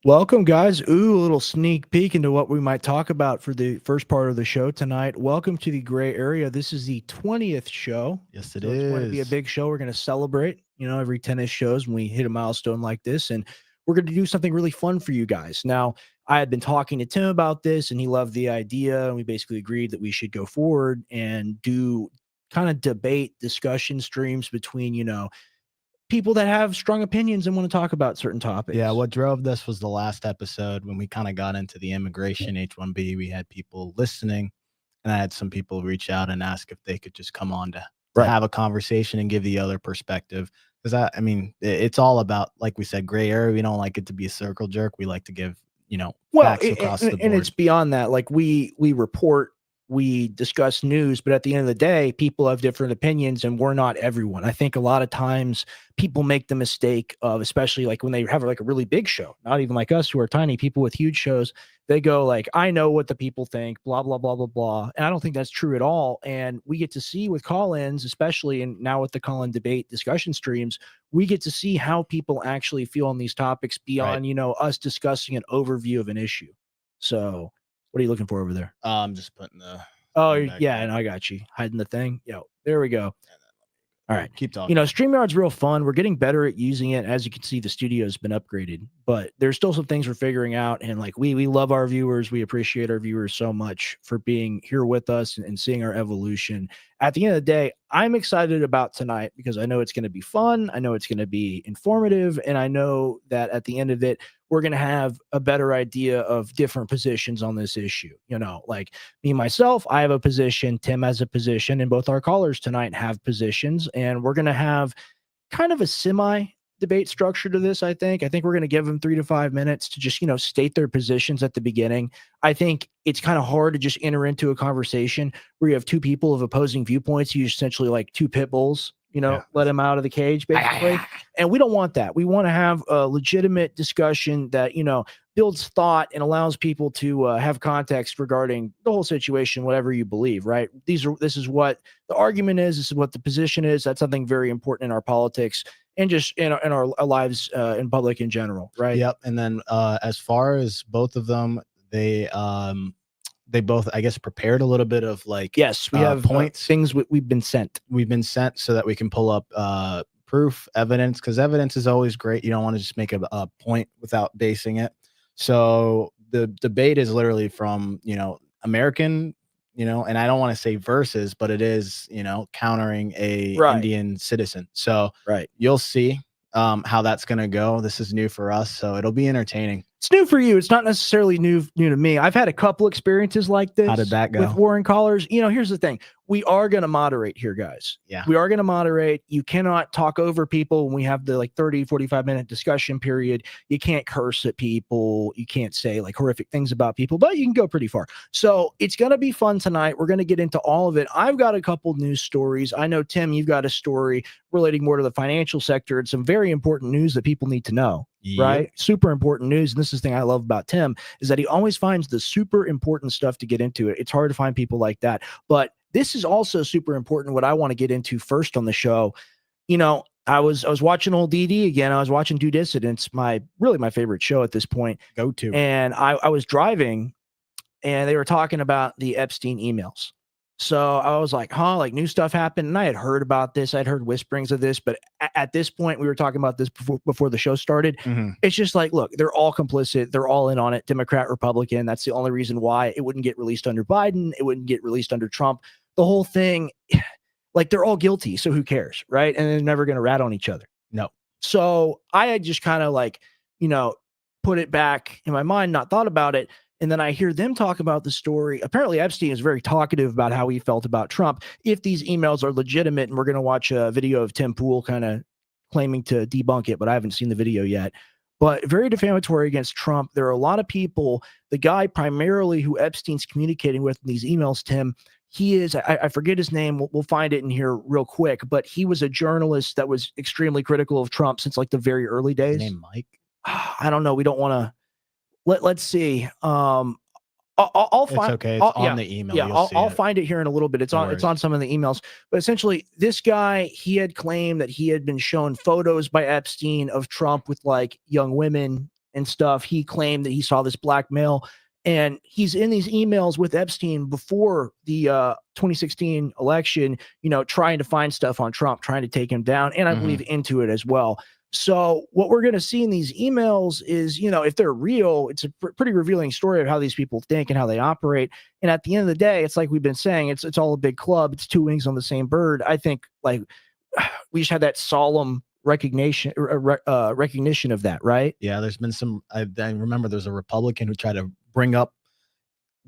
Welcome, guys. Ooh, a little sneak peek into what we might talk about for the first part of the show tonight. Welcome to the gray area. This is the 20th show. Yes, it So it's going to be a is. big show. We're going to celebrate, every 10-ish shows when we hit a milestone like this. And we're going to do something really fun for you guys. Now, I had been talking to Tim about this, and he loved the idea. And we basically agreed that we should go forward and do kind of debate discussion streams between, people that have strong opinions and want to talk about certain topics. Yeah, what drove this was the last episode when we kind of got into the immigration H-1B. We had people listening, and I had some people reach out and ask if they could just come on to Right. have a conversation and give the other perspective. Because it's all about, like we said, gray area. We don't like it to be a circle jerk. We like to give, facts across the board. And it's beyond that. Like we report we discuss news, but at the end of the day, people have different opinions and we're not everyone. I think a lot of times people make the mistake of, especially like when they have like a really big show, not even like us who are tiny, people with huge shows, they go like, I know what the people think, blah, blah, blah, blah, blah. And I don't think that's true at all. And we get to see with call-ins, especially and now with the call-in debate discussion streams, we get to see how people actually feel on these topics beyond, us discussing an overview of an issue. So what are you looking for over there? I'm just putting the Oh, thing back yeah, there. and I got you. Hiding the thing. There we go. All right. Keep talking. StreamYard's real fun. We're getting better at using it. As you can see, the studio's been upgraded, but there's still some things we're figuring out. And like we love our viewers. We appreciate our viewers so much for being here with us and seeing our evolution. At the end of the day, I'm excited about tonight because I know it's going to be fun. I know it's going to be informative. And I know that at the end of it, we're going to have a better idea of different positions on this issue. Like me, myself, I have a position, Tim has a position, and both our callers tonight have positions. And we're going to have kind of a semi debate structure to this. I think we're going to give them 3 to 5 minutes to just, state their positions at the beginning. I think it's kind of hard to just enter into a conversation where you have two people of opposing viewpoints. You essentially like two pit bulls, let them out of the cage basically. And we don't want that. We want to have a legitimate discussion that, builds thought and allows people to have context regarding the whole situation, whatever you believe, right? This is what the argument is. This is what the position is. That's something very important in our politics and just in our lives in public in general, right? Yep. And then as far as both of them, they both, I guess, prepared a little bit of like, yes, we have points, things we've been sent so that we can pull up proof, evidence, because evidence is always great. You don't want to just make a point without basing it. So the debate is literally from, American, and I don't want to say versus, but it is, countering a Indian citizen. So you'll see how that's going to go. This is new for us, so it'll be entertaining. It's new for you. It's not necessarily new to me. I've had a couple experiences like this. How did that go? With Warren callers? Here's the thing. We are going to moderate here, guys. Yeah. We are going to moderate. You cannot talk over people when we have the 30, 45-minute discussion period. You can't curse at people. You can't say like horrific things about people, but you can go pretty far. So it's going to be fun tonight. We're going to get into all of it. I've got a couple news stories. I know, Tim, you've got a story relating more to the financial sector and some very important news that people need to know. Yep. Right? Super important news. And this is the thing I love about Tim is that he always finds the super important stuff to get into it. It's hard to find people like that. But this is also super important. What I want to get into first on the show, I was watching old DD again. I was watching Due Dissidence, my favorite show at this point. Go to. And I was driving and they were talking about the Epstein emails. So I was like, like new stuff happened. And I had heard about this. I'd heard whisperings of this, but at this point we were talking about this before the show started. Mm-hmm. It's just like, look, they're all complicit. They're all in on it. Democrat, Republican. That's the only reason why it wouldn't get released under Biden. It wouldn't get released under Trump. The whole thing, like they're all guilty. So who cares? Right. And they're never going to rat on each other. No. So I had just kind of like, put it back in my mind, not thought about it. And then I hear them talk about the story. Apparently, Epstein is very talkative about how he felt about Trump. If these emails are legitimate, and we're going to watch a video of Tim Pool kind of claiming to debunk it, but I haven't seen the video yet. But very defamatory against Trump. There are a lot of people. The guy primarily who Epstein's communicating with in these emails, Tim, he is, I forget his name. We'll find it in here real quick. But he was a journalist that was extremely critical of Trump since like the very early days. His name Mike? I don't know. We don't want to. Let's see. I'll find. It's okay. It's on the email. Yeah, I'll find it here in a little bit. It's on some of the emails. But essentially, this guy, he had claimed that he had been shown photos by Epstein of Trump with like young women and stuff. He claimed that he saw this black male, and he's in these emails with Epstein before the 2016 election. Trying to find stuff on Trump, trying to take him down, and I believe into it as well. So what we're going to see in these emails is, if they're real, it's a pretty revealing story of how these people think and how they operate. And at the end of the day, it's like we've been saying, it's all a big club. It's two wings on the same bird. I think like we just had that solemn recognition of that, right? Yeah, there's been some. I remember there's a Republican who tried to bring up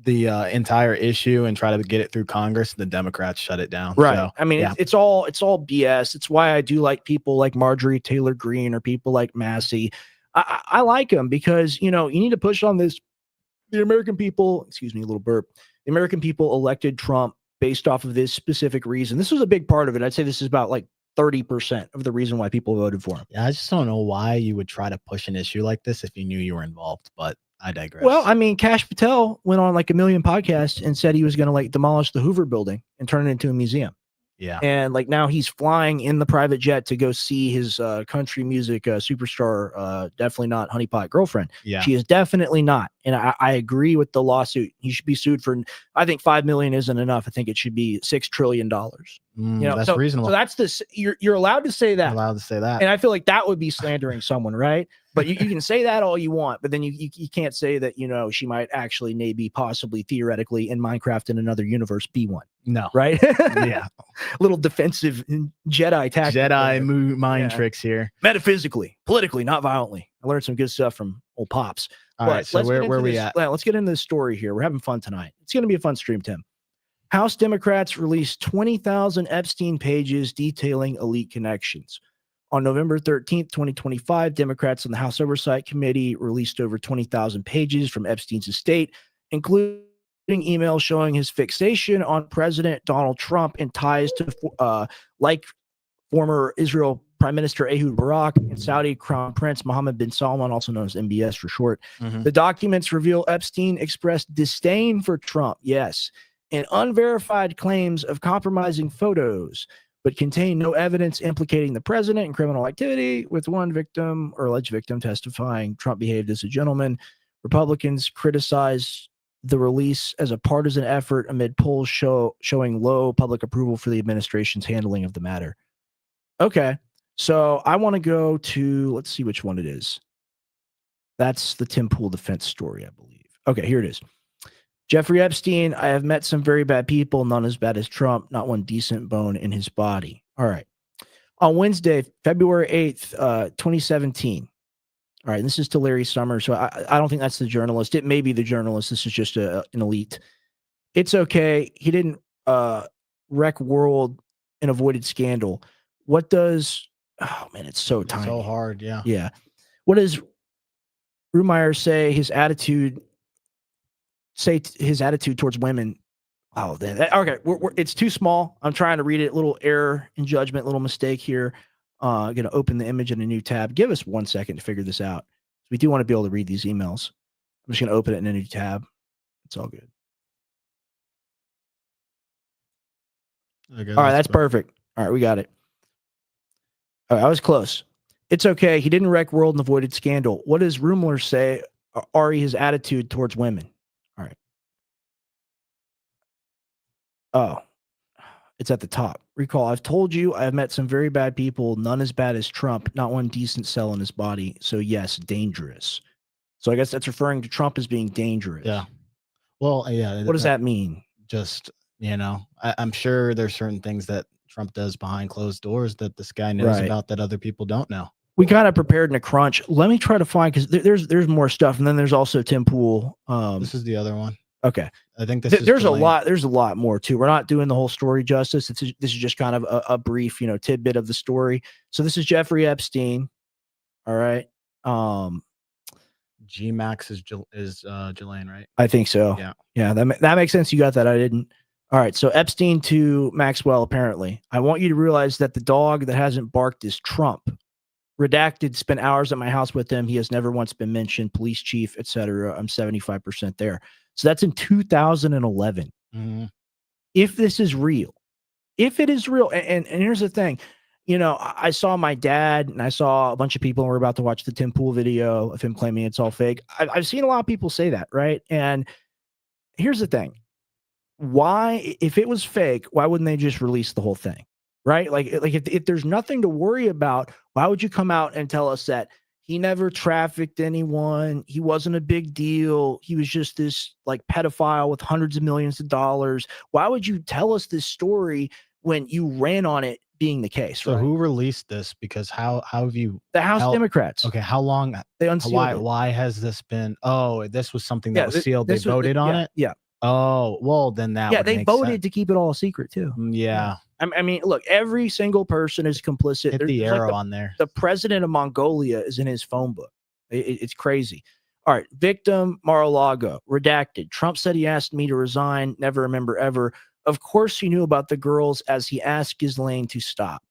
the entire issue and try to get it through Congress. The Democrats shut it down. Right. So, I mean, yeah. it's all BS. It's why I do like people like Marjorie Taylor Greene or people like Massey. I like them because, you need to push on this. The American people, excuse me, a little burp. The American people elected Trump based off of this specific reason. This was a big part of it. I'd say this is about like 30% of the reason why people voted for him. Yeah, I just don't know why you would try to push an issue like this if you knew you were involved, but I digress. Well, I mean, Kash Patel went on like a million podcasts and said he was going to like demolish the Hoover building and turn it into a museum. Yeah. And like now he's flying in the private jet to go see his country music superstar, definitely not Honeypot girlfriend. Yeah. She is definitely not. And I agree with the lawsuit. He should be sued for, I think 5 million isn't enough. I think it should be $6 trillion. That's reasonable. So that's this. You're allowed to say that. You're allowed to say that. And I feel like that would be slandering someone, right? But you can say that all you want, but then you can't say that, she might actually maybe possibly theoretically in Minecraft in another universe be one. No. Right? Yeah. Little defensive Jedi tactic. Jedi mind tricks here. Metaphysically, politically, not violently. I learned some good stuff from old pops. All right, so where are we at? Let's get into this story here. We're having fun tonight. It's going to be a fun stream, Tim. House Democrats released 20,000 Epstein pages detailing elite connections. On November 13th, 2025, Democrats on the House Oversight Committee released over 20,000 pages from Epstein's estate, including emails showing his fixation on President Donald Trump and ties to like former Israel Prime Minister Ehud Barak and Saudi Crown Prince Mohammed bin Salman, also known as MBS for short. The documents reveal Epstein expressed disdain for Trump, yes, and unverified claims of compromising photos, but contain no evidence implicating the president in criminal activity, with one victim or alleged victim testifying Trump behaved as a gentleman. Republicans criticized the release as a partisan effort amid polls showing low public approval for the administration's handling of the matter. Okay, so I want to go to, let's see which one it is. That's the Tim Pool defense story, I believe. Okay, here it is. Jeffrey Epstein, I have met some very bad people, none as bad as Trump, not one decent bone in his body. All right. On Wednesday, February 8th, 2017. All right, this is to Larry Summers. So I don't think that's the journalist. It may be the journalist. This is just an elite. It's okay. He didn't wreck world and avoided scandal. What does, oh man, it's so tiny. So hard, yeah. Yeah. What does Rumeyer say his attitude towards women? Oh, okay. It's too small. I'm trying to read it. Little error in judgment, little mistake here. Going to open the image in a new tab. Give us 1 second to figure this out. We do want to be able to read these emails. I'm just going to open it in a new tab. It's all good. Okay, all right, that's perfect. All right, we got it. All right, I was close. It's okay. He didn't wreck world and avoided scandal. What does Rumler say? Ari, his attitude towards women. All right. Oh, it's at the top. Recall, I've told you I have met some very bad people, none as bad as Trump, not one decent cell in his body. So yes, dangerous. So I guess that's referring to Trump as being dangerous. Yeah. Well, yeah. What does that mean? Just, I'm sure there's certain things that Trump does behind closed doors that this guy knows about that other people don't know. We kind of prepared in a crunch. Let me try to find, because there's more stuff. And then there's also Tim Pool. This is the other one. Okay. I think there's a lot more too. We're not doing the whole story justice. This is just kind of a brief, tidbit of the story. So this is Jeffrey Epstein. All right. G Max is Ghislaine, right? I think so. Yeah. That makes sense. You got that. I didn't. All right. So Epstein to Maxwell, apparently. I want you to realize that the dog that hasn't barked is Trump. Redacted, spent hours at my house with him. He has never once been mentioned. Police chief, etc. I'm 75% there. So that's in 2011. If this is real, if it is real, and here's the thing, I saw my dad and I saw a bunch of people, and we're about to watch the Tim Pool video of him claiming it's all fake. I've seen a lot of people say that, right? And here's the thing. Why, if it was fake, why wouldn't they just release the whole thing? Right? Like if there's nothing to worry about, why would you come out and tell us that he never trafficked anyone? He wasn't a big deal. He was just this like pedophile with hundreds of millions of dollars. Why would you tell us this story when you ran on it being the case? So who released this? Because how have you? The House Democrats. Okay, how long? They unsealed it. Why has this been? Oh, this was something that was sealed. They voted on it. Yeah. Oh, well, then that. Yeah, they voted to keep it all a secret too. Yeah. I mean, look, every single person is complicit. Hit the arrow on there. The president of Mongolia is in his phone book. It's crazy. All right. Victim Mar-a-Lago, redacted. Trump said he asked me to resign. Never remember ever. Of course he knew about the girls as he asked Ghislaine to stop.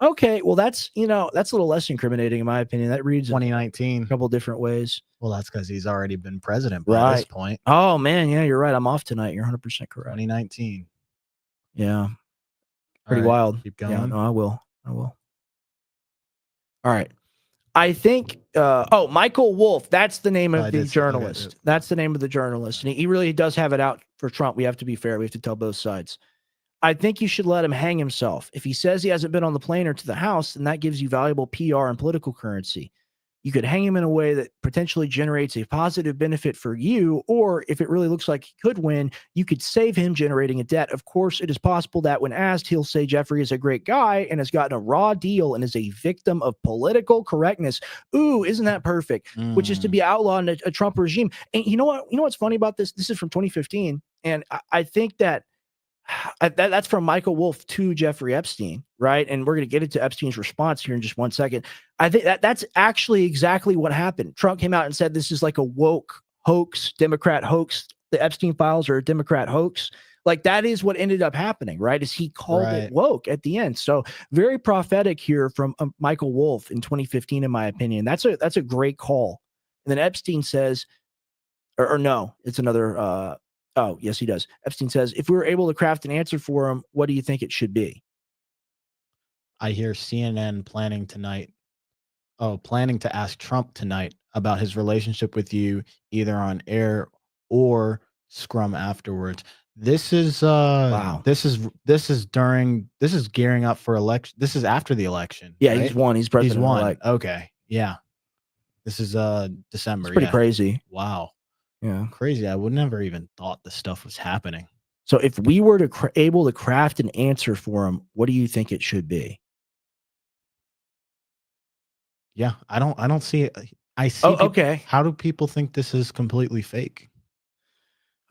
Okay. Well, that's a little less incriminating in my opinion. That reads a 2019. couple different ways. Well, that's because he's already been president by Right. this point. Oh, man. Yeah, you're right. I'm off tonight. You're 100% correct. 2019. Yeah. Pretty All right, wild. keep going. Yeah, no, I will. All right. I think, Michael Wolff, that's the name of the journalist. Okay. That's the name of the journalist. And he really does have it out for Trump. We have to be fair. We have to tell both sides. I think you should let him hang himself. If he says he hasn't been on the plane or to the House, then that gives you valuable PR and political currency. You could hang him in a way that potentially generates a positive benefit for you, or if it really looks like he could win, you could save him generating a debt. Of course, it is possible that when asked, he'll say Jeffrey is a great guy and has gotten a raw deal and is a victim of political correctness. Ooh, isn't that perfect? Which is to be outlawed in a Trump regime. And you know what? You know what's funny about this? This is from 2015, and I think that that's from Michael Wolff to Jeffrey Epstein, right? And we're going to get into Epstein's response here in just 1 second. I think that's actually exactly what happened. Trump came out and said this is like a woke hoax, Democrat hoax. The Epstein files are a Democrat hoax. Like that is what ended up happening, right? Is he called it woke at the end. So very prophetic here from Michael Wolff in 2015, in my opinion. That's a great call. And then Epstein says, or no, it's another, oh, yes, he does. Epstein says, if we were able to craft an answer for him, what do you think it should be? I hear CNN planning to ask Trump tonight about his relationship with you, either on air or scrum afterwards. This is wow. This is gearing up for election. This is after the election. Yeah, right? he's won. He's president. He's won. Okay. Yeah. This is December. It's pretty crazy. Wow. Yeah. Crazy. I would never even thought this stuff was happening. So if we were to able to craft an answer for him, what do you think it should be? Yeah, I don't see it. I see. Okay. How do people think this is completely fake?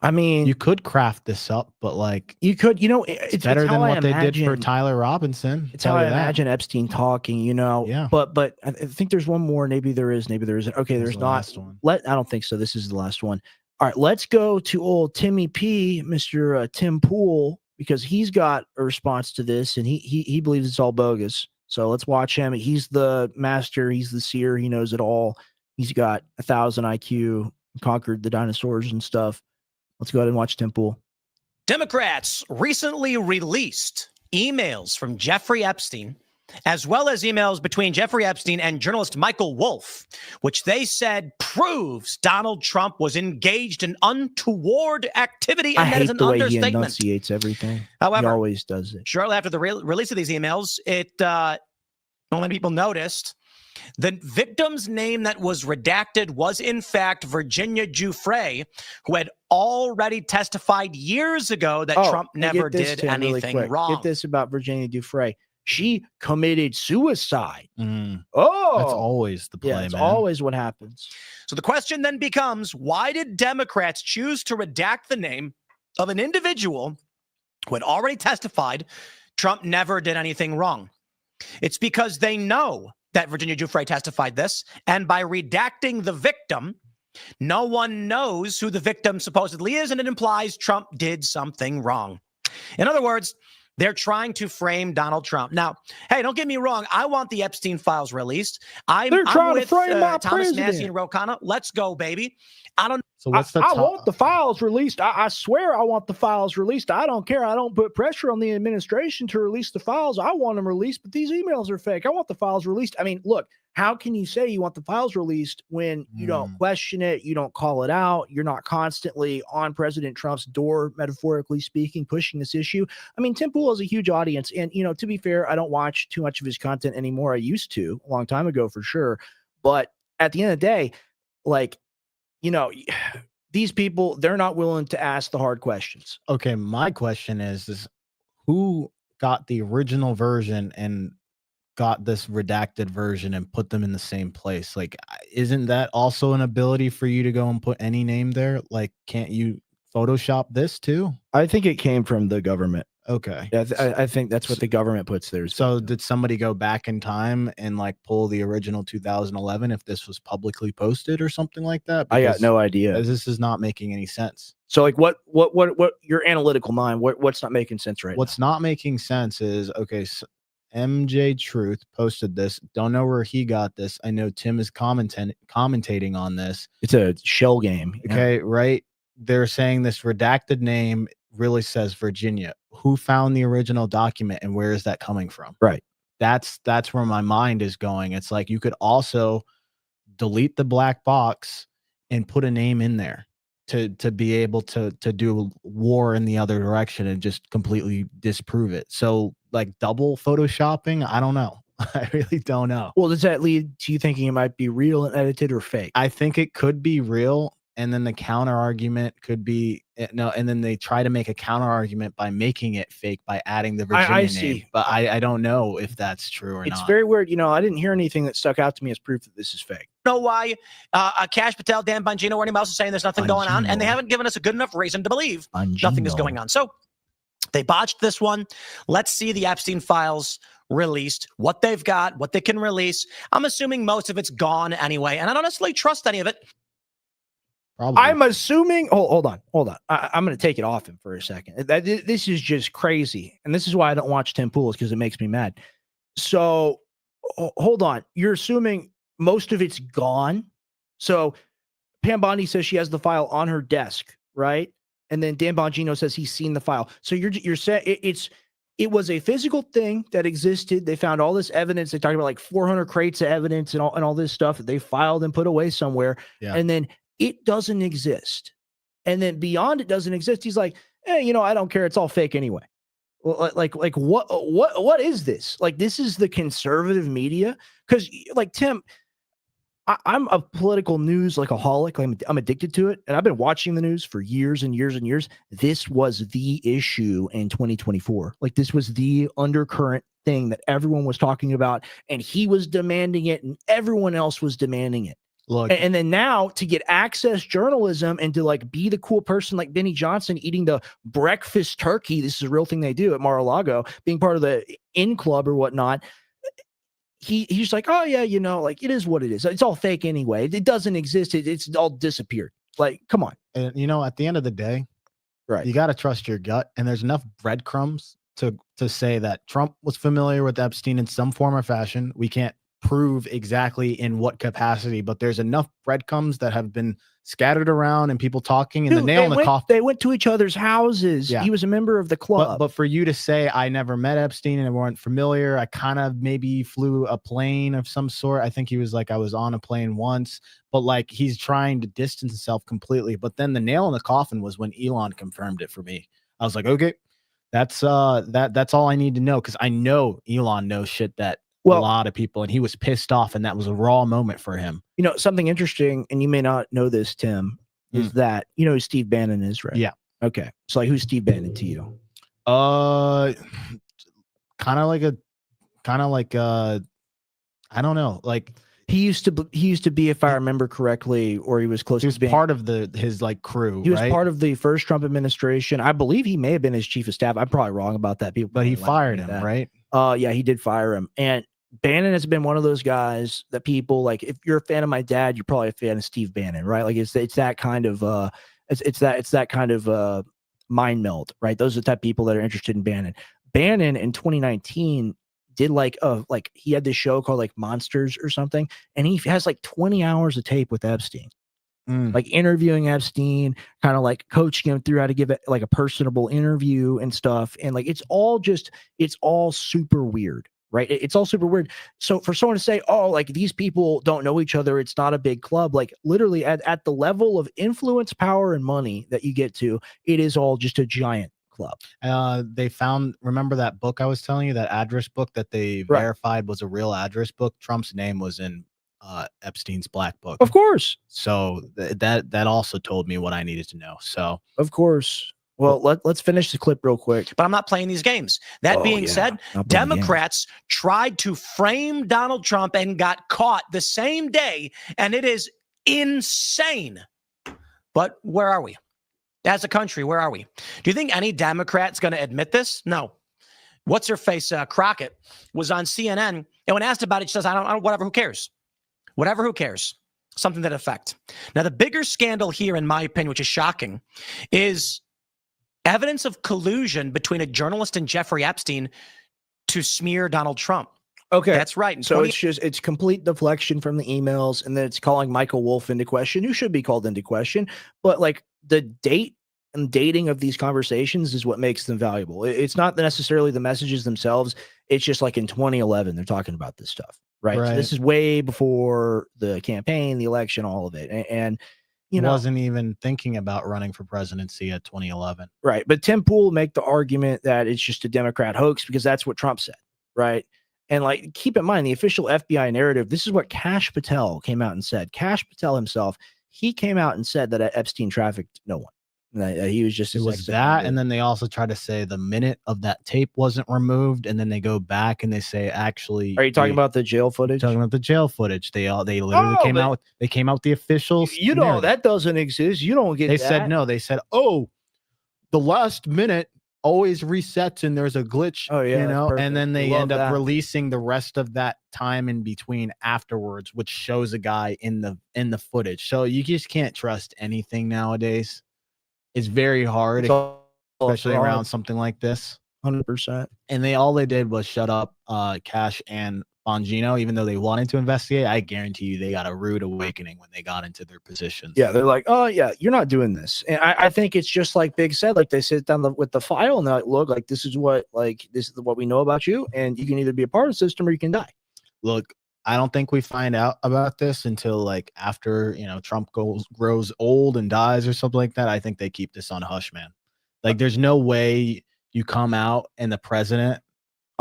I mean, you could craft this up, but like you could, it's better than what they did for Tyler Robinson. It's how I imagine Epstein talking, Yeah. But I think there's one more. Maybe there is. Maybe there isn't. Okay, there's not. Last one. I don't think so. This is the last one. All right, let's go to old Timmy P, Mr. Tim Pool, because he's got a response to this, and he believes it's all bogus. So let's watch him. He's the master. He's the seer. He knows it all. He's got 1,000 IQ, conquered the dinosaurs and stuff. Let's go ahead and watch Tim Pool. Democrats recently released emails from Jeffrey Epstein, as well as emails between Jeffrey Epstein and journalist Michael Wolff, which they said proves Donald Trump was engaged in untoward activity, and that is an understatement. I hate the way he enunciates everything. However, he always does it. Shortly after the release of these emails, not many people noticed the victim's name that was redacted was, in fact, Virginia Giuffre, who had already testified years ago that Trump never did anything wrong. Get this about Virginia Giuffre. She committed suicide. Oh, that's always the play, It's always what happens. So the question then becomes, why did Democrats choose to redact the name of an individual who had already testified Trump never did anything wrong? It's because they know that Virginia Giuffre testified this, and by redacting the victim, no one knows who the victim supposedly is, and it implies Trump did something wrong. In other words, they're trying to frame Donald Trump. Now, hey, don't get me wrong. I want the Epstein files released. They're trying to frame my Thomas president. Massey and Ro Khanna. Let's go, baby. I don't. So what's I want the files released. I swear I want the files released. I don't care. I don't put pressure on the administration to release the files. I want them released, but these emails are fake. I want the files released. I mean, look, how can you say you want the files released when you don't question it, you don't call it out, you're not constantly on President Trump's door, metaphorically speaking, pushing this issue? I mean, Tim Pool has a huge audience, and to be fair, I don't watch too much of his content anymore. I used to a long time ago for sure, but at the end of the day, like, these people, they're not willing to ask the hard questions. Okay, my question is who got the original version and got this redacted version and put them in the same place? Like, isn't that also an ability for you to go and put any name there? Like, can't you Photoshop this too? I think it came from the government. Okay. Yeah, I think that's what the government puts theirs. So did somebody go back in time and like pull the original 2011 if this was publicly posted or something like that? I got Because no idea. this is not making any sense. So like what your analytical mind, what's not making sense right What's now? not making sense is, okay, so MJ Truth posted this. Don't know where he got this. I know Tim is commentating on this. It's a shell game. Yeah. Okay, right? They're saying this redacted name really says Virginia. Who found the original document and where is that coming from? Right. That's where my mind is going. It's like you could also delete the black box and put a name in there to be able to do war in the other direction and just completely disprove it. So like double photoshopping, I don't know. I really don't know. Well, does that lead to you thinking it might be real and edited or fake? I think it could be real, and then the counter argument could be no, and then they try to make a counter argument by making it fake by adding the Virginia I name. see. But I don't know if that's true or It's not. very weird. I didn't hear anything that stuck out to me as proof that this is fake. Know why Cash Patel, Dan Bongino, or anyone else is saying there's nothing going on, and they haven't given us a good enough reason to believe nothing is going on. So they botched this one. Let's see the Epstein files released, what they've got, what they can release. I'm assuming most of it's gone anyway, and I don't necessarily trust any of it. Probably. I'm assuming. Hold on. I'm going to take it off him for a second. This is just crazy, and this is why I don't watch Tim Pool's, because it makes me mad. So hold on. You're assuming most of it's gone. So Pam Bondi says she has the file on her desk, right? And then Dan Bongino says he's seen the file. So you're saying it was a physical thing that existed. They found all this evidence. They talked about like 400 crates of evidence and all this stuff that they filed and put away somewhere. Yeah. And then it doesn't exist. And then beyond it doesn't exist, he's like, I don't care. It's all fake anyway. Like what is this? Like, this is the conservative media? Because like Tim, I'm a political news alcoholic. I'm addicted to it. And I've been watching the news for years and years and years. This was the issue in 2024. Like, this was the undercurrent thing that everyone was talking about. And he was demanding it and everyone else was demanding it. Look, And then now to get access journalism and to like be the cool person like Benny Johnson eating the breakfast turkey. This is a real thing they do at Mar-a-Lago, being part of the In Club or whatnot. He's like, oh yeah, like it is what it is. It's all fake anyway. It doesn't exist. It's all disappeared. Like, come on. and at the end of the day, Right. you got to trust your gut. And there's enough breadcrumbs to say that Trump was familiar with Epstein in some form or fashion. We can't prove exactly in what capacity, but there's enough breadcrumbs that have been scattered around and people talking, and the nail in the coffin. They went to each other's houses. Yeah. He was a member of the club. But for you to say I never met Epstein and I weren't familiar, I kind of maybe flew a plane of some sort. I think he was like, I was on a plane once, but like he's trying to distance himself completely. But then the nail in the coffin was when Elon confirmed it for me. I was like, okay, that's all I need to know, because I know Elon knows shit that a lot of people, and he was pissed off, and that was a raw moment for him. Something interesting, and you may not know this, Tim, is that who Steve Bannon is, right? Yeah. Okay. So like, who's Steve Bannon to you? Kind of like I don't know, like he used to be, if I remember correctly, or he was close. He was to being part of his like crew. He was right? part of the first Trump administration. I believe he may have been his chief of staff. I'm probably wrong about that. But he fired him, right? Yeah, he did fire him. And Bannon has been one of those guys that people like. If you're a fan of my dad, you're probably a fan of Steve Bannon, right? Like it's that kind of it's that kind of mind meld, right? Those are the type of people that are interested in Bannon. Bannon in 2019 did like he had this show called like Monsters or something, and he has like 20 hours of tape with Epstein. Like interviewing Epstein, kind of like coaching him through how to give it like a personable interview and stuff. And like, it's all super weird, right? It's all super weird. So for someone to say, oh, like these people don't know each other, it's not a big club, like literally at the level of influence, power, and money that you get to, it is all just a giant club. They found, remember that book I was telling you, that address book that they verified was a real address book? Trump's name was in Epstein's black book. Of course. So that also told me what I needed to know. So of course. Well, let's finish the clip real quick. But I'm not playing these games. That being said, Democrats tried to frame Donald Trump and got caught the same day, and it is insane. But where are we? as a country, where are we? Do you think any Democrat's going to admit this? No. What's her face? Crockett was on CNN, and when asked about it, she says, I don't, whatever, who cares? Whatever, who cares? Something to that effect. Now, the bigger scandal here, in my opinion, which is shocking, is evidence of collusion between a journalist and Jeffrey Epstein to smear Donald Trump. Okay. That's right. And so it's complete deflection from the emails, and then it's calling Michael Wolff into question, who should be called into question. But like the date and dating of these conversations is what makes them valuable. It's not necessarily the messages themselves. It's just like in 2011, they're talking about this stuff, right? So this is way before the campaign, the election, all of it. And you know, wasn't even thinking about running for presidency at 2011. Right. But Tim Pool will make the argument that it's just a Democrat hoax because that's what Trump said. Right. And like, keep in mind, the official FBI narrative, this is what Kash Patel came out and said. Kash Patel himself, he came out and said that Epstein trafficked no one. He was just, it was that. And then they also try to say the minute of that tape wasn't removed. And then they go back and they say, actually, are you talking about the jail footage? Talking about the jail footage. They literally came out. They came out the official. You know, that doesn't exist. You don't get They that. said no. They said, oh, the last minute always resets and there's a glitch. Oh yeah, you know. perfect. And then they end up that. releasing the rest of that time in between afterwards, which shows a guy in the footage. So you just can't trust anything nowadays. It's very hard, especially around something like this. 100%. And all they did was shut up Kash and Bongino, even though they wanted to investigate. I guarantee you they got a rude awakening when they got into their positions. Yeah, they're like, oh yeah, you're not doing this. And I think it's just like Big said, like they sit down with the file and they're like, look, like this is what we know about you, and you can either be a part of the system or you can die. Look, I don't think we find out about this until like after, you know, Trump grows old and dies or something like that. I think they keep this on hush, man. Like there's no way you come out and the president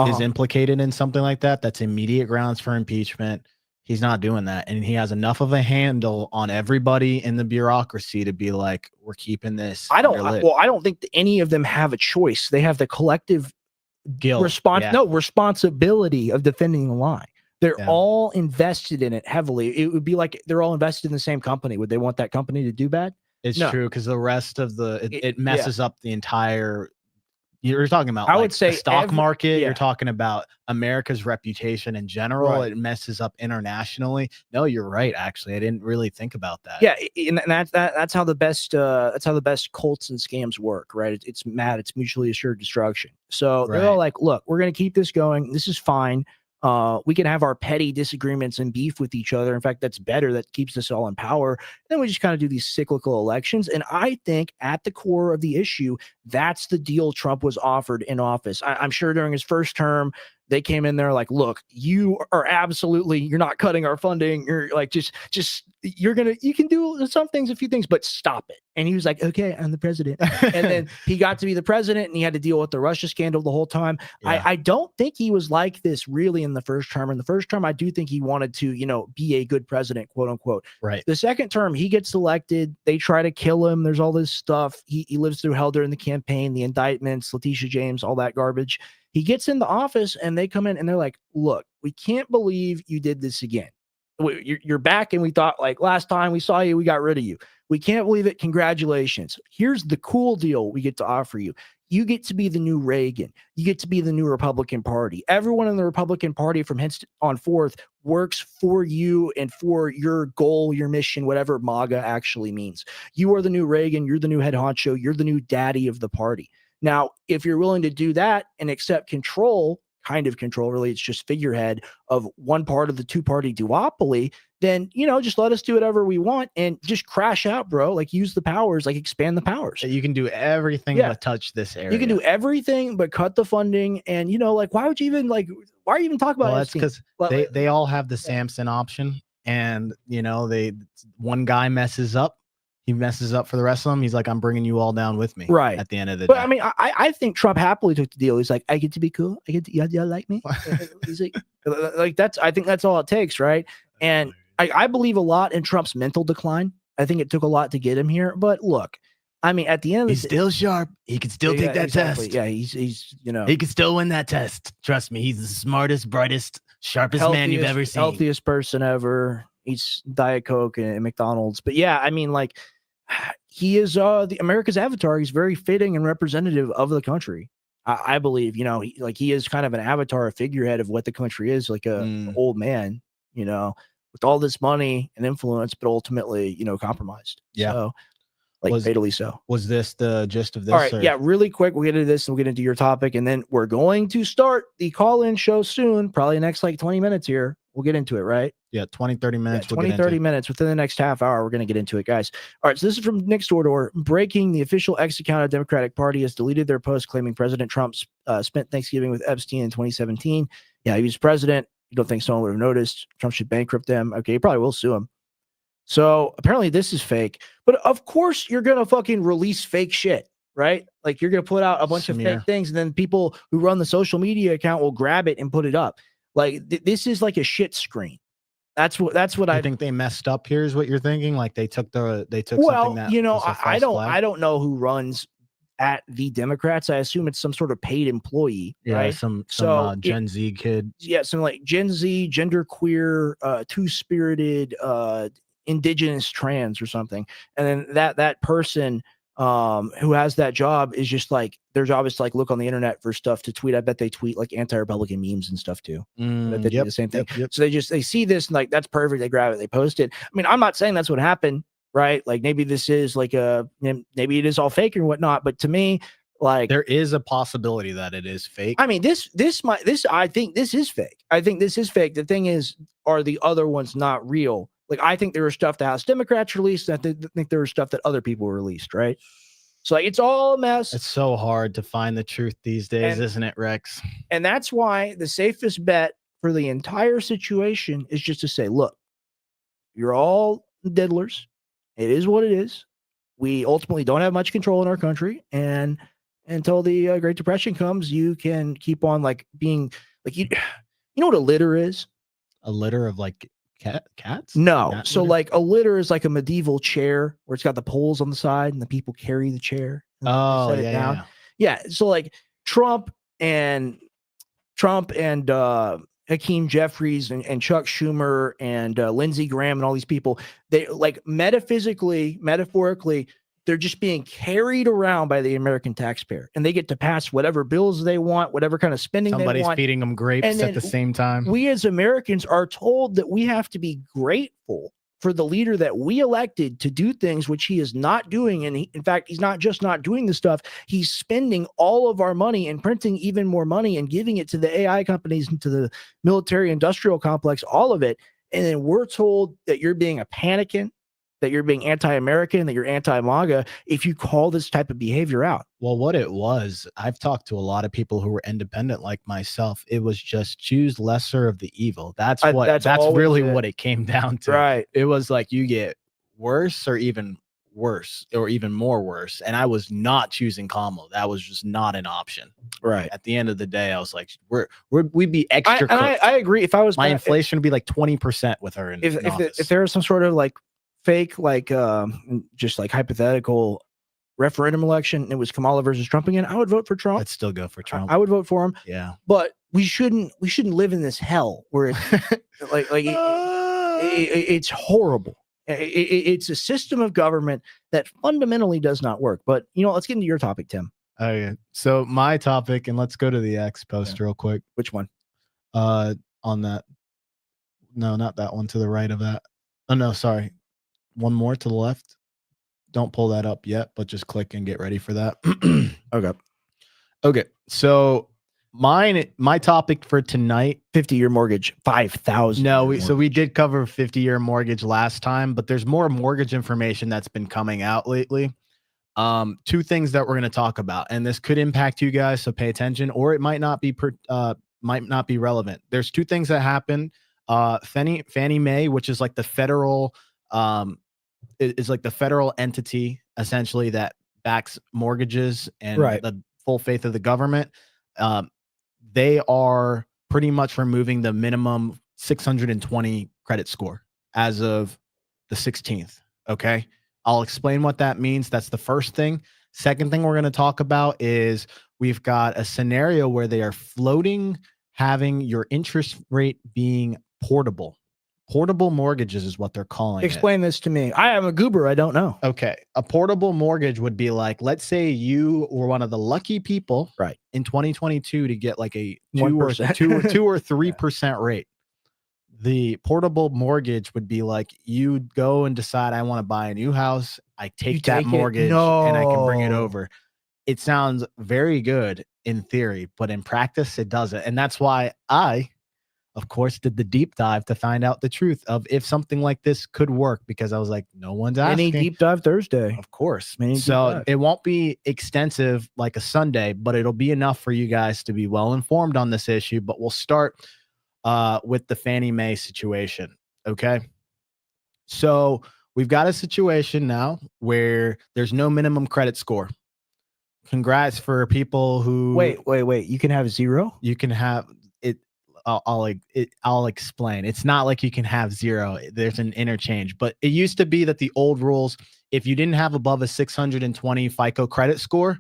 is implicated in something like that. That's immediate grounds for impeachment. He's not doing that. And he has enough of a handle on everybody in the bureaucracy to be like, we're keeping this. I don't think that any of them have a choice. They have the collective responsibility of defending the line. They're all invested in it heavily. It would be like they're all invested in the same company. Would they want that company to do bad? It's true, because the rest of it messes up the entire. You're talking about, I would say, the stock market. You're talking about America's reputation in general. Right. It messes up internationally. No, you're right. Actually, I didn't really think about that. Yeah, and that's how the best cults and scams work, right? It's mutually assured destruction. So they're all like, look, we're going to keep this going. This is fine. We can have our petty disagreements and beef with each other. In fact, that's better. That keeps us all in power. Then we just kind of do these cyclical elections. And I think at the core of the issue, that's the deal Trump was offered in office. I'm sure during his first term, they came in there like, look, you're not cutting our funding. You're like, you can do some things, a few things, but stop it. And he was like, okay, I'm the president. And then he got to be the president and he had to deal with the Russia scandal the whole time. Yeah. I don't think he was like this really in the first term. In the first term, I do think he wanted to, be a good president, quote unquote. Right. The second term, he gets elected. They try to kill him. There's all this stuff. He lives through hell during the campaign, the indictments, Letitia James, all that garbage. He gets in the office and they come in and they're like, look, we can't believe you did this again. You're back. And we thought, like, last time we saw you, we got rid of you. We can't believe it. Congratulations. Here's the cool deal we get to offer you. You get to be the new Reagan. You get to be the new Republican Party. Everyone in the Republican Party from hence on forth works for you and for your goal, your mission, whatever MAGA actually means. You are the new Reagan. You're the new head honcho. You're the new daddy of the party. Now, if you're willing to do that and accept kind of control, really, it's just figurehead of one part of the two-party duopoly, then, just let us do whatever we want and just crash out, bro. Like, use the powers, like expand the powers. You can do everything but touch this area. You can do everything but cut the funding. And, why are you even talking about that's because they all have the Samson option. And, one guy messes up. He messes up for the rest of them. He's like, I'm bringing you all down with me. Right. At the end of the day. But I mean, I think Trump happily took the deal. He's like, I get to be cool. Y'all like me. He's like, I think that's all it takes. Right. And I believe a lot in Trump's mental decline. I think it took a lot to get him here. But look, I mean, at the end of he's still sharp. He can still take that test. Yeah. He's he can still win that test. Trust me. He's the smartest, brightest, sharpest man you've ever seen. Healthiest person ever. Eats Diet Coke and McDonald's. But yeah, I mean, like, he is the America's avatar. He's very fitting and representative of the country. I believe, he is kind of an avatar, a figurehead of what the country is, like a old man, with all this money and influence, but ultimately, compromised. Yeah. So, fatally so. Was this the gist of this? All right. Yeah. Really quick. We'll get into this and we'll get into your topic. And then we're going to start the call-in show soon, probably next 20 minutes here. We'll get into it, right? Yeah. 20, 30 minutes. Yeah, 20, 30 minutes within the next half hour. We're going to get into it, guys. All right. So this is from Nick's Door. Breaking: the official X account of the Democratic Party has deleted their post claiming President Trump spent Thanksgiving with Epstein in 2017. Yeah, he was president. You don't think someone would have noticed? Trump should bankrupt them. Okay, he probably will sue him. So apparently this is fake. But of course you're going to fucking release fake shit, right? Like you're going to put out a bunch of fake things and then people who run the social media account will grab it and put it up. Like this is like a shit screen. That's what I think they messed up. Here's what you're thinking. Like they took something that I don't know who runs at the Democrats. I assume it's some sort of paid employee, right? Some Gen Z kid. Yeah, some like Gen Z, genderqueer, two-spirited, indigenous trans or something. And then that person who has that job is just like, their job is to like look on the internet for stuff to tweet. I bet they tweet like anti-Republican memes and stuff too. They do the same thing. Yep. So they see this and like, that's perfect. They grab it, they post it. I mean, I'm not saying that's what happened, right? Like maybe this is like maybe it is all fake and whatnot, but to me, like there is a possibility that it is fake. I mean, I think this is fake. I think this is fake. The thing is, are the other ones not real? Like, I think there was stuff the House Democrats released. And I think there was stuff that other people released, right? So like, it's all a mess. It's so hard to find the truth these days, isn't it, Rex? And that's why the safest bet for the entire situation is just to say, look, you're all diddlers. It is what it is. We ultimately don't have much control in our country. And until the Great Depression comes, you can keep on like being like, you know what a litter is? A litter of like cats? No. Cat so litter? like a litter is like a medieval chair where it's got the poles on the side and the people carry the chair. Oh, yeah. Yeah. So like Trump and Hakeem Jeffries and Chuck Schumer and Lindsey Graham and all these people, they like metaphorically, they're just being carried around by the American taxpayer, and they get to pass whatever bills they want, whatever kind of spending they want. Somebody's feeding them grapes at the same time. We as Americans are told that we have to be grateful for the leader that we elected to do things which he is not doing. And in fact, he's not just not doing the stuff, he's spending all of our money and printing even more money and giving it to the AI companies and to the military industrial complex, all of it. And then we're told that you're being a panican, that you're being anti-American, that you're anti-MAGA if you call this type of behavior out. Well, what it was, I've talked to a lot of people who were independent like myself. It was just choose lesser of the evil. That's really what it came down to. Right. It was like you get worse or even worse or even more worse. And I was not choosing Kamala. That was just not an option. Right. At the end of the day, I was like, we'd be extra. I agree. If I was inflation would be like 20% with her. If there was some sort of like fake, like just like hypothetical referendum election, and it was Kamala versus Trump again, I would vote for Trump. I'd still go for Trump. I would vote for him. Yeah. But we shouldn't live in this hell where it's it's horrible. It's a system of government that fundamentally does not work. But let's get into your topic, Tim. Oh yeah. So my topic, and let's go to the X post real quick. Which one? On that. No, not that one. To the right of that. Oh no, sorry. One more to the left. Don't pull that up yet, but just click and get ready for that. Okay. So my topic for tonight, 50-year mortgage, 5,000. No, we did cover 50-year mortgage last time, but there's more mortgage information that's been coming out lately. Two things that we're going to talk about, and this could impact you guys, so pay attention, or it might not be relevant. There's two things that happen. Fannie Mae, which is like the federal is like the federal entity essentially that backs mortgages and the full faith of the government. They are pretty much removing the minimum 620 credit score as of the 16th. Okay. I'll explain what that means. That's the first thing. Second thing we're going to talk about is we've got a scenario where they are floating, having your interest rate being portable. Portable mortgages is what they're calling it. Explain this to me. I am a goober. I don't know. Okay. A portable mortgage would be like, let's say you were one of the lucky people Right. in 2022 to get like a 1%. 2 or 3% rate. The portable mortgage would be like you go and decide I want to buy a new house. I take that mortgage and I can bring it over. It sounds very good in theory, but in practice it doesn't. And that's why I, of course, did the deep dive to find out the truth of if something like this could work, because I was like, no one's asking. Any deep dive Thursday. Of course. Mini deep So dive. it won't be extensive like a Sunday, but it'll be enough for you guys to be well informed on this issue. But we'll start with the Fannie Mae situation. Okay. So we've got a situation now where there's no minimum credit score. Congrats for people who Wait. You can have 0? you can have it. I'll explain. It's not like you can have 0. There's an interchange, but it used to be that the old rules, if you didn't have above a 620 FICO credit score,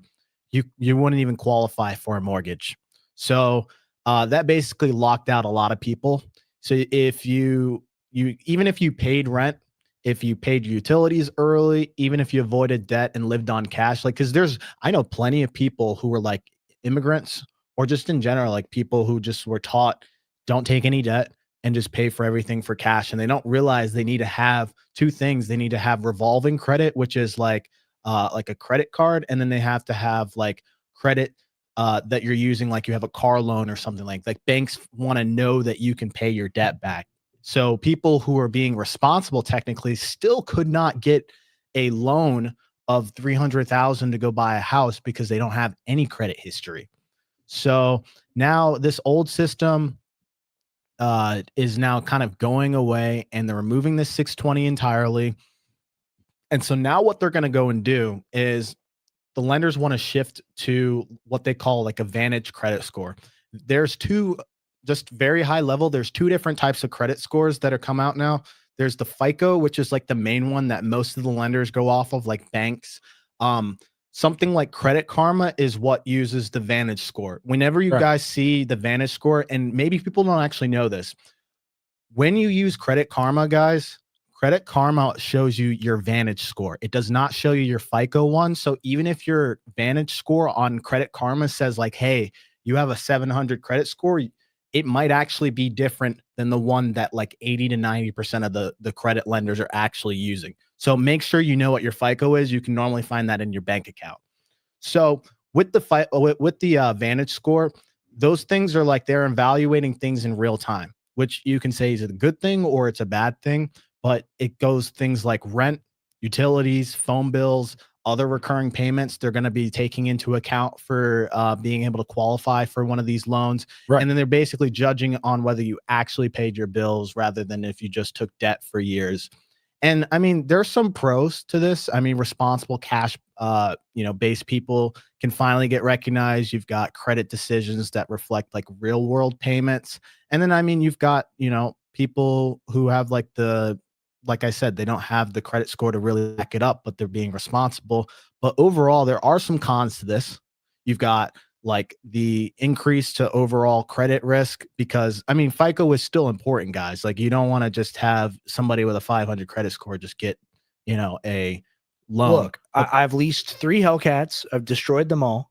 you wouldn't even qualify for a mortgage. So that basically locked out a lot of people. So if you even if you paid rent, if you paid utilities early, even if you avoided debt and lived on cash, like, because I know plenty of people who were like immigrants or just in general, like people who just were taught don't take any debt and just pay for everything for cash. And they don't realize they need to have two things. They need to have revolving credit, which is like a credit card. And then they have to have like credit that you're using, like you have a car loan or something like banks want to know that you can pay your debt back. So people who are being responsible technically still could not get a loan of $300,000 to go buy a house because they don't have any credit history. So now this old system is now kind of going away, and they're removing the 620 entirely. And so now what they're going to go and do is the lenders want to shift to what they call like a Vantage credit score. There's two, just very high level, there's two different types of credit scores that are come out now. There's the FICO, which is like the main one that most of the lenders go off of, like banks. Something like Credit Karma is what uses the Vantage score. Whenever you guys see the Vantage score, and maybe people don't actually know this, when you use Credit Karma, guys, Credit Karma shows you your Vantage score. It does not show you your FICO one. So even if your Vantage score on Credit Karma says like, hey, you have a 700 credit score, it might actually be different than the one that like 80 to 90% of the credit lenders are actually using. So make sure you know what your FICO is. You can normally find that in your bank account. So with the Vantage score, those things are like they're evaluating things in real time, which you can say is a good thing or it's a bad thing. But it goes things like rent, utilities, phone bills, other recurring payments they're going to be taking into account for being able to qualify for one of these loans. Right. And then they're basically judging on whether you actually paid your bills rather than if you just took debt for years. And I mean, there's some pros to this. I mean, responsible cash, based people can finally get recognized. You've got credit decisions that reflect like real world payments. And then, I mean, you've got, people who have like I said, they don't have the credit score to really back it up, but they're being responsible. But overall, there are some cons to this. You've got like the increase to overall credit risk because, I mean, FICO is still important, guys. Like you don't want to just have somebody with a 500 credit score just get, a loan. Look, I've leased 3 Hellcats. I've destroyed them all.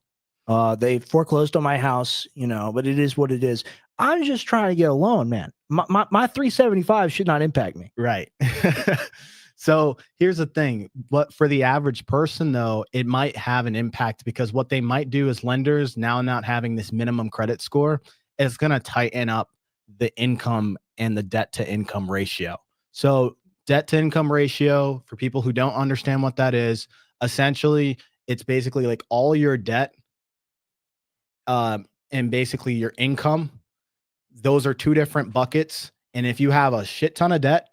They foreclosed on my house, but it is what it is. I'm just trying to get a loan, man. My 375 should not impact me. Right. So here's the thing. But for the average person, though, it might have an impact because what they might do is lenders now not having this minimum credit score is going to tighten up the income and the debt to income ratio. So debt to income ratio, for people who don't understand what that is, essentially, it's basically like all your debt and basically your income. Those are two different buckets. And if you have a shit ton of debt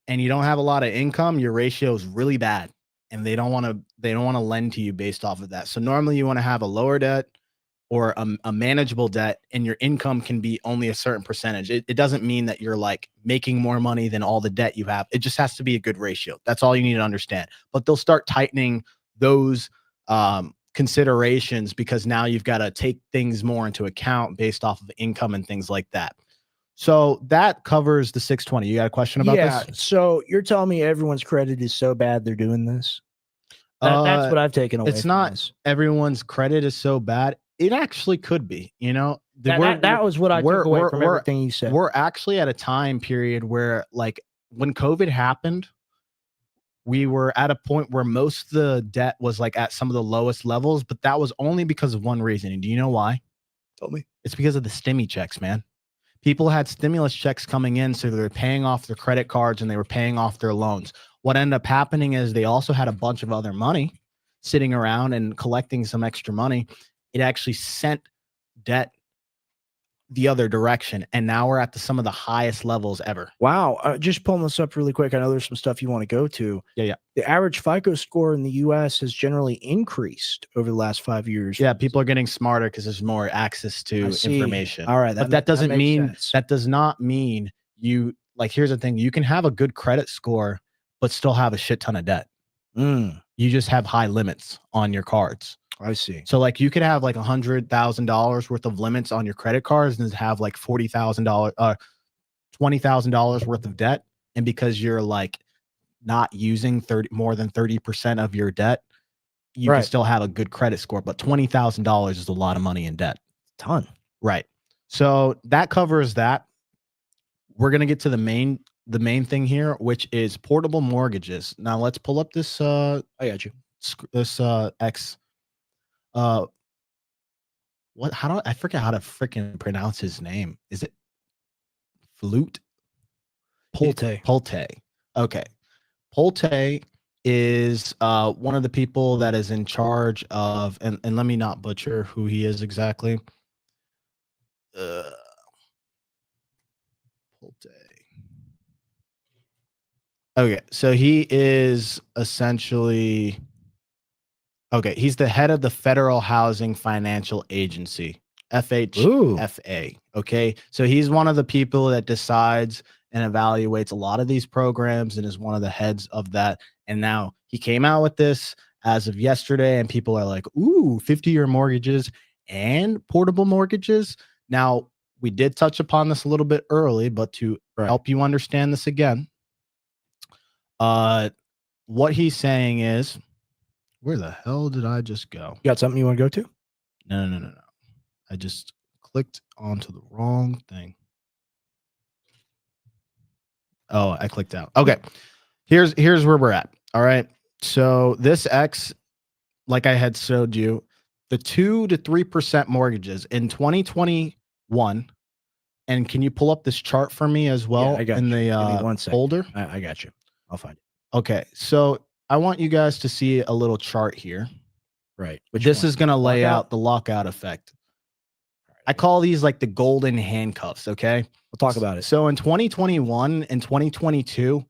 and you don't have a lot of income, your ratio is really bad. And they don't want to lend to you based off of that. So normally you want to have a lower debt or a manageable debt, and your income can be only a certain percentage. It doesn't mean that you're like making more money than all the debt you have. It just has to be a good ratio. That's all you need to understand. But they'll start tightening those considerations because now you've got to take things more into account based off of income and things like that. So that covers the 620. You got a question about Yeah. this? So you're telling me everyone's credit is so bad they're doing this? That's what I've taken away It's from not this. everyone's credit is so bad. It actually could be, you know. That was what I took away from we're everything you said. we're actually at a time period where, like, when COVID happened, we were at a point where most of the debt was like at some of the lowest levels, but that was only because of one reason. And do you know why? Tell me. It's because of the stimmy checks, man. People had stimulus checks coming in, so they were paying off their credit cards and they were paying off their loans. What ended up happening is they also had a bunch of other money sitting around and collecting some extra money. It actually sent debt the other direction, and now we're at some of the highest levels ever. Wow. Just pulling this up really quick. I know there's some stuff you want to go to. Yeah. The average FICO score in the US has generally increased over the last 5 years. Yeah, people are getting smarter because there's more access to information. All right. But that doesn't mean sense. that does not mean you, like, here's the thing, you can have a good credit score but still have a shit ton of debt. You just have high limits on your cards. I see. So, like, you could have like $100,000 worth of limits on your credit cards and have like $40,000, $20,000 worth of debt. And because you're like not using more than 30% of your debt, you can still have a good credit score. But $20,000 is a lot of money in debt. Ton. Right. So that covers that. We're gonna get to the main thing here, which is portable mortgages. Now let's pull up this. I got you. This X. What? How do I forget how to freaking pronounce his name? Is it Flute? Polte. Okay. Polte is one of the people that is in charge of, and let me not butcher who he is exactly. Polte. Okay, so he is essentially, okay, he's the head of the Federal Housing Financial Agency, FHFA. Okay, so he's one of the people that decides and evaluates a lot of these programs and is one of the heads of that. And now he came out with this as of yesterday, and people are like, ooh, 50-year mortgages and portable mortgages. Now, we did touch upon this a little bit early, but to help you understand this again, what he's saying is, where the hell did I just go? You got something you want to go to? No. I just clicked onto the wrong thing. Oh, I clicked out. Okay. Here's where we're at. All right. So this X, like I had showed you, the 2 to 3% mortgages in 2021. And can you pull up this chart for me as well? Yeah, I got in you. the folder? I got you. I'll find it. Okay. So I want you guys to see a little chart here. Right. This is going to lay out the lockout effect. I call these like the golden handcuffs. Okay. We'll talk about it. So in 2021 and 2022,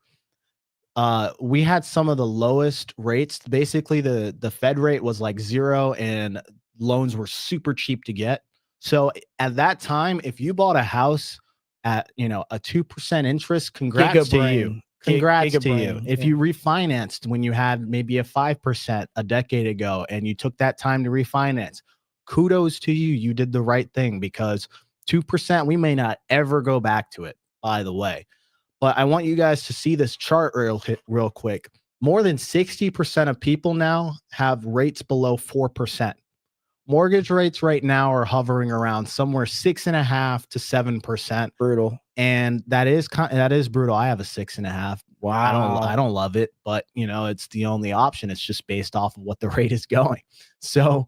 we had some of the lowest rates. Basically, the Fed rate was like 0 and loans were super cheap to get. So at that time, if you bought a house at, a 2% interest, congrats to you. Congrats to you. If you refinanced when you had maybe a 5% a decade ago and you took that time to refinance, kudos to you. You did the right thing, because 2%, we may not ever go back to it, by the way. But I want you guys to see this chart real quick. More than 60% of people now have rates below 4%. Mortgage rates right now are hovering around somewhere 6.5 to 7%. Brutal. And that is brutal. I have a 6.5. Wow. I don't love it, but it's the only option. It's just based off of what the rate is going. So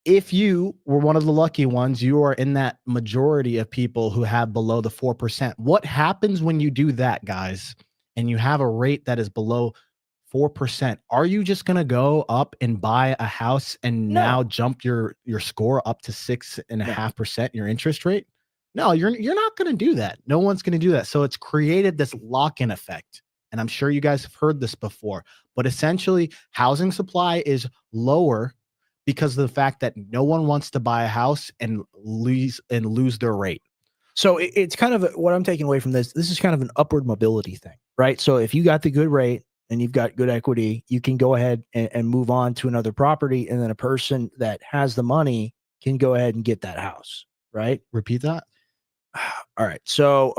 if you were one of the lucky ones, you are in that majority of people who have below the 4%. What happens when you do that, guys, and you have a rate that is below 4%? Are you just going to go up and buy a house and now jump your score up to 6.5%, your interest rate? No, you're not going to do that. No one's going to do that. So it's created this lock-in effect. And I'm sure you guys have heard this before, but essentially housing supply is lower because of the fact that no one wants to buy a house and lose their rate. So it's kind of what I'm taking away from this. This is kind of an upward mobility thing, right? So if you got the good rate and you've got good equity, you can go ahead and move on to another property. And then a person that has the money can go ahead and get that house, right? Repeat that. All right. So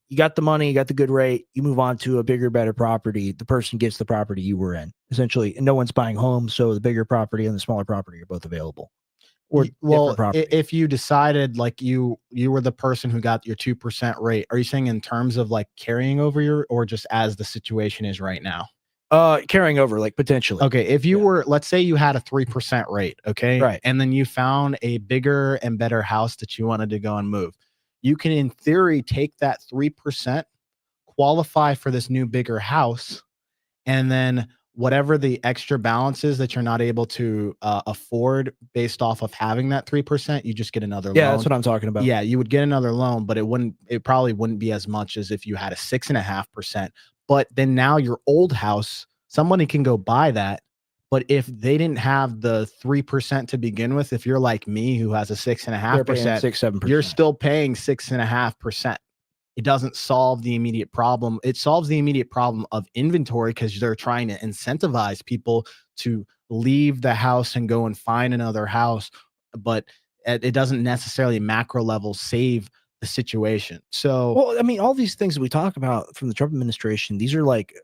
you got the money, you got the good rate, you move on to a bigger, better property. The person gets the property you were in, essentially, and no one's buying homes. So the bigger property and the smaller property are both available, or Well, different property. if you decided like you were the person who got your 2% rate, are you saying in terms of like carrying over or just as the situation is right now? Carrying over, like potentially. Okay, if you were, let's say you had a 3% rate, okay, Right. and then you found a bigger and better house that you wanted to go and move, you can in theory take that 3%, qualify for this new bigger house, and then whatever the extra balance is that you're not able to afford based off of having that 3%, you just get another Yeah, loan. that's what I'm talking about. Yeah, you would get another loan, but it probably wouldn't be as much as if you had a 6.5%. But then now your old house, somebody can go buy that. But if they didn't have the 3% to begin with, if you're like me who has a They're paying 6.5%, 6-7%. you're still paying 6.5%. It doesn't solve the immediate problem. It solves the immediate problem of inventory because they're trying to incentivize people to leave the house and go and find another house. But it doesn't necessarily macro level save the situation. So, Well, I mean, all these things that we talk about from the Trump administration, these are like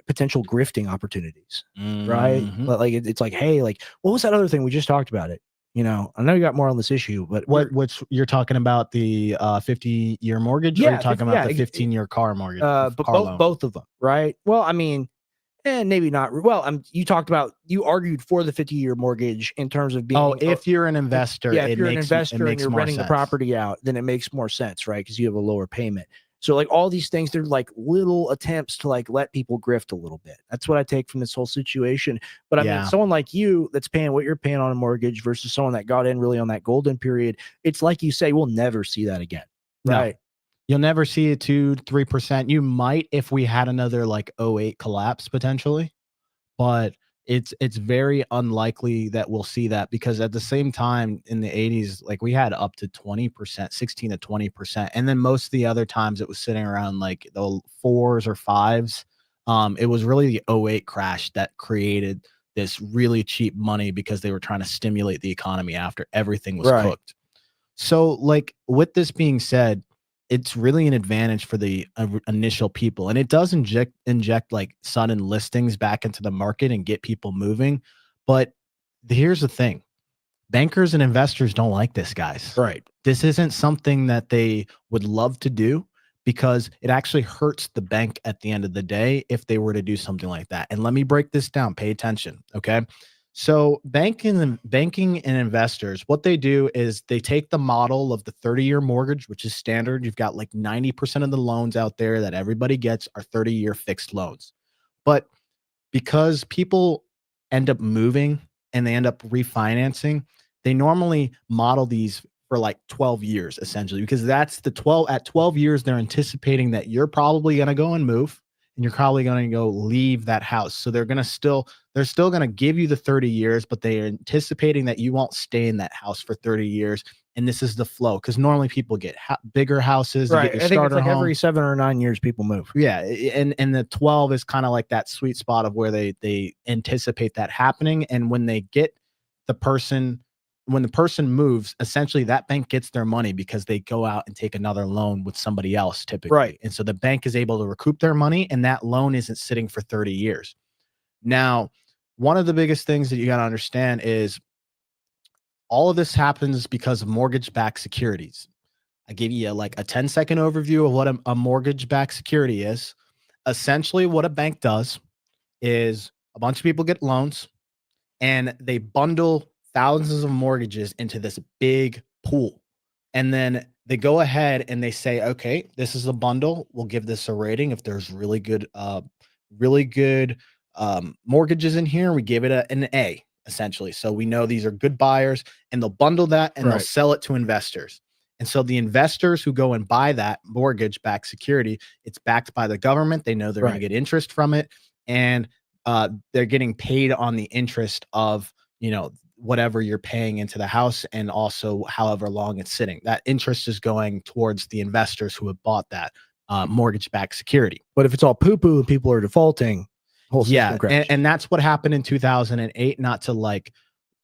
potential grifting opportunities, right? mhm. But like it's like, hey, like what was that other thing we just talked about it? You know, I know you got more on this issue, but Which you're talking about the 50-year mortgage, or yeah, you're talking about the 15-year car mortgage, but car loan? both of them, right? Well, I mean, and maybe not. Well, you argued for the 50-year mortgage in terms of being. Oh, if you're an investor, yeah, if it you're an makes it investor and makes you're more renting the sense. property out, then it makes more sense, right? Because you have a lower payment. So like all these things, they're like little attempts to like let people grift a little bit. That's what I take from this whole situation. But I mean, Yeah. someone like you that's paying what you're paying on a mortgage versus someone that got in really on that golden period, it's like you say, we'll never see that again. No. Right. You'll never see a 2-3%. You might if we had another like '08 collapse potentially, but it's very unlikely that we'll see that because at the same time in the '80s, like we had up to 20%, 16 to 20%, and then most of the other times it was sitting around like the 4s or 5s. It was really the '08 crash that created this really cheap money because they were trying to stimulate the economy after everything was Right. cooked. So, like, with this being said, it's really an advantage for the initial people, and it does inject like sudden listings back into the market and get people moving. But here's the thing: bankers and investors don't like this, guys. Right. This isn't something that they would love to do because it actually hurts the bank at the end of the day if they were to do something like that. And let me break this down. Pay attention, okay? So banking and investors, what they do is they take the model of the 30-year mortgage, which is standard. You've got like 90% of the loans out there that everybody gets are 30-year fixed loans. But because people end up moving and they end up refinancing, they normally model these for like 12 years essentially, because that's the 12 years they're anticipating that you're probably going to go and move and you're probably going to go leave that house. So they're still going to give you the 30 years, but they're anticipating that you won't stay in that house for 30 years. And this is the flow because normally people get bigger houses. You Right. get your I think it's starter like home. every 7 or 9 years people move. Yeah, and the 12 is kind of like that sweet spot of where they anticipate that happening, and when they get the person when the person moves, essentially that bank gets their money because they go out and take another loan with somebody else typically. Right. And so the bank is able to recoup their money and that loan isn't sitting for 30 years. Now, one of the biggest things that you got to understand is all of this happens because of mortgage-backed securities. I give you like a 10-second overview of what a mortgage-backed security is. Essentially, what a bank does is a bunch of people get loans and they bundle thousands of mortgages into this big pool. And then they go ahead and they say, okay, this is a bundle. We'll give this a rating. If there's really good mortgages in here, we give it an A, essentially. So we know these are good buyers, and they'll bundle that and they'll sell it to investors. And so the investors who go and buy that mortgage-backed security, it's backed by the government. They know they're going to get interest from it, and they're getting paid on the interest of, whatever you're paying into the house, and also however long it's sitting. That interest is going towards the investors who have bought that mortgage-backed security. But if it's all poo-poo and people are defaulting, whole system crashes. And that's what happened in 2008. Not to like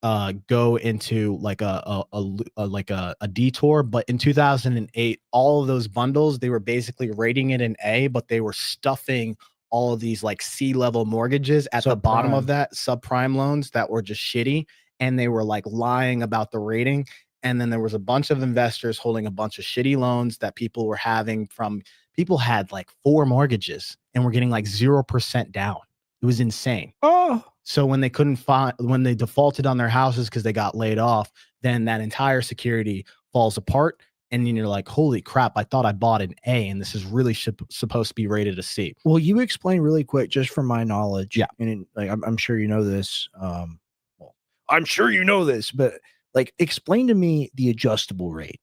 go into like a detour. But in 2008, all of those bundles, they were basically rating it an A, but they were stuffing all of these like C-level mortgages at the bottom of Subprime. that, subprime loans that were just shitty, and they were like lying about the rating. And then there was a bunch of investors holding a bunch of shitty loans that people were having from people had like 4 mortgages and were getting like 0% down. It was insane. Oh, So when they couldn't find, when they defaulted on their houses because they got laid off, then that entire security falls apart. And then you're like, holy crap, I thought I bought an A and this is really supposed to be rated a C. well, you explain really quick, just from my knowledge. Yeah. And like, I'm sure you know this. Well, I'm sure you know this, but like, explain to me the adjustable rate.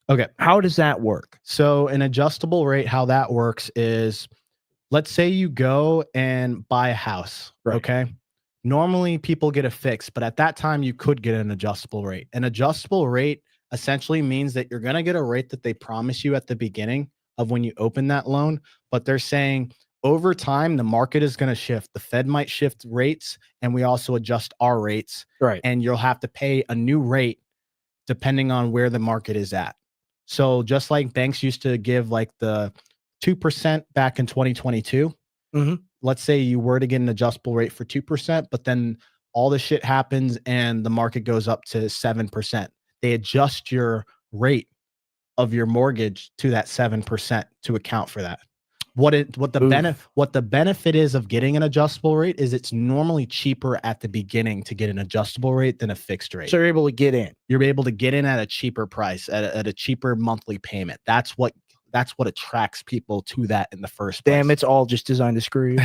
Okay. How does that work? So an adjustable rate, how that works is, let's say you go and buy a house. Right. Okay. Normally people get a fix, but at that time you could get an adjustable rate. An adjustable rate essentially means that you're going to get a rate that they promise you at the beginning of when you open that loan, but they're saying over time the market is going to shift. The Fed might shift rates, and we also adjust our rates. Right. And you'll have to pay a new rate depending on where the market is at. So just like banks used to give like the 2% back in 2022, let's say you were to get an adjustable rate for 2%, but then all the shit happens and the market goes up to 7%. They adjust your rate of your mortgage to that 7% to account for that. What the benefit is of getting an adjustable rate is it's normally cheaper at the beginning to get an adjustable rate than a fixed rate. So you're able to get in. You're able to get in at a cheaper price, at a cheaper monthly payment. That's what attracts people to that in the first place. Damn, it's all just designed to screw you.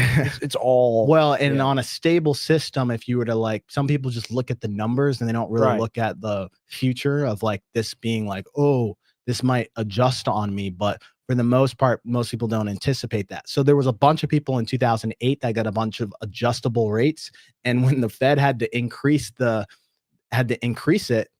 It's all well, and on a stable system, if you were to like, some people just look at the numbers and they don't really look at the future of like this being like, oh, this might adjust on me. But for the most part, most people don't anticipate that. So there was a bunch of people in 2008 that got a bunch of adjustable rates. And when the Fed had to increase it,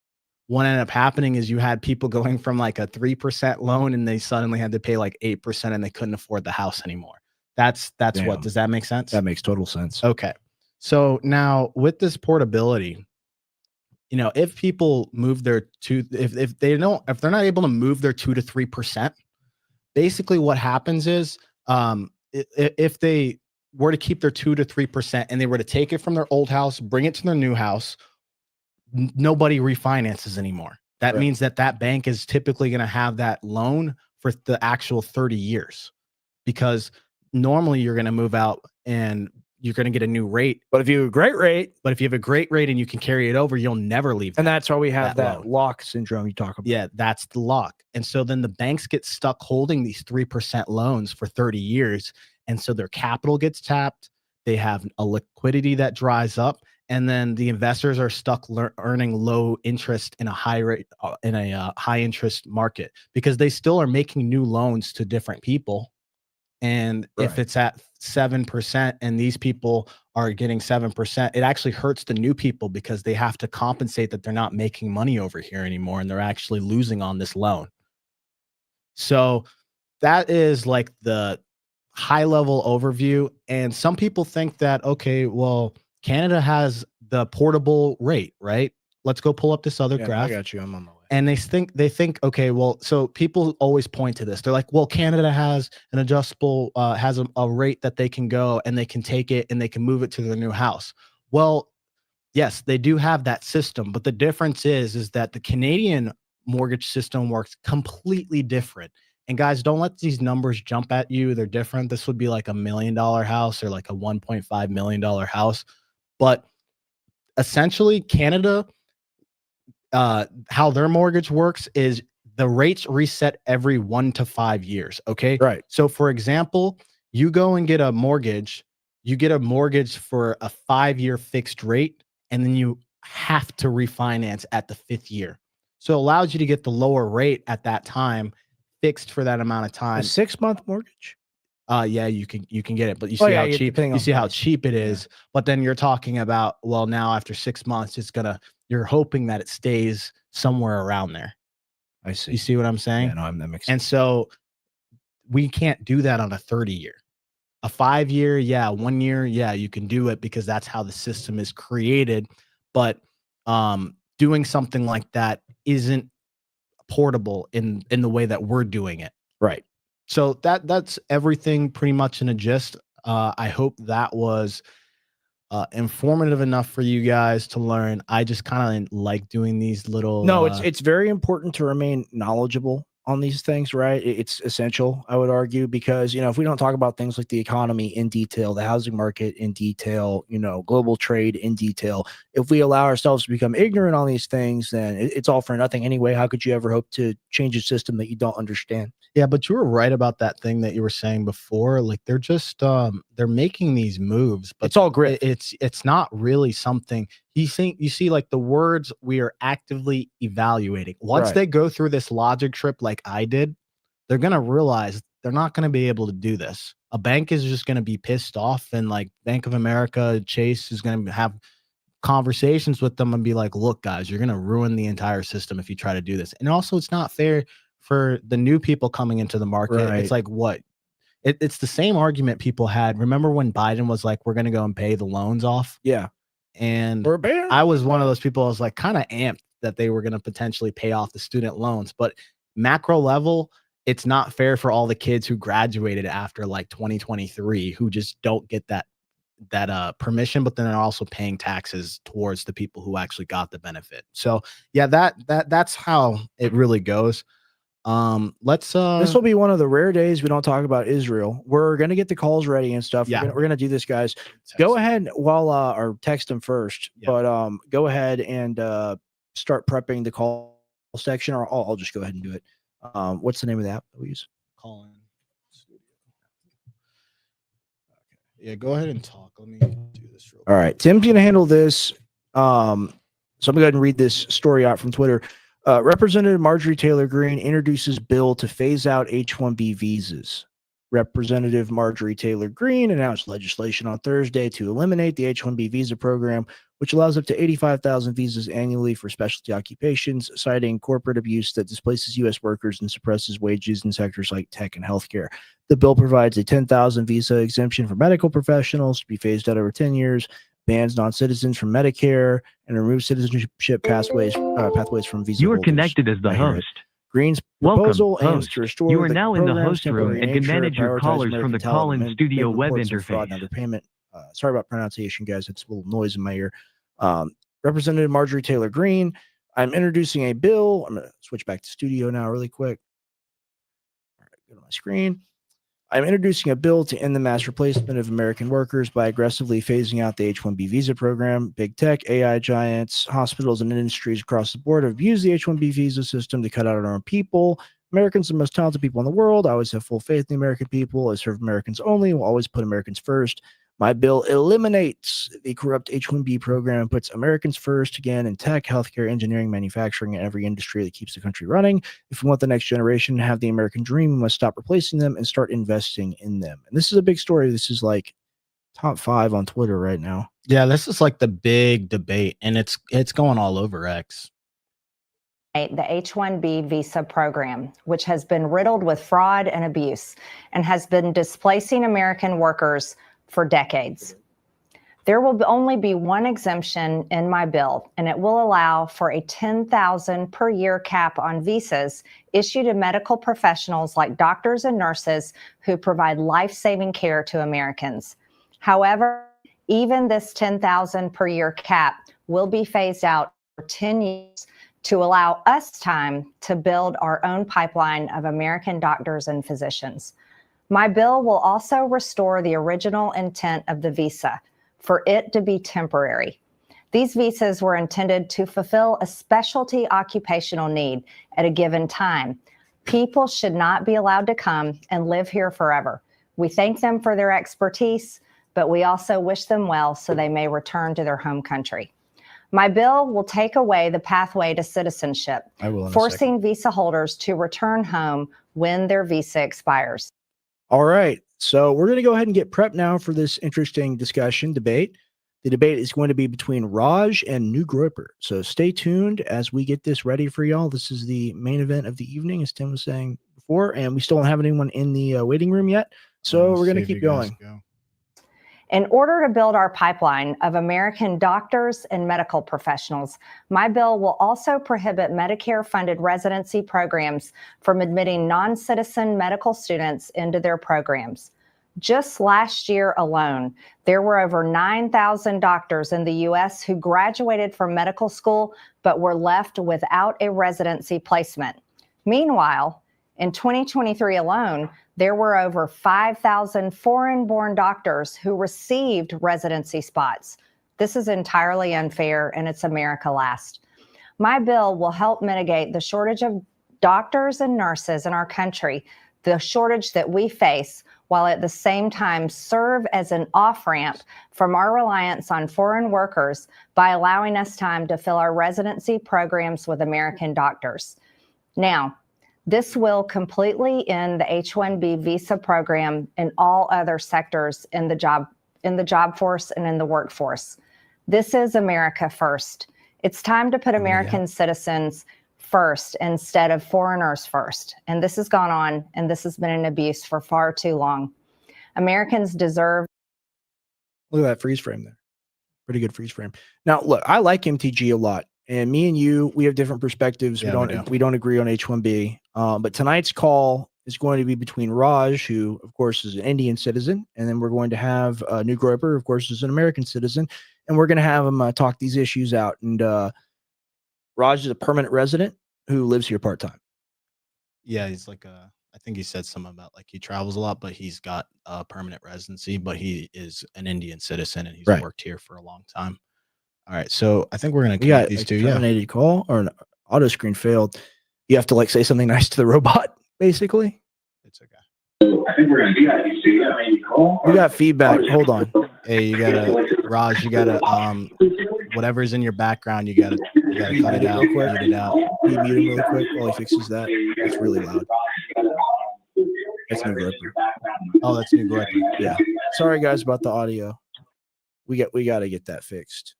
what ended up happening is you had people going from like a 3% loan and they suddenly had to pay like 8% and they couldn't afford the house anymore. That's what, does that make sense? That makes total sense. Okay. So now with this portability, you know, if people move their if they're not able to move their 2 to 3%, basically what happens is if they were to keep their 2 to 3% and they were to take it from their old house, bring it to their new house, nobody refinances anymore. That means that bank is typically going to have that loan for the actual 30 years, because normally you're going to move out and you're going to get a new rate. But if you have a great rate, and you can carry it over, you'll never leave. And that's why we have that lock syndrome you talk about. Yeah, that's the lock. And so then the banks get stuck holding these 3% loans for 30 years. And so their capital gets tapped. They have a liquidity that dries up. And then the investors are stuck earning low interest in a high rate, high interest market, because they still are making new loans to different people. And if it's at 7% and these people are getting 7%, it actually hurts the new people because they have to compensate that they're not making money over here anymore and they're actually losing on this loan. So that is like the high level overview. And some people think that, okay, well, Canada has the portable rate, right? Let's go pull up this other graph. I got you. I'm on my way. And they think, okay, well, so people always point to this. They're like, well, Canada has an adjustable, has a rate that they can go and they can take it and they can move it to their new house. Well, yes, they do have that system, but the difference is that the Canadian mortgage system works completely different. And guys, don't let these numbers jump at you. They're different. This would be like $1 million house or like a $1.5 million house. But essentially, Canada, how their mortgage works is the rates reset every 1 to 5 years. Okay. Right. So for example, you go and get a mortgage, for a 5-year fixed rate, and then you have to refinance at the 5th year. So it allows you to get the lower rate at that time, fixed for that amount of time. A 6-month mortgage? Yeah, you can get it, but you see how cheap it is. Yeah. But then you're talking about, well, now after 6 months, you're hoping that it stays somewhere around there. I see. You see what I'm saying? Yeah, no, that makes sense. And so we can't do that on a 30-year. A 5-year, 1 year, you can do it because that's how the system is created. But doing something like that isn't portable in the way that we're doing it. Right. So that's everything pretty much in a gist. I hope that was informative enough for you guys to learn. I just kind of like doing these little. No, it's very important to remain knowledgeable on these things, right? It's essential, I would argue, because if we don't talk about things like the economy in detail, the housing market in detail, global trade in detail, if we allow ourselves to become ignorant on these things, then it's all for nothing anyway. How could you ever hope to change a system that you don't understand? Yeah, but you were right about that thing that you were saying before. Like they're just they're making these moves, but It's all grit. It's not really something you see like the words we are actively evaluating. Once Right. they go through this logic trip like I did, they're gonna realize they're not gonna be able to do this. A bank is just gonna be pissed off, and like Bank of America, Chase is gonna have conversations with them and be like, look, guys, you're gonna ruin the entire system if you try to do this. And also it's not fair for the new people coming into the market. Right. It's like what it's the same argument people had. Remember when Biden was like, we're gonna go and pay the loans off? Yeah. And We're bear. I was one of those people. I was like kind of amped that they were gonna potentially pay off the student loans. But macro level, it's not fair for all the kids who graduated after like 2023 who just don't get that permission, but then they're also paying taxes towards the people who actually got the benefit. So yeah, that's how it really goes. Let's This will be one of the rare days we don't talk about Israel. We're gonna get the calls ready and stuff. Yeah. We're gonna do this, guys. Go ahead while or text them first, Yeah. but go ahead and start prepping the call section, or I'll just go ahead and do it. What's the name of the app that we use? Call in studio. Okay. Yeah, go ahead and talk. Let me do this real quick. All right, Tim's gonna handle this. So I'm gonna go ahead and read this story out from Twitter. Representative Marjorie Taylor Greene introduces bill to phase out H-1B visas. Representative Marjorie Taylor Greene announced legislation on Thursday to eliminate the H-1B visa program, which allows up to 85,000 visas annually for specialty occupations, citing corporate abuse that displaces U.S. workers and suppresses wages in sectors like tech and healthcare. The bill provides a 10,000 visa exemption for medical professionals to be phased out over 10 years, bans non-citizens from Medicare, and removes citizenship pathways from visa You are holders. connected as the I hear it. host. Green's Welcome, proposal aims host. to restore You are the now in the program's host room temporary and can nature, manage your prioritize callers from American the talent, call-in and studio make web reports of fraud interface. and underpayment. Sorry about pronunciation, guys. It's a little noise in my ear. Representative Marjorie Taylor Greene, I'm introducing a bill. I'm going to switch back to studio now really quick. All right, go to my screen. I'm introducing a bill to end the mass replacement of American workers by aggressively phasing out the H-1B visa program. Big tech, AI giants, hospitals, and industries across the board have used the H-1B visa system to cut out our own people. Americans are the most talented people in the world. I always have full faith in the American people. I serve Americans only. Will always put Americans first. My bill eliminates the corrupt H-1B program and puts Americans first again in tech, healthcare, engineering, manufacturing, and every industry that keeps the country running. If we want the next generation to have the American dream, we must stop replacing them and start investing in them. And this is a big story. This is like top 5 on Twitter right now. Yeah, this is like the big debate, and it's going all over X. The H-1B visa program, which has been riddled with fraud and abuse and has been displacing American workers for decades. There will only be one exemption in my bill, and it will allow for a 10,000 per year cap on visas issued to medical professionals like doctors and nurses who provide life-saving care to Americans. However, even this 10,000 per year cap will be phased out for 10 years to allow us time to build our own pipeline of American doctors and physicians. My bill will also restore the original intent of the visa, for it to be temporary. These visas were intended to fulfill a specialty occupational need at a given time. People should not be allowed to come and live here forever. We thank them for their expertise, but we also wish them well so they may return to their home country. My bill will take away the pathway to citizenship, forcing visa holders to return home when their visa expires. All right. So we're going to go ahead and get prepped now for this interesting debate. The debate is going to be between Raj and New Groper. So stay tuned as we get this ready for y'all. This is the main event of the evening, as Tim was saying before, and we still don't have anyone in the waiting room yet. So we're going to keep going. In order to build our pipeline of American doctors and medical professionals, my bill will also prohibit Medicare-funded residency programs from admitting non-citizen medical students into their programs. Just last year alone, there were over 9,000 doctors in the U.S. who graduated from medical school but were left without a residency placement. Meanwhile, in 2023 alone, there were over 5,000 foreign-born doctors who received residency spots. This is entirely unfair, and it's America last. My bill will help mitigate the shortage of doctors and nurses in our country, the shortage that we face, while at the same time serve as an off-ramp from our reliance on foreign workers by allowing us time to fill our residency programs with American doctors. Now, this will completely end the H-1B visa program in all other sectors in the job force and in the workforce. This is America first. It's time to put American citizens first instead of foreigners first. And this has gone on, and this has been an abuse for far too long. Americans deserve. Look at that freeze frame there. Pretty good freeze frame. Now, look, I like MTG a lot. And me and you, we have different perspectives. Yeah, we don't agree on H-1B. But tonight's call is going to be between Raj, who, of course, is an Indian citizen, and then we're going to have New Groper, of course, is an American citizen, and we're going to have him talk these issues out. And Raj is a permanent resident who lives here part-time. Yeah, he's like I think he said something about like he travels a lot, but he's got a permanent residency, but he is an Indian citizen and he's worked here for a long time. All right, so I think we're gonna connect these two. Terminated call or an auto screen failed. You have to like say something nice to the robot, basically. It's okay. I think we're gonna do that. You see terminated call. We got feedback. Hold on. Hey, you gotta Raj, you gotta whatever's in your background, you gotta cut it out, mute it out. Can you mute him really quick while he fixes that? It's really loud. That's New Groper. Oh, that's New Groper. Yeah. Sorry guys about the audio. We got to get that fixed,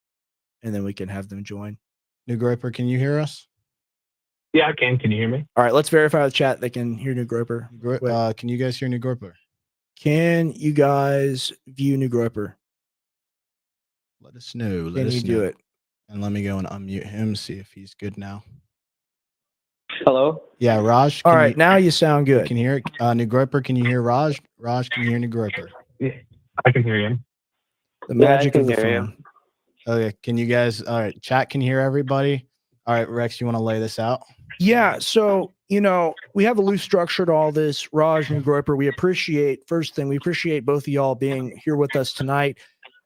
and then we can have them join. New Groper, can you hear us? Yeah, I can. Can you hear me? All right, let's verify the chat. They can hear New Groper. Can you guys hear New Groper? Can you guys view New Groper? Let us know. Can you do it? And let me go and unmute him, see if he's good now. Hello? Yeah, Raj. All right, now you sound good. Can you hear it? New Groper, can you hear Raj? Raj, can you hear New Groper? Yeah, I can hear you. The magic of the hear phone. Okay, can you guys, all right, chat can hear everybody? All right, Rex, you want to lay this out? Yeah, so, we have a loose structure to all this. Raj and Groper, we appreciate both of y'all being here with us tonight.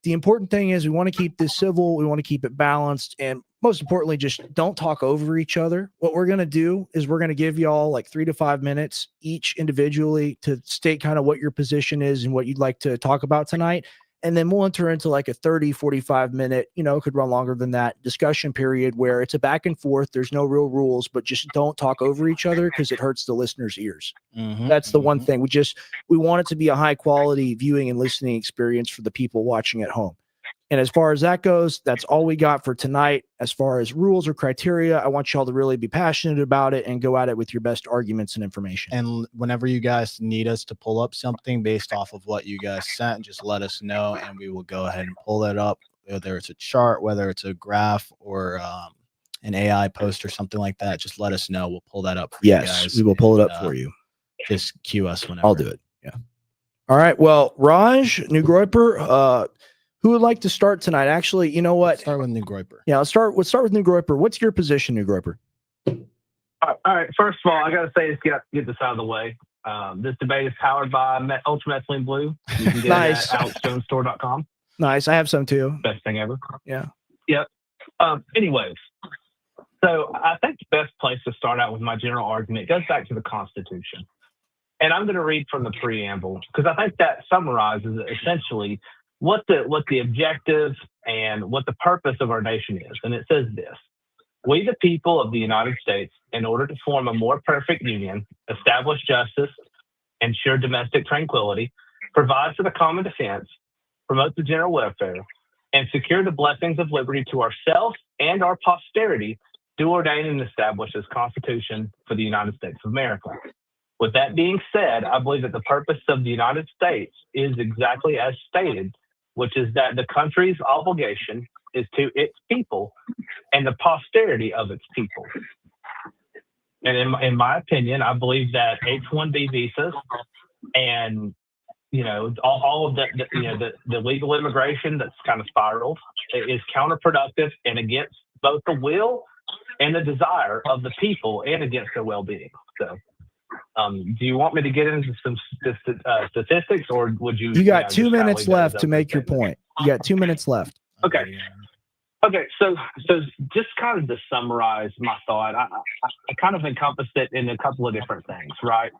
The important thing is we want to keep this civil, we want to keep it balanced, and most importantly, just don't talk over each other. What we're going to do is we're going to give y'all like 3 to 5 minutes each individually to state kind of what your position is and what you'd like to talk about tonight. And then we'll enter into like a 30, 45 minute, could run longer than that, discussion period where it's a back and forth. There's no real rules, but just don't talk over each other because it hurts the listeners' ears. That's the one thing. We want it to be a high quality viewing and listening experience for the people watching at home. And as far as that goes, that's all we got for tonight. As far as rules or criteria, I want y'all to really be passionate about it and go at it with your best arguments and information. And whenever you guys need us to pull up something based off of what you guys sent, just let us know and we will go ahead and pull that up, whether it's a chart, whether it's a graph or an AI post or something like that. Just let us know. We'll pull that up for you guys. Yes, we will pull it up for you. Just cue us whenever. I'll do it. Yeah. All right. Well, Raj, New Groper, who would like to start tonight? Actually, you know what? Let's start with New Groper. Yeah, let's start with New Groper. What's your position, New Groper? All right. First of all, I got to say, just get this out of the way. This debate is powered by Ultra Methylene Blue. You can get Nice. it at AlexJonesStore.com. Nice. I have some too. Best thing ever. Yeah. Yep. Anyways, so I think the best place to start out with my general argument goes back to the Constitution. And I'm going to read from the preamble because I think that summarizes essentially what the objective and what the purpose of our nation is. And it says this: we, the people of the United States, in order to form a more perfect union, establish justice, ensure domestic tranquility, provide for the common defense, promote the general welfare, and secure the blessings of liberty to ourselves and our posterity, do ordain and establish this Constitution for the United States of America. With that being said, I believe that the purpose of the United States is exactly as stated which is that the country's obligation is to its people and the posterity of its people. And in my opinion, I believe that H-1B visas and all of the legal immigration that's kind of spiraled is counterproductive and against both the will and the desire of the people and against their well-being. So, do you want me to get into some statistics, or would you? You got 2 just kinda minutes leave that as left to open make your statement? point. You got 2 minutes left. Okay. Okay, so just kind of to summarize my thought, I kind of encompassed it in a couple of different things, right?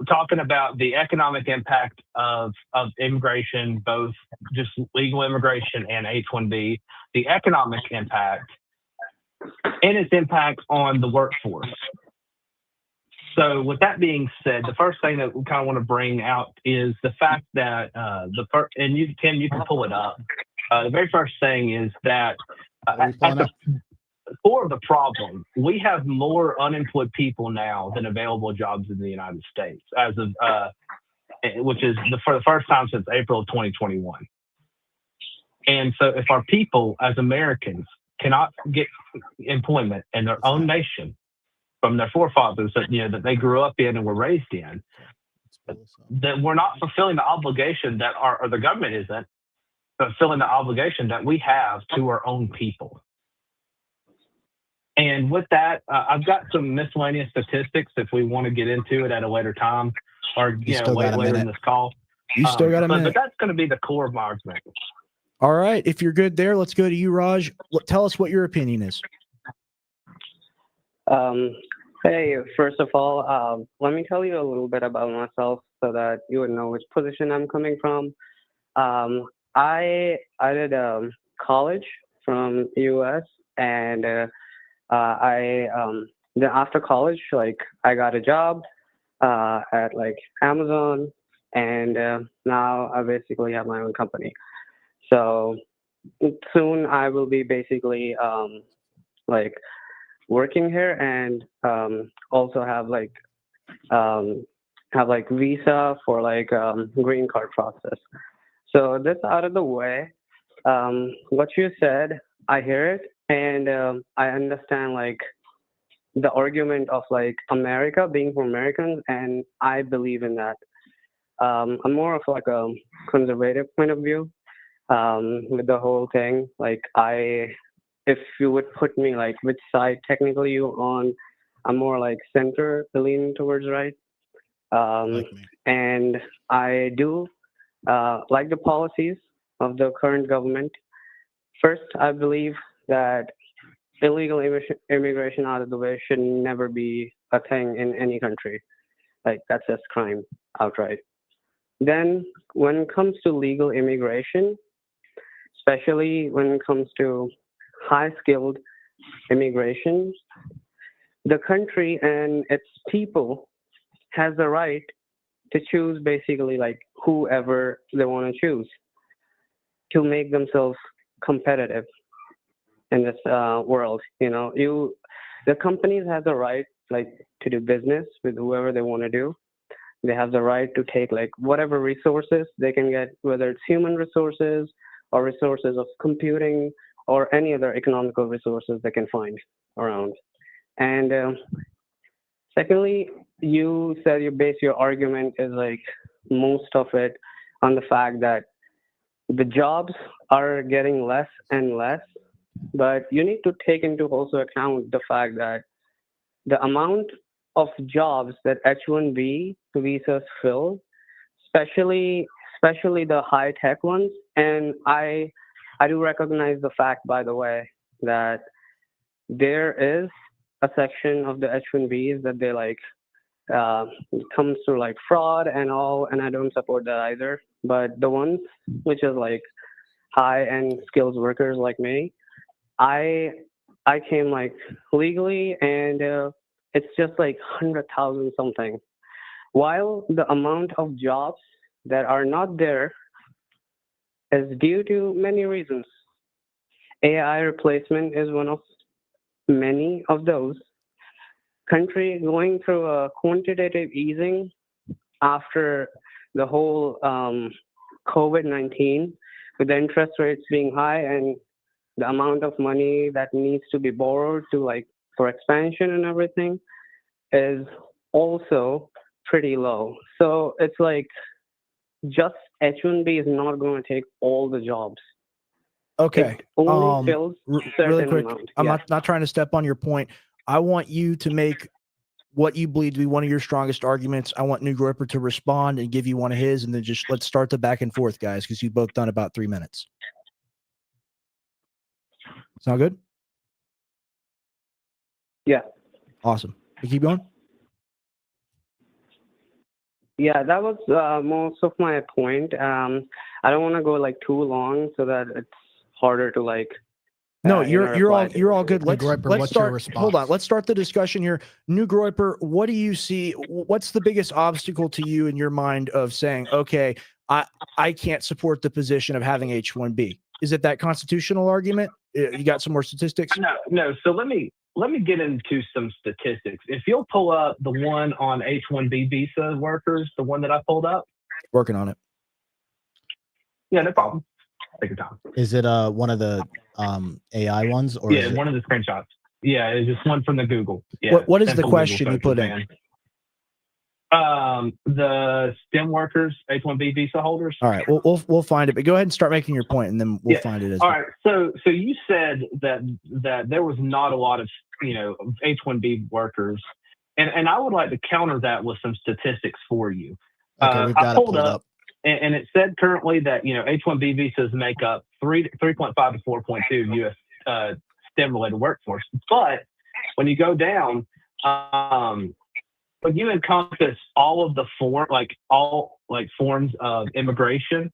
We're talking about the economic impact of immigration, both just legal immigration and H-1B, the economic impact, and its impact on the workforce. So with that being said, the first thing that we kind of want to bring out is the fact that Tim, you can pull it up. The very first thing is that at the core of the problem, we have more unemployed people now than available jobs in the United States, as of which is for the first time since April of 2021. And so, if our people, as Americans, cannot get employment in their own nation from their forefathers that they grew up in and were raised in, that we're not fulfilling the obligation that or the government isn't fulfilling the obligation that we have to our own people. And with that, I've got some miscellaneous statistics if we want to get into it at a later time or later in this call. You still got a minute. But that's going to be the core of my argument. All right. If you're good there, let's go to you, Raj. Tell us what your opinion is. Hey, first of all, let me tell you a little bit about myself so that you would know which position I'm coming from. I did college from US, and then after college, I got a job at Amazon, and now I basically have my own company. So soon I will be basically working here, and also have visa for green card process. So that's out of the way. What you said, I hear it, and I understand the argument of America being for Americans, and I believe in that. I'm more of a conservative point of view with the whole thing. If you would put me which side technically you on, I'm more center, leaning towards right. And I do like the policies of the current government. First, I believe that illegal immigration out of the way should never be a thing in any country. That's just crime outright. Then, when it comes to legal immigration, especially when it comes to high-skilled immigration, the country and its people has the right to choose basically whoever they want to choose to make themselves competitive in this world. The companies have the right to do business with whoever they want to do. They have the right to take whatever resources they can get, whether it's human resources or resources of computing or any other economical resources they can find around. And secondly, you said you base your argument is most of it on the fact that the jobs are getting less and less, but you need to take into also account the fact that the amount of jobs that H-1B visas fill, especially the high-tech ones, and I do recognize the fact, by the way, that there is a section of the H-1Bs that they comes through fraud and all, and I don't support that either. But the ones which is high-end skilled workers like me, I came legally, and it's just 100,000 something. While the amount of jobs that are not there is due to many reasons. AI replacement is one of many of those. Country going through a quantitative easing after the whole COVID-19, with the interest rates being high and the amount of money that needs to be borrowed to like for expansion and everything is also pretty low. So it's like just H-1B is not going to take all the jobs. Okay. It only fills Really certain quick, amount. I'm Yeah. not trying to step on your point. I want you to make what you believe to be one of your strongest arguments. I want New Groper to respond and give you one of his, and then just let's start the back and forth, guys, because you've both done about 3 minutes. Sound good? Yeah. Awesome. We keep going? Yeah, that was most of my point. I don't want to go like too long so that it's harder to like. No, you're reply to. all good. New Let's Groiper, what's your start. response? Hold on. Let's start the discussion here. New Groiper, what do you see? What's the biggest obstacle to you in your mind of saying, okay, I can't support the position of having H-1B? Is it that constitutional argument? You got some more statistics? No. So let me get into some statistics. If you'll pull up the one on H-1B visa workers, the one that I pulled up. Working on it. Yeah, no problem. Take your time. Is it one of the AI ones, or Yeah, is it... one of the screenshots. Yeah, it's just one from the Google. Yeah. What is the simple question you Google put search, in? man. The STEM workers, H-1B visa holders. All right, we'll find it. But go ahead and start making your point, and then we'll find it. As all right. So you said that there was not a lot of H-1B workers, and I would like to counter that with some statistics for you. Okay, we've got it pulled up. And it said currently that H-1B visas make up 3.5 to 4.2 U.S. STEM-related workforce. But when you go down, when you encompass all of the forms of immigration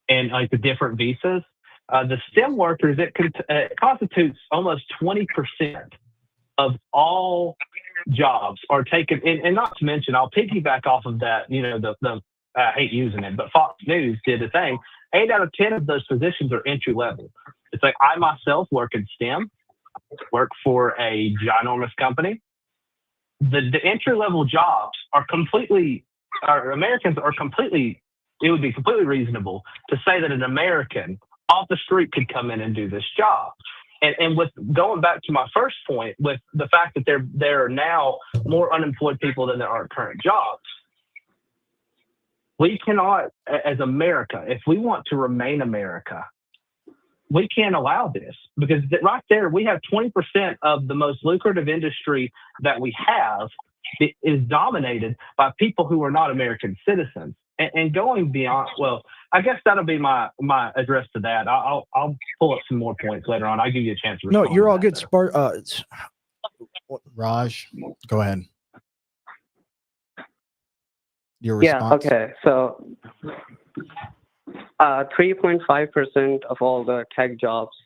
and like the different visas, the STEM workers it constitutes almost 20% of all jobs are taken. And not to mention, I'll piggyback off of that. I hate using it, but Fox News did a thing. 8 out of 10 of those positions are entry level. It's like I myself work in STEM, work for a ginormous company. The entry level jobs are Americans are completely, it would be completely reasonable to say that an American off the street could come in and do this job. And with going back to my first point, with the fact that there are now more unemployed people than there are current jobs, we cannot, as America, if we want to remain America, we can't allow this, because right there we have 20% of the most lucrative industry that we have is dominated by people who are not American citizens. And going beyond, well, I guess that'll be my address to that. I'll pull up some more points later on. I'll give you a chance to respond. No, you're all good. Raj, go ahead. Your response? Yeah, okay. So 3.5% of all the tech jobs,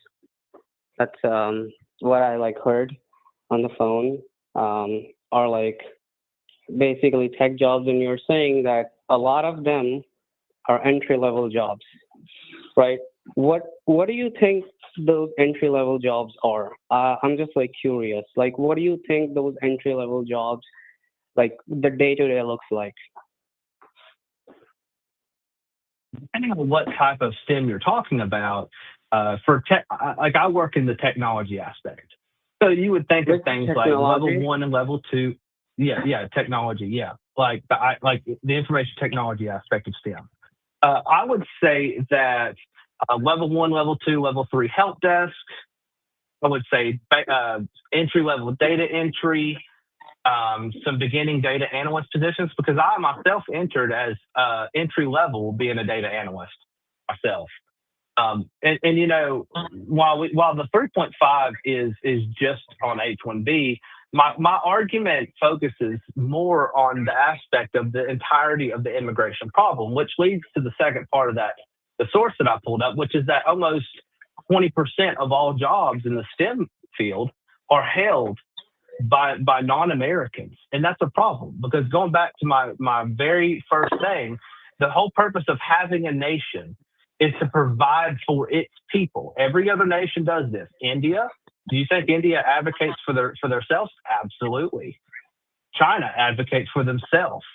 that's what I heard on the phone, are basically tech jobs, and you're saying that a lot of them are entry-level jobs, right? What do you think those entry-level jobs are? I'm just curious. What do you think those entry-level jobs, the day-to-day looks like? Depending on what type of STEM you're talking about, for tech, I work in the technology aspect. So you would think of things like level 1 and level 2. Yeah, technology. Yeah, like the information technology aspect of STEM. I would say that level 1, level 2, level 3 help desk. I would say entry level data entry. Some beginning data analyst positions, because I myself entered as entry level being a data analyst myself. While the 3.5 is just on H-1B, my argument focuses more on the aspect of the entirety of the immigration problem, which leads to the second part of that, the source that I pulled up, which is that almost 20% of all jobs in the STEM field are held by non-Americans. And that's a problem, because going back to my very first thing, the whole purpose of having a nation is to provide for its people. Every other nation does this. India, do you think India advocates for themselves? Absolutely. China advocates for themselves.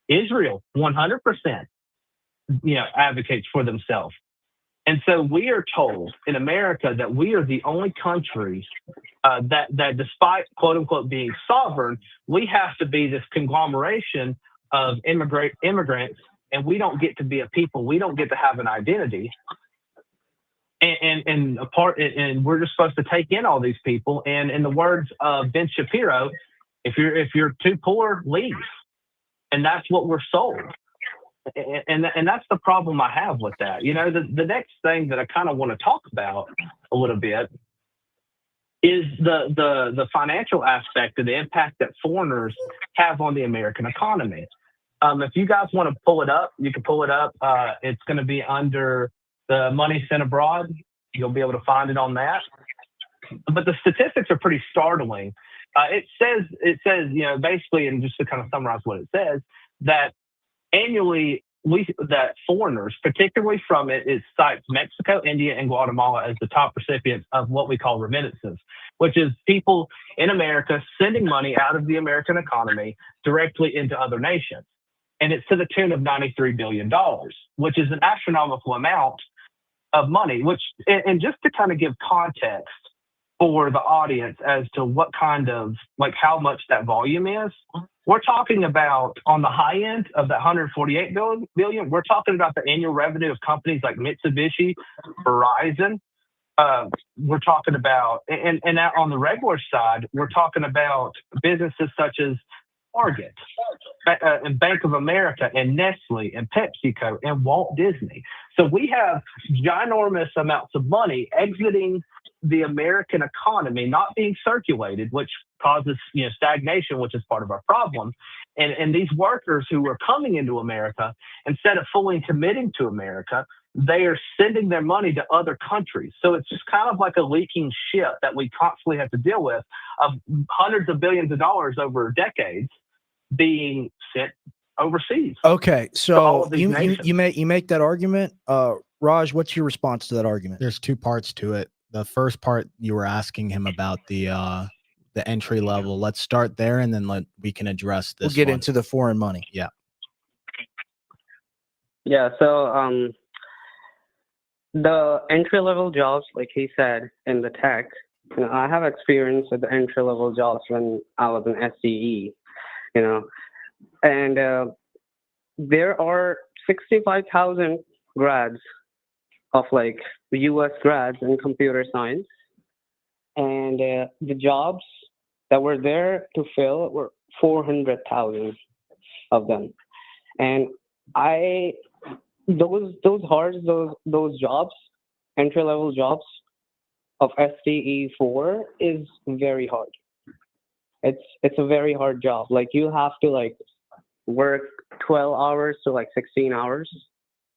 Israel, 100%, advocates for themselves. And so we are told in America that we are the only country that despite quote unquote being sovereign, we have to be this conglomeration of immigrants, and we don't get to be a people. We don't get to have an identity. And we're just supposed to take in all these people. And in the words of Ben Shapiro, if you're too poor, leave. And that's what we're sold. And that's the problem I have with that. You know, the next thing that I kind of want to talk about a little bit is the financial aspect of the impact that foreigners have on the American economy. If you guys want to pull it up, you can pull it up. It's going to be under the money sent abroad. You'll be able to find it on that. But the statistics are pretty startling. It says, you know, basically, and just to kind of summarize what it says, that annually, that foreigners, particularly from it cites Mexico, India, and Guatemala as the top recipients of what we call remittances, which is people in America sending money out of the American economy directly into other nations. And it's to the tune of $93 billion, which is an astronomical amount of money, and just to kind of give context for the audience as to what kind of, like, how much that volume is, we're talking about on the high end of that 148 billion, we're talking about the annual revenue of companies like Mitsubishi, Verizon. We're talking about, and on the regular side, we're talking about businesses such as Target, and Bank of America, and Nestle, and PepsiCo, and Walt Disney. So we have ginormous amounts of money exiting the American economy, not being circulated, which causes, you know, stagnation, which is part of our problem. And these workers who are coming into America, instead of fully committing to America, they are sending their money to other countries. So it's just kind of like a leaking ship that we constantly have to deal with, of hundreds of billions of dollars over decades being sent overseas. Okay, so these you make that argument. Raj, what's your response to that argument? There's two parts to it. The first part, you were asking him about the entry level. Let's start there, and then we can address this. We'll get one. into the foreign money. Yeah. Yeah. So the entry level jobs, like he said in the tech, you know, I have experience with the entry level jobs when I was in SCE, you know, and there are 65,000 grads of like U.S. grads in computer science, and the jobs that were there to fill were 400,000 of them, and those jobs, entry level jobs of STE4 is very hard. It's a very hard job. Like, you have to like work 12 hours to like 16 hours,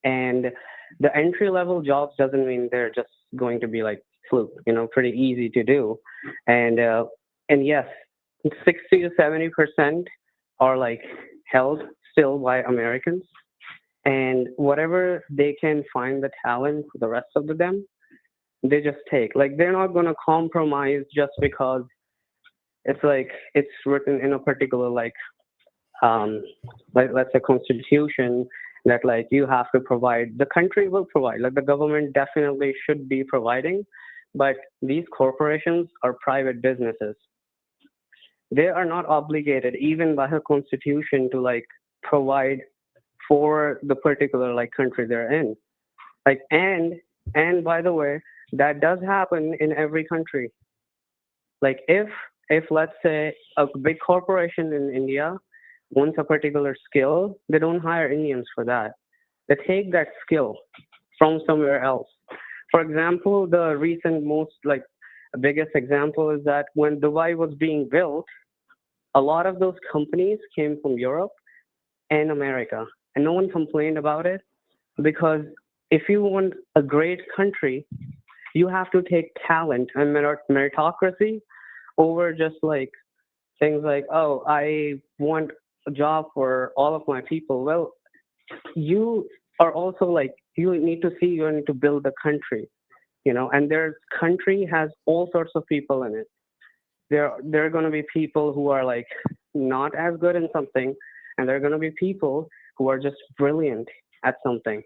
and the entry level jobs doesn't mean they're just going to be like fluke, you know, pretty easy to do. And yes, 60 to 70% are like held still by Americans, and whatever they can find the talent for the rest of them, they just take. Like, they're not going to compromise just because it's like it's written in a particular like let's say constitution that like you have to provide. The country will provide, like the government definitely should be providing, but these corporations are private businesses. They are not obligated even by the constitution to like provide for the particular like country they're in. Like, and by the way, that does happen in every country. Like, if let's say a big corporation in India wants a particular skill, they don't hire Indians for that. They take that skill from somewhere else. For example, the recent most like biggest example is that when Dubai was being built, a lot of those companies came from Europe and America, and no one complained about it, because if you want a great country, you have to take talent and meritocracy over just like things like, oh, I want a job for all of my people. Well, you are also like, you need to build the country, you know, and their country has all sorts of people in it. There are going to be people who are like not as good in something, and there are going to be people who are just brilliant at something.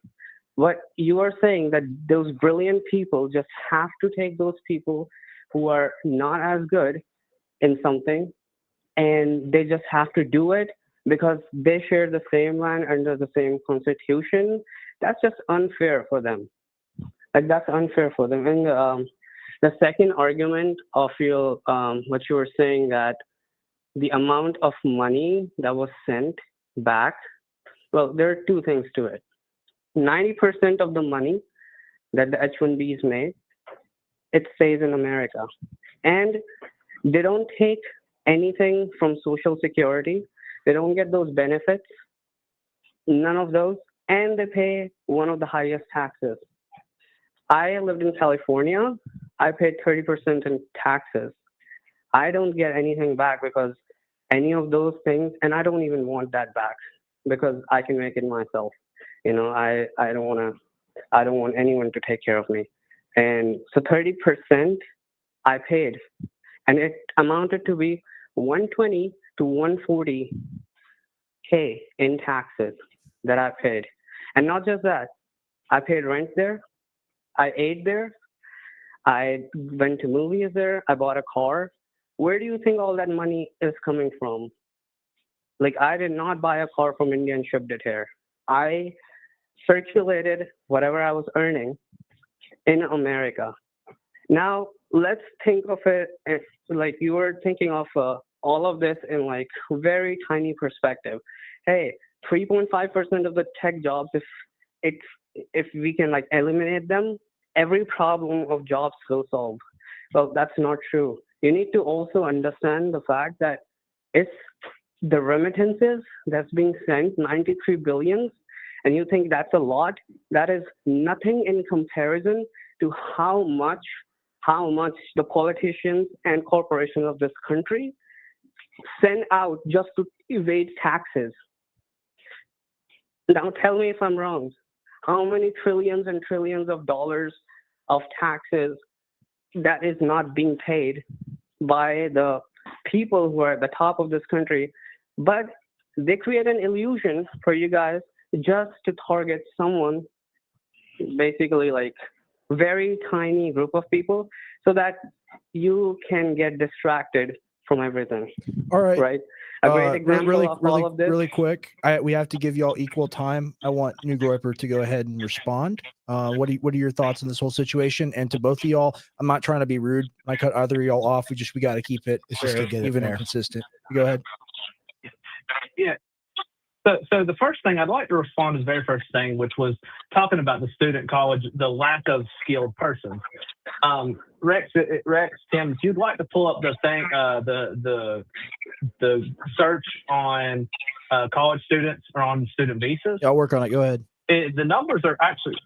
what you are saying that those brilliant people just have to take those people who are not as good in something, and they just have to do it because they share the same land under the same constitution. That's just unfair for them. Like that's unfair for them. And the second argument of your what you were saying, that the amount of money that was sent back. Well, there are two things to it. 90% of the money that the H-1Bs made, it stays in America, and they don't take anything from Social Security. They don't get those benefits, none of those, and they pay one of the highest taxes. I lived in California. I paid 30% in taxes. I don't get anything back because any of those things, and I don't even want that back because I can make it myself. You know, I don't want anyone to take care of me. And so 30% I paid, and it amounted to be 120 to 140K in taxes that I paid. And not just that, I paid rent there, I ate there, I went to movies there, I bought a car. Where do you think all that money is coming from? Like, I did not buy a car from India and shipped it here. I circulated whatever I was earning in America. Now, let's think of it as like you were thinking of all of this in like very tiny perspective. Hey, 3.5% of the tech jobs, if we can like eliminate them, every problem of jobs will solve. Well, that's not true. You need to also understand the fact that it's the remittances that's being sent, 93 billion, and you think that's a lot. That is nothing in comparison to how much the politicians and corporations of this country send out just to evade taxes. Now tell me if I'm wrong. How many trillions and trillions of dollars of taxes that is not being paid by the people who are at the top of this country, but they create an illusion for you guys just to target someone, basically like very tiny group of people, so that you can get distracted from everything. All right. Right? A great example of all of this. Really quick. We have to give y'all equal time. I want New Groiper to go ahead and respond. What are your thoughts on this whole situation? And to both of y'all, I'm not trying to be rude. I cut either of y'all off. We got to keep it fair, even and consistent. Go ahead. Yeah. So the first thing I'd like to respond to the very first thing, which was talking about the student college, the lack of skilled persons. Rex, Tim, if you'd like to pull up the thing, the search on college students or on student visas. I'll work on it. Go ahead. The numbers are actually,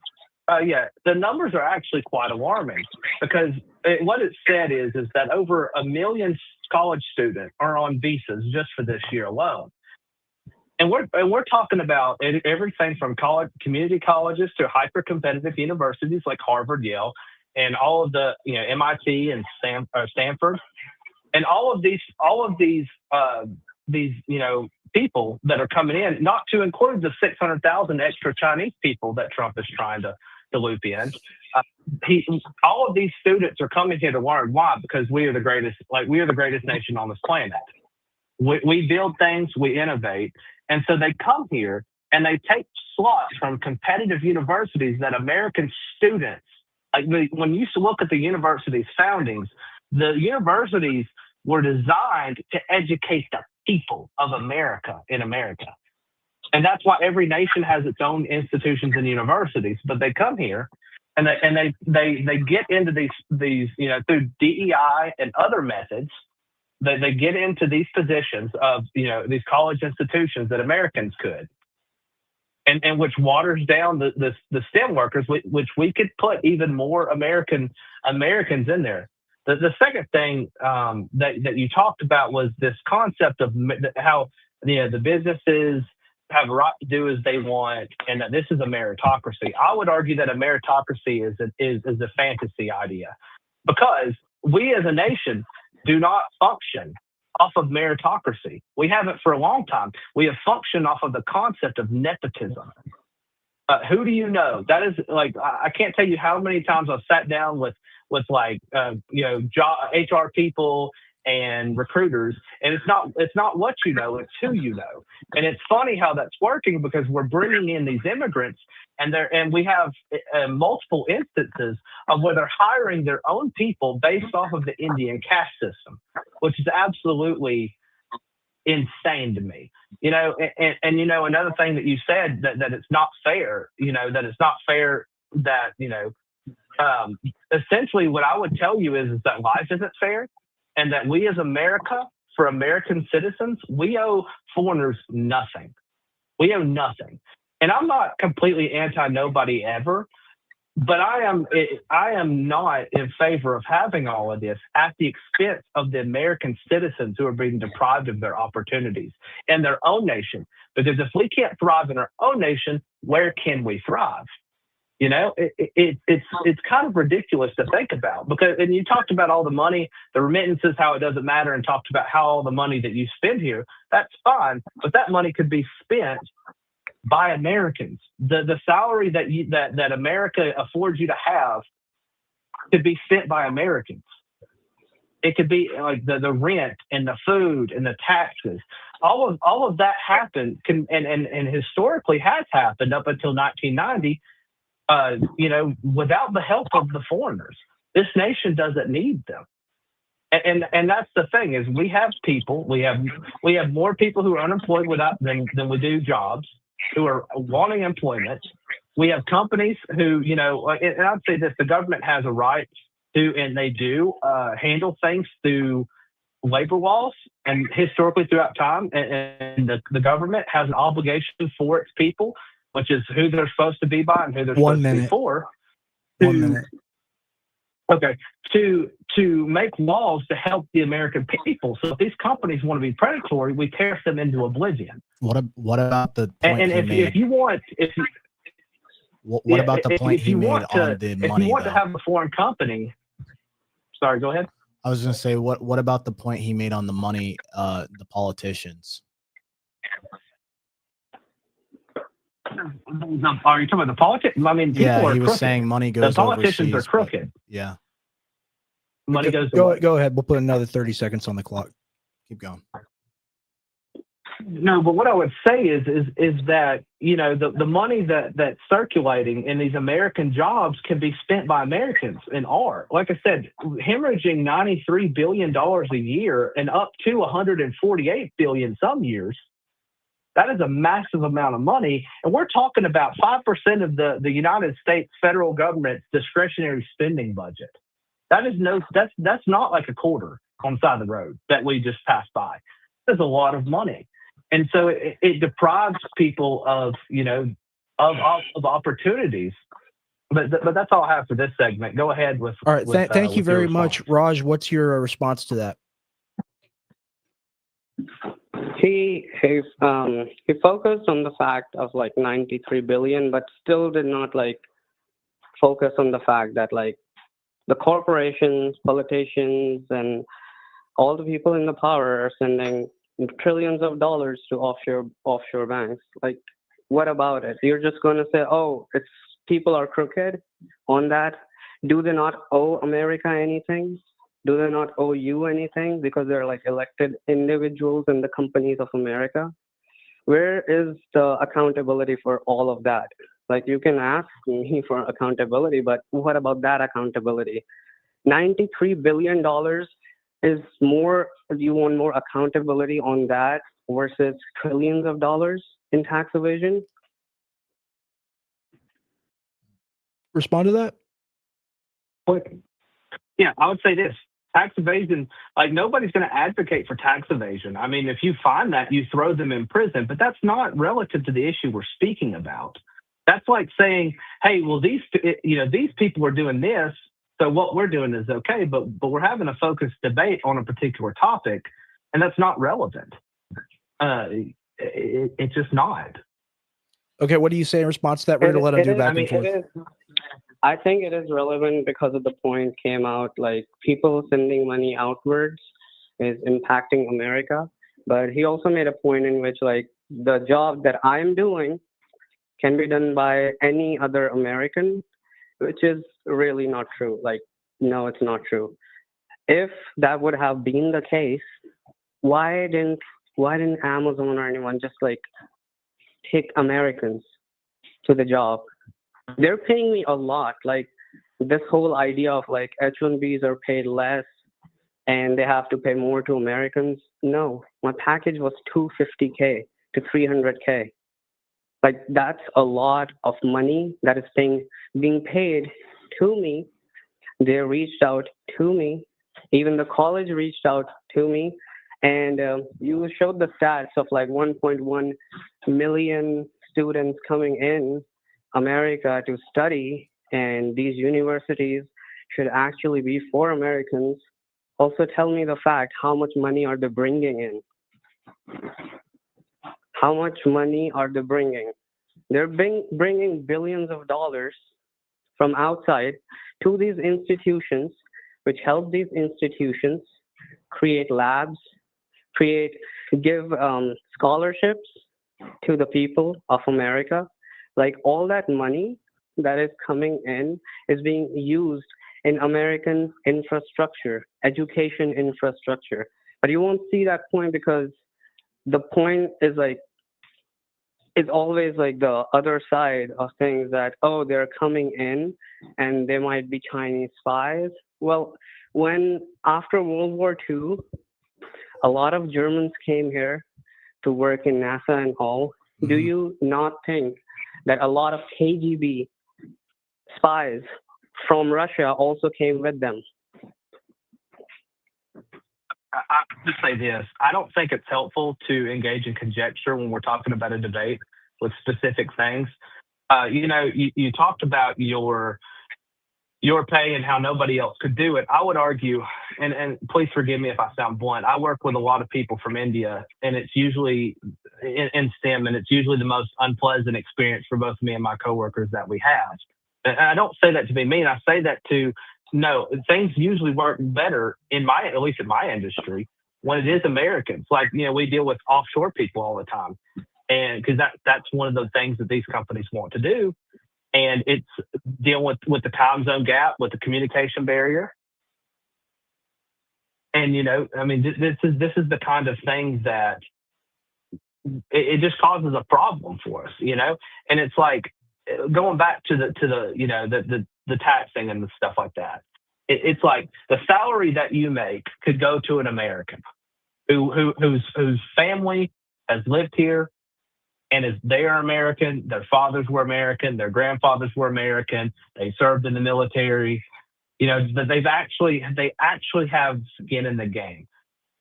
the numbers are actually quite alarming, because what it said is that over 1 million college students are on visas just for this year alone. And we're talking about everything from community colleges to hyper competitive universities like Harvard, Yale, and all of the MIT and Stanford, and all of these people that are coming in, not to include the 600,000 extra Chinese people that Trump is trying to loop in. All of these students are coming here to learn. Why? Because we are the greatest. We are the greatest nation on this planet. We build things, we innovate. And so they come here and they take slots from competitive universities that American students, when you look at the university's foundings, the universities were designed to educate the people of America in America. And that's why every nation has its own institutions and universities. But they come here and they get into these through DEI and other methods. They get into these positions of these college institutions that Americans could, and which waters down the STEM workers, which we could put even more Americans in there. The second thing that you talked about was this concept of how the businesses have a right to do as they want, and that this is a meritocracy. I would argue that a meritocracy is a fantasy idea, because we as a nation do not function off of meritocracy. We haven't for a long time. We have functioned off of the concept of nepotism. Who do you know? That is like I can't tell you how many times I've sat down with like HR people and recruiters, and it's not what you know, it's who you know. And it's funny how that's working because we're bringing in these immigrants, and we have multiple instances of where they're hiring their own people based off of the Indian caste system, which is absolutely insane to me. And another thing that you said that it's not fair, that it's not fair that, essentially what I would tell you is that life isn't fair and that we as America, for American citizens, we owe foreigners nothing. We owe nothing. And I'm not completely anti nobody ever, but I am not in favor of having all of this at the expense of the American citizens who are being deprived of their opportunities in their own nation. Because if we can't thrive in our own nation, where can we thrive? It's kind of ridiculous to think about and you talked about all the money, the remittances, how it doesn't matter, and talked about how all the money that you spend here, that's fine, but that money could be spent by Americans. The salary that America affords you to have could be spent by Americans. It could be like the rent and the food and the taxes. All of that happened and historically has happened up until 1990. Without the help of the foreigners, this nation doesn't need them. And that's the thing is we have more people who are unemployed than we do jobs, who are wanting employment. We have companies who, and I'd say this, the government has a right to, and they do handle things through labor laws, and historically throughout time, and the government has an obligation for its people, which is who they're supposed to be by and who they're supposed to be for. 1 minute. Okay, to make laws to help the American people. So if these companies want to be predatory, we tariff them into oblivion. What about the point and he made? What about the point he made on the money? If you want to have a foreign company, sorry, go ahead. I was going to say, what about the point he made on the money, the politicians? Are you talking about the politics? I mean, yeah, he was crooked. saying money goes. The politicians overseas, are crooked. Yeah, money goes. Go ahead. We'll put another 30 seconds on the clock. Keep going. No, but what I would say is that the money that's circulating in these American jobs can be spent by Americans and are, like I said, hemorrhaging $93 billion a year and up to $148 billion some years. That is a massive amount of money, and we're talking about 5% of the United States federal government's discretionary spending budget. That's not like a quarter on the side of the road that we just passed by. That's a lot of money. And so it deprives people of opportunities. But that's all I have for this segment. Go ahead with. All right. Thank you very much, Raj. What's your response to that? He focused on the fact of like 93 billion, but still did not like focus on the fact that like the corporations, politicians, and all the people in the power are sending trillions of dollars to offshore banks. Like, what about it? You're just going to say, oh, it's people are crooked on that? Do they not owe America anything? Do they not owe you anything because they're like elected individuals in the companies of America? Where is the accountability for all of that? Like, you can ask me for accountability, but what about that accountability? $93 billion is more, you want more accountability on that versus trillions of dollars in tax evasion? Respond to that? Yeah, I would say this. Tax evasion, like nobody's going to advocate for tax evasion. I mean, if you find that, you throw them in prison, but that's not relative to the issue we're speaking about. That's like saying, hey, well, these people are doing this, so what we're doing is okay, but we're having a focused debate on a particular topic, and that's not relevant. It's just not. Okay, what do you say in response to that? We're going to let him do back and forth. I think it is relevant because of the point came out, like people sending money outwards is impacting America. But he also made a point in which like the job that I'm doing can be done by any other American, which is really not true. Like, no, it's not true. If that would have been the case, why didn't Amazon or anyone just like take Americans to the job? They're paying me a lot. Like this whole idea of like H-1Bs are paid less and they have to pay more to Americans. No, my package was 250K to 300K. Like that's a lot of money that is being paid to me. They reached out to me. Even the college reached out to me. And you showed the stats of like 1.1 million students coming in America to study, and these universities should actually be for Americans. Also, tell me the fact, how much money are they bringing in? How much money are they bringing? They're bringing billions of dollars from outside to these institutions, which help these institutions create labs, give scholarships to the people of America. Like all that money that is coming in is being used in American infrastructure, education infrastructure. But you won't see that point because the point is like, it's always like the other side of things that, oh, they're coming in and they might be Chinese spies. Well, when after World War II, a lot of Germans came here to work in NASA and all. Mm-hmm. Do you not think that a lot of KGB spies from Russia also came with them? I just say this. I don't think it's helpful to engage in conjecture when we're talking about a debate with specific things. You talked about your pay and how nobody else could do it. I would argue, and please forgive me if I sound blunt, I work with a lot of people from India, and it's usually in STEM, and it's usually the most unpleasant experience for both me and my coworkers that we have. And I don't say that to be mean. I say that to no, things usually work better at least in my industry, when it is Americans. Like, we deal with offshore people all the time, and because that's one of the things that these companies want to do. And it's dealing with the time zone gap, with the communication barrier. And, this is the kind of thing that it just causes a problem for us, and it's like going back to the taxing and the stuff like that. It's like the salary that you make could go to an American whose family has lived here, and they are American. Their fathers were American. Their grandfathers were American. They served in the military. They actually have skin in the game.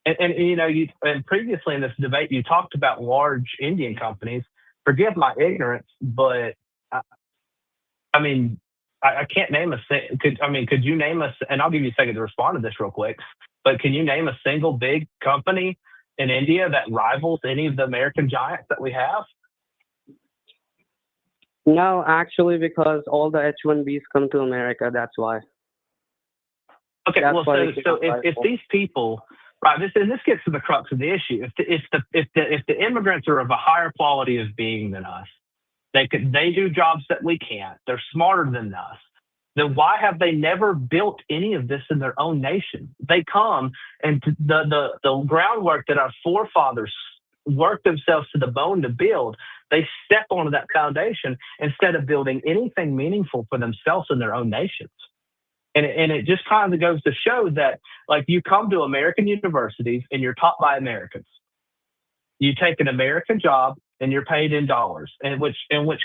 And previously in this debate, you talked about large Indian companies. Forgive my ignorance, but I can't name could you name us? And I'll give you a second to respond to this real quick. But can you name a single big company in India that rivals any of the American giants that we have? No, actually, because all the H-1Bs come to America. That's why. Okay, that's so if these people, right? This gets to the crux of the issue. If the immigrants are of a higher quality of being than us, they do jobs that we can't. They're smarter than us. Then why have they never built any of this in their own nation? They come, and the groundwork that our forefathers worked themselves to the bone to build, they step onto that foundation instead of building anything meaningful for themselves in their own nations. And it just kind of goes to show that, like, you come to American universities and you're taught by Americans. You take an American job and you're paid in dollars, in which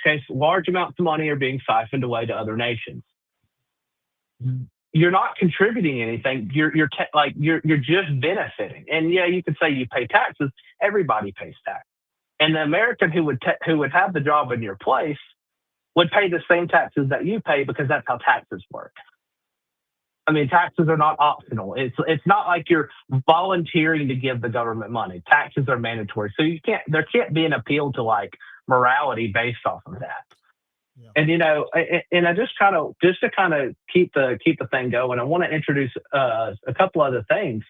case large amounts of money are being siphoned away to other nations. You're not contributing anything. You're just benefiting. And yeah, you could say you pay taxes. Everybody pays tax. And the American who would have the job in your place would pay the same taxes that you pay, because that's how taxes work. Taxes are not optional. It's not like you're volunteering to give the government money. Taxes are mandatory. So there can't be an appeal to like morality based off of that. Yeah. And I just to kind of keep the thing going, I want to introduce a couple other things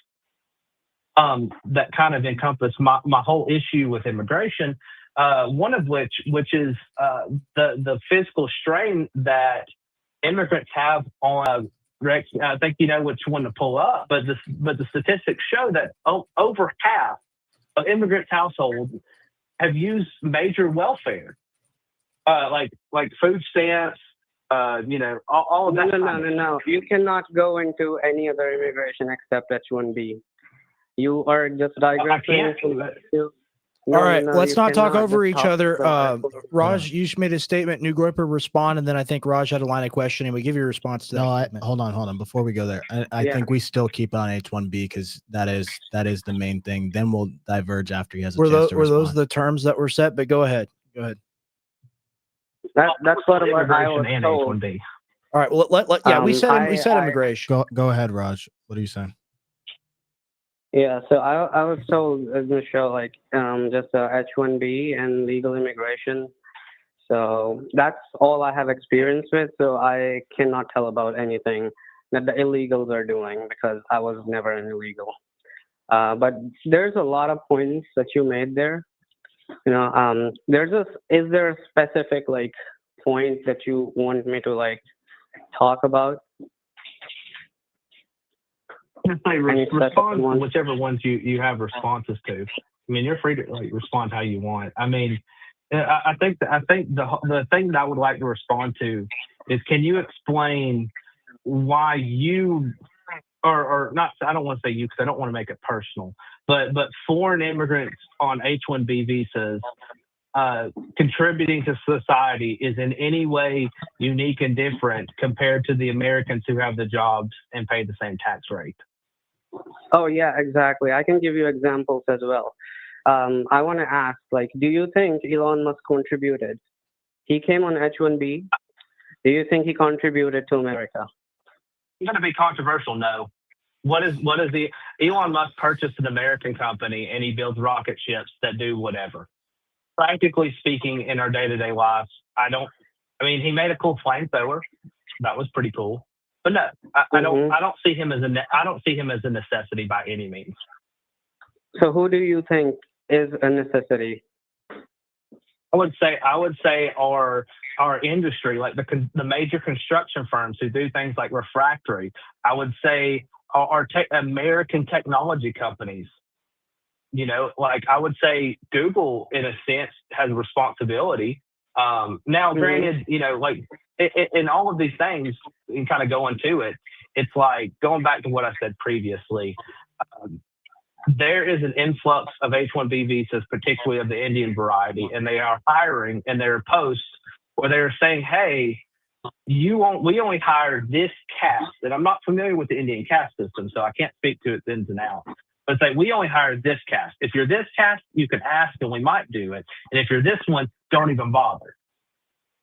that kind of encompass my whole issue with immigration. One of which is the physical strain that immigrants have on. Rex, I think you know which one to pull up, but the statistics show that over half of immigrants' households have used major welfare, like food stamps, all of that. No. You cannot go into any other immigration except H-1B. You are just digressing. All right, let's not talk over each other. Raj, Yeah. you just made a statement. New Groper respond, and then I think Raj had a line of questioning. We give you a response to that. No, hold on. Before we go there, I think we still keep it on H-1B because that is the main thing. Then we'll diverge after he has a chance to respond. Were those the terms that were set? But go ahead. That's what I was and told. H-1B. All right. Well, we said immigration. Go ahead, Raj. What are you saying? Yeah, so I was told in the show just H-1B and legal immigration. So that's all I have experience with. So I cannot tell about anything that the illegals are doing because I was never an illegal. But there's a lot of points that you made there. Is there a specific point that you want me to talk about? Just say respond to whichever ones you have responses to. I mean, you're free to respond how you want. I mean, I think the thing that I would like to respond to is, can you explain why you or not? I don't want to say you because I don't want to make it personal, but foreign immigrants on H-1B visas contributing to society is in any way unique and different compared to the Americans who have the jobs and pay the same tax rate. Oh, yeah, exactly. I can give you examples as well. I want to ask, do you think Elon Musk contributed? He came on H-1B. Do you think he contributed to America? It's going to be controversial, no. What is the Elon Musk purchased an American company and he builds rocket ships that do whatever. Practically speaking, in our day-to-day lives, he made a cool flamethrower. That was pretty cool. But no, I don't see him as a necessity by any means. So who do you think is a necessity? I would say our industry, like the major construction firms who do things like refractory. I would say our American technology companies. I would say Google, in a sense, has a responsibility. Now, granted, in all of these things, and kind of go into it, it's like going back to what I said previously. There is an influx of H-1B visas, particularly of the Indian variety, and they are hiring in their posts where they're saying, "Hey, we only hire this caste." And I'm not familiar with the Indian caste system, so I can't speak to its ins and outs. But say, we only hire this caste. If you're this caste, you can ask and we might do it. And if you're this one, don't even bother.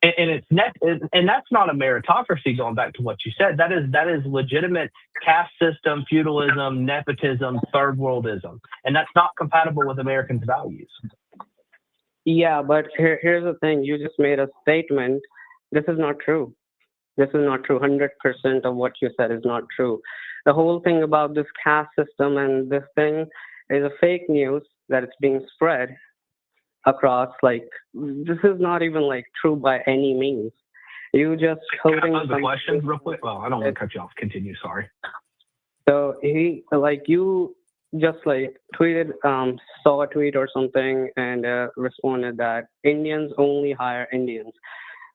And that's not a meritocracy, going back to what you said. That is legitimate caste system, feudalism, nepotism, third worldism. And that's not compatible with Americans' values. Yeah, but here's the thing. You just made a statement. This is not true. This is not true. 100% of what you said is not true. The whole thing about this caste system and this thing is a fake news that it's being spread across. This is not even true by any means. You just quoting the question real quick. Well, I don't want to cut you off. Continue. Sorry. So he you just tweeted, saw a tweet or something and responded that Indians only hire Indians.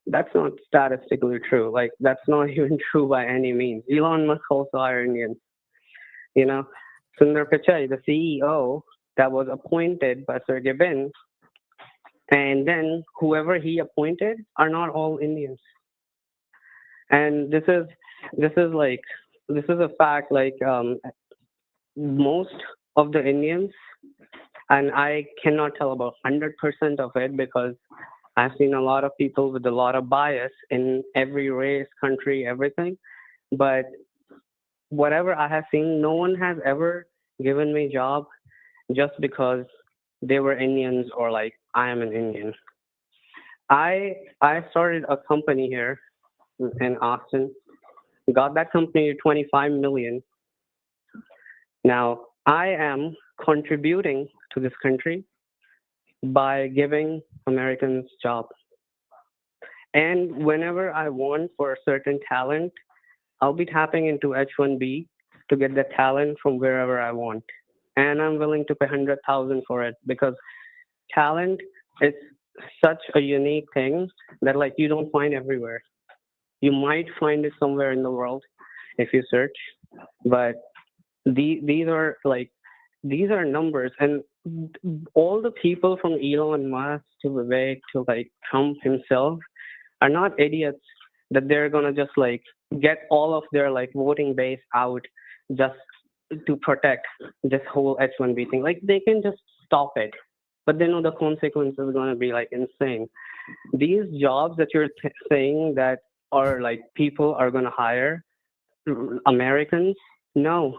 That's not statistically true. That's not even true by any means. Elon Musk also hire Indians. Sundar Pichai, the CEO that was appointed by Sergey Brin, and then whoever he appointed are not all Indians. And this is a fact. Most of the Indians, and I cannot tell about 100% of it because I've seen a lot of people with a lot of bias in every race, country, everything. But whatever I have seen, no one has ever given me a job just because they were Indians or I am an Indian. I started a company here in Austin, got that company to $25 million. Now I am contributing to this country by giving Americans jobs. And whenever I want for a certain talent, I'll be tapping into H-1B to get the talent from wherever I want. And I'm willing to pay 100,000 for it because talent is such a unique thing that like you don't find everywhere. You might find it somewhere in the world if you search, but these are like these are numbers, and all the people from Elon Musk to Vivek to like Trump himself are not idiots that they're gonna just like get all of their like voting base out just to protect this whole H-1B thing. Like they can just stop it, but they know the consequences are gonna be like insane. These jobs that you're saying that are like people are gonna hire Americans, no.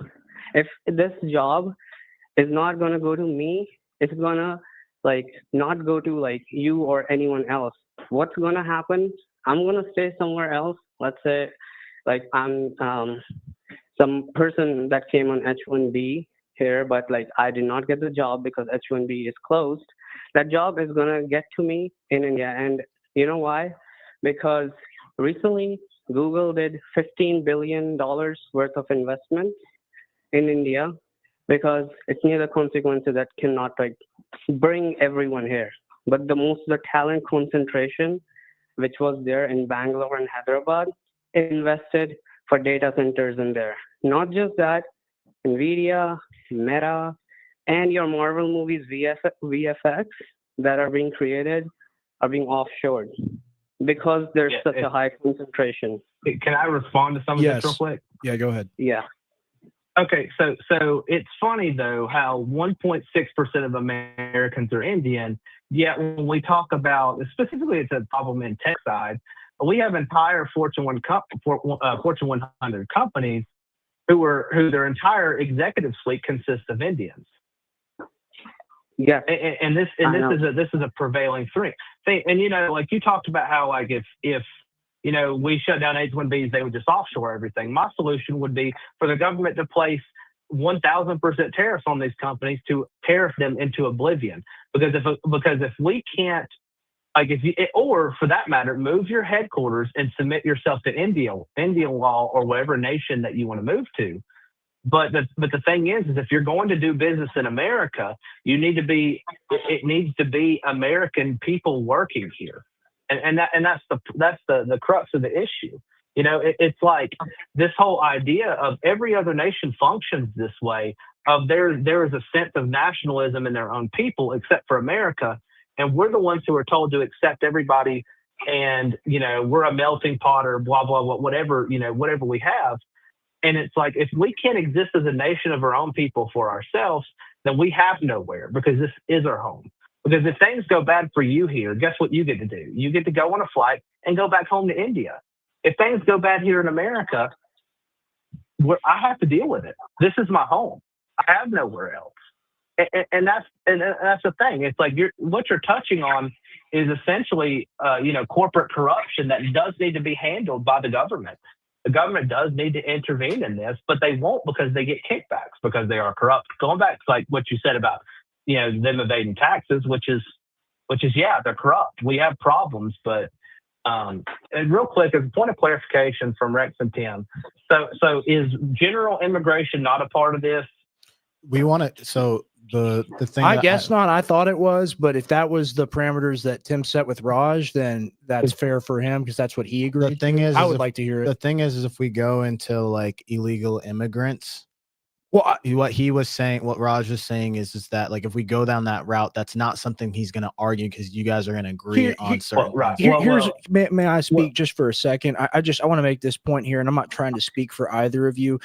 If this job is not gonna go to me, it's gonna like not go to like you or anyone else. What's gonna happen? I'm gonna stay somewhere else. Let's say like I'm some person that came on H-1B here, but like I did not get the job because H-1B is closed. That job is gonna get to me in India, and you know why? Because recently Google did $15 billion worth of investment in India because it's near the consequences that cannot like bring everyone here. But the talent concentration, which was there in Bangalore and Hyderabad, invested for data centers in there. Not just that, Nvidia, Meta, and your Marvel movies VFX that are being created are being offshored because there's such a high concentration. Can I respond to some of this real quick? Yeah, go ahead. Yeah. Okay, so it's funny though how 1.6% of Americans are Indian, yet when we talk about specifically it's a problem in tech side, we have entire Fortune 100 companies who their entire executive suite consists of Indians. Yeah, and this is a prevailing thing. And you know, like you talked about how like if you know, we shut down H-1Bs, they would just offshore everything. My solution would be for the government to place 1,000% tariffs on these companies to tariff them into oblivion. Because if we can't, like if you, or for that matter, move your headquarters and submit yourself to Indian law or whatever nation that you want to move to. But the thing is if you're going to do business in America, it needs to be American people working here. And that's the crux of the issue. You know, it's like this whole idea of every other nation functions this way. Of there is a sense of nationalism in their own people, except for America, and we're the ones who are told to accept everybody. And you know, we're a melting pot or blah blah blah, whatever we have. And it's like if we can't exist as a nation of our own people for ourselves, then we have nowhere because this is our home. Because if things go bad for you here, guess what you get to do? You get to go on a flight and go back home to India. If things go bad here in America, I have to deal with it. This is my home. I have nowhere else. And that's the thing. It's like what you're touching on is essentially, corporate corruption that does need to be handled by the government. The government does need to intervene in this, but they won't because they get kickbacks because they are corrupt. Going back to like what you said about them evading taxes, which is yeah, they're corrupt. We have problems, but and real quick, as a point of clarification from Rex and Tim, so is general immigration not a part of this? We want to. So the thing. I guess not. I thought it was, but if that was the parameters that Tim set with Raj, then that's fair for him because that's what he agreed. The thing is, I would like to hear it. The thing is if we go into like illegal immigrants. Well, what he was saying, what Raj was saying is that like if we go down that route, that's not something he's going to argue because you guys are going to agree on certain things. May I speak just for a second? I want to make this point here, and I'm not trying to speak for either of you.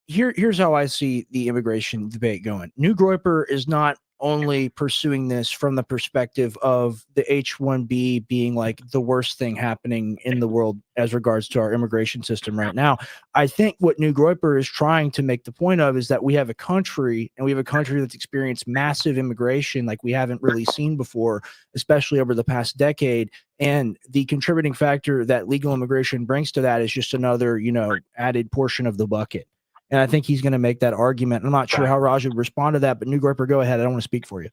Here's how I see the immigration debate going. New Groyper is not only pursuing this from the perspective of the H-1B being like the worst thing happening in the world as regards to our immigration system right now. I think what New Groyper is trying to make the point of is that we have a country that's experienced massive immigration like we haven't really seen before, especially over the past decade. And the contributing factor that legal immigration brings to that is just another, added portion of the bucket. And I think he's going to make that argument. I'm not sure how Raj would respond to that, but New Groyper, go ahead. I don't want to speak for you.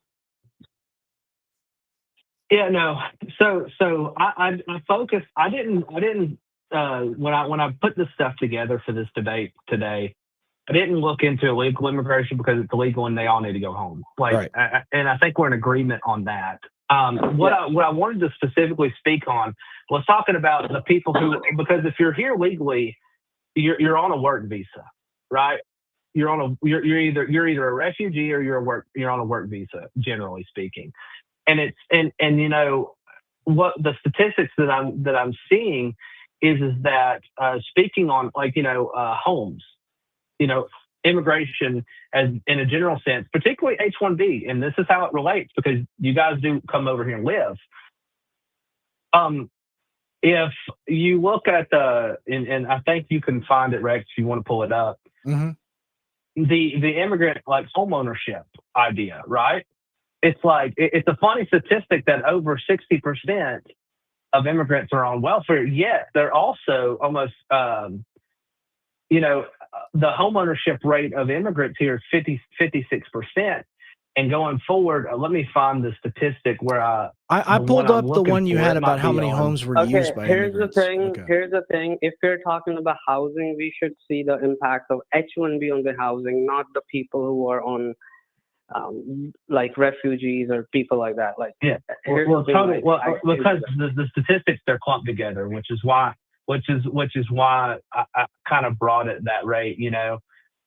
Yeah, no. So I focused. I didn't when I put this stuff together for this debate today, I didn't look into illegal immigration because it's illegal and they all need to go home. Like, Right. and I think we're in agreement on that. What I wanted to specifically speak on was talking about the people who, because if you're here legally, you're on a work visa, right? You're either a refugee or you're on a work visa, generally speaking. And it's and you know what the statistics that I'm seeing is that speaking on homes, you know, immigration as in a general sense, particularly H-1B, and this is how it relates because you guys do come over here and live. If you look at and I think you can find it, Rex, if you want to pull it up, Mm-hmm. the immigrant like home ownership idea, right? It's like it's a funny statistic that over 60% of immigrants are on welfare, yet they're also almost the home ownership rate of immigrants here is 56%. And going forward, let me find the statistic where I the pulled one I'm up the looking one you for, had it about might how be many on. homes were Okay, used by here's the immigrants. thing. Okay. Here's the thing. If we're talking about housing, we should see the impact of H-1B on the housing, not the people who are on like refugees or people like that. Like, Yeah, here's well, the thing, totally. like, Well, I because the statistics they're clumped together, which is why I kind of brought it that rate.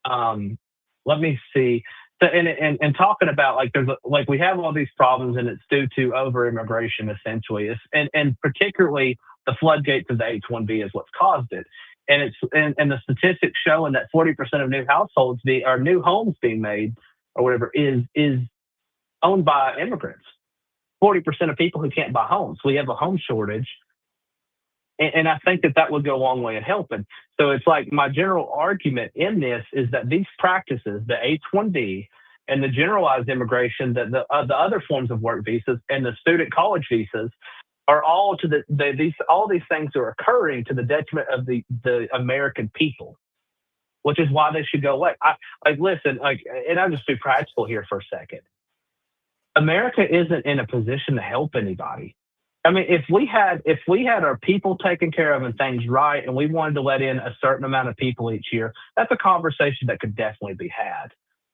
Let me see. So, and talking about like we have all these problems, and it's due to over immigration essentially, and particularly the floodgates of the H-1B is what's caused it. And and the statistics showing that 40% of new households or new homes being made or whatever is owned by immigrants. 40% of people who can't buy homes. We have a home shortage. And I think that would go a long way in helping. So it's like my general argument in this is that these practices, the H-1B and the generalized immigration, the other forms of work visas and the student college visas are all all these things are occurring to the detriment of the American people, which is why they should go away. Listen, and I'll just be practical here for a second. America isn't in a position to help anybody. I mean, if we had our people taken care of and things right, and we wanted to let in a certain amount of people each year, that's a conversation that could definitely be had.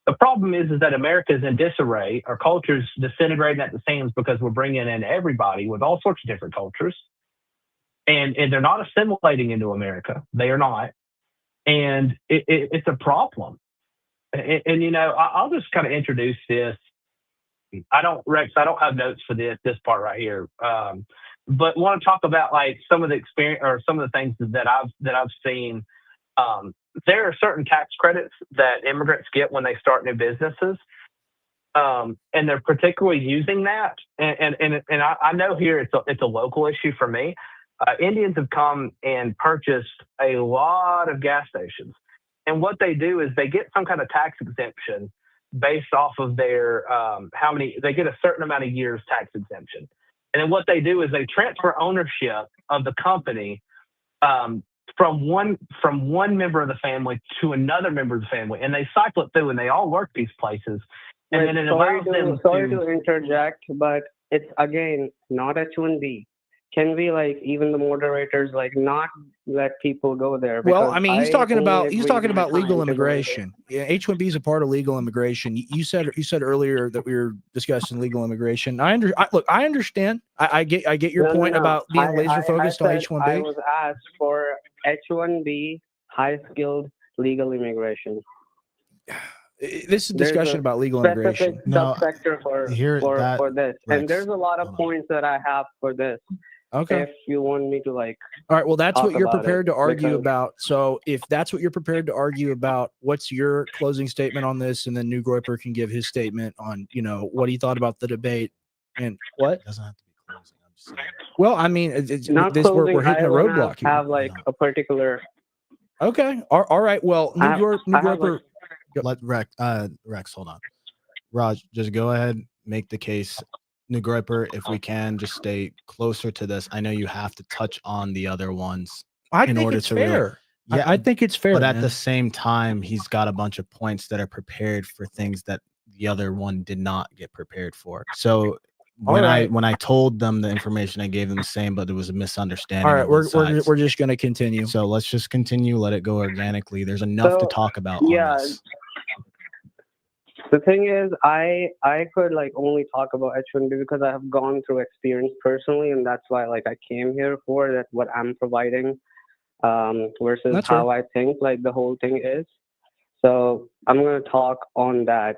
The problem is that America is in disarray. Our culture is disintegrating at the seams because we're bringing in everybody with all sorts of different cultures, and they're not assimilating into America. They are not, and it's a problem. And I'll just kind of introduce this. Rex, I don't have notes for this part right here. But want to talk about like some of the experience or some of the things that I've seen. There are certain tax credits that immigrants get when they start new businesses. And they're particularly using that. And I know here it's a local issue for me. Indians have come and purchased a lot of gas stations. And what they do is they get some kind of tax exemption based off of their they get a certain amount of years tax exemption. And then what they do is they transfer ownership of the company from one member of the family to another member of the family, and they cycle it through, and they all work these places. And then it allows them sorry to interject, but it's again not H-1B. Can we even the moderators not let people go there? Well, I mean, he's talking about legal to immigration. Yeah, H-1B is a part of legal immigration. You said earlier that we were discussing legal immigration. I understand. I get your point about being laser focused on H-1B. I was asked for H-1B, high skilled legal immigration. This is a discussion about legal immigration. Subsector for this, Rex, and there's a lot of points that I have for this. Okay. If you want me to all right, well, that's what you're prepared to argue about. So if that's what you're prepared to argue about, what's your closing statement on this? And then New Groiper can give his statement on, what he thought about the debate and what. It doesn't have to be closing. I'm just saying. Well, I mean, we're hitting a roadblock here. Have a particular. Okay. All right. Well, New Groiper. Let Rex, hold on. Raj, just go ahead, make the case. New Groiper, if we can just stay closer to this. I know you have to touch on the other ones. I think it's fair. I think it's fair. But at the same time, he's got a bunch of points that are prepared for things that the other one did not get prepared for. So when right. when I told them the information, I gave them the same, but it was a misunderstanding. All right, on both sides. we're just going to continue. So let's just continue. Let it go organically. There's enough to So, talk about yeah, on this. the thing is, I could like only talk about H1B because I have gone through experience personally, and that's why like I came here for that what I'm providing versus That's how fair. I think like the whole thing is. So I'm going to talk on that.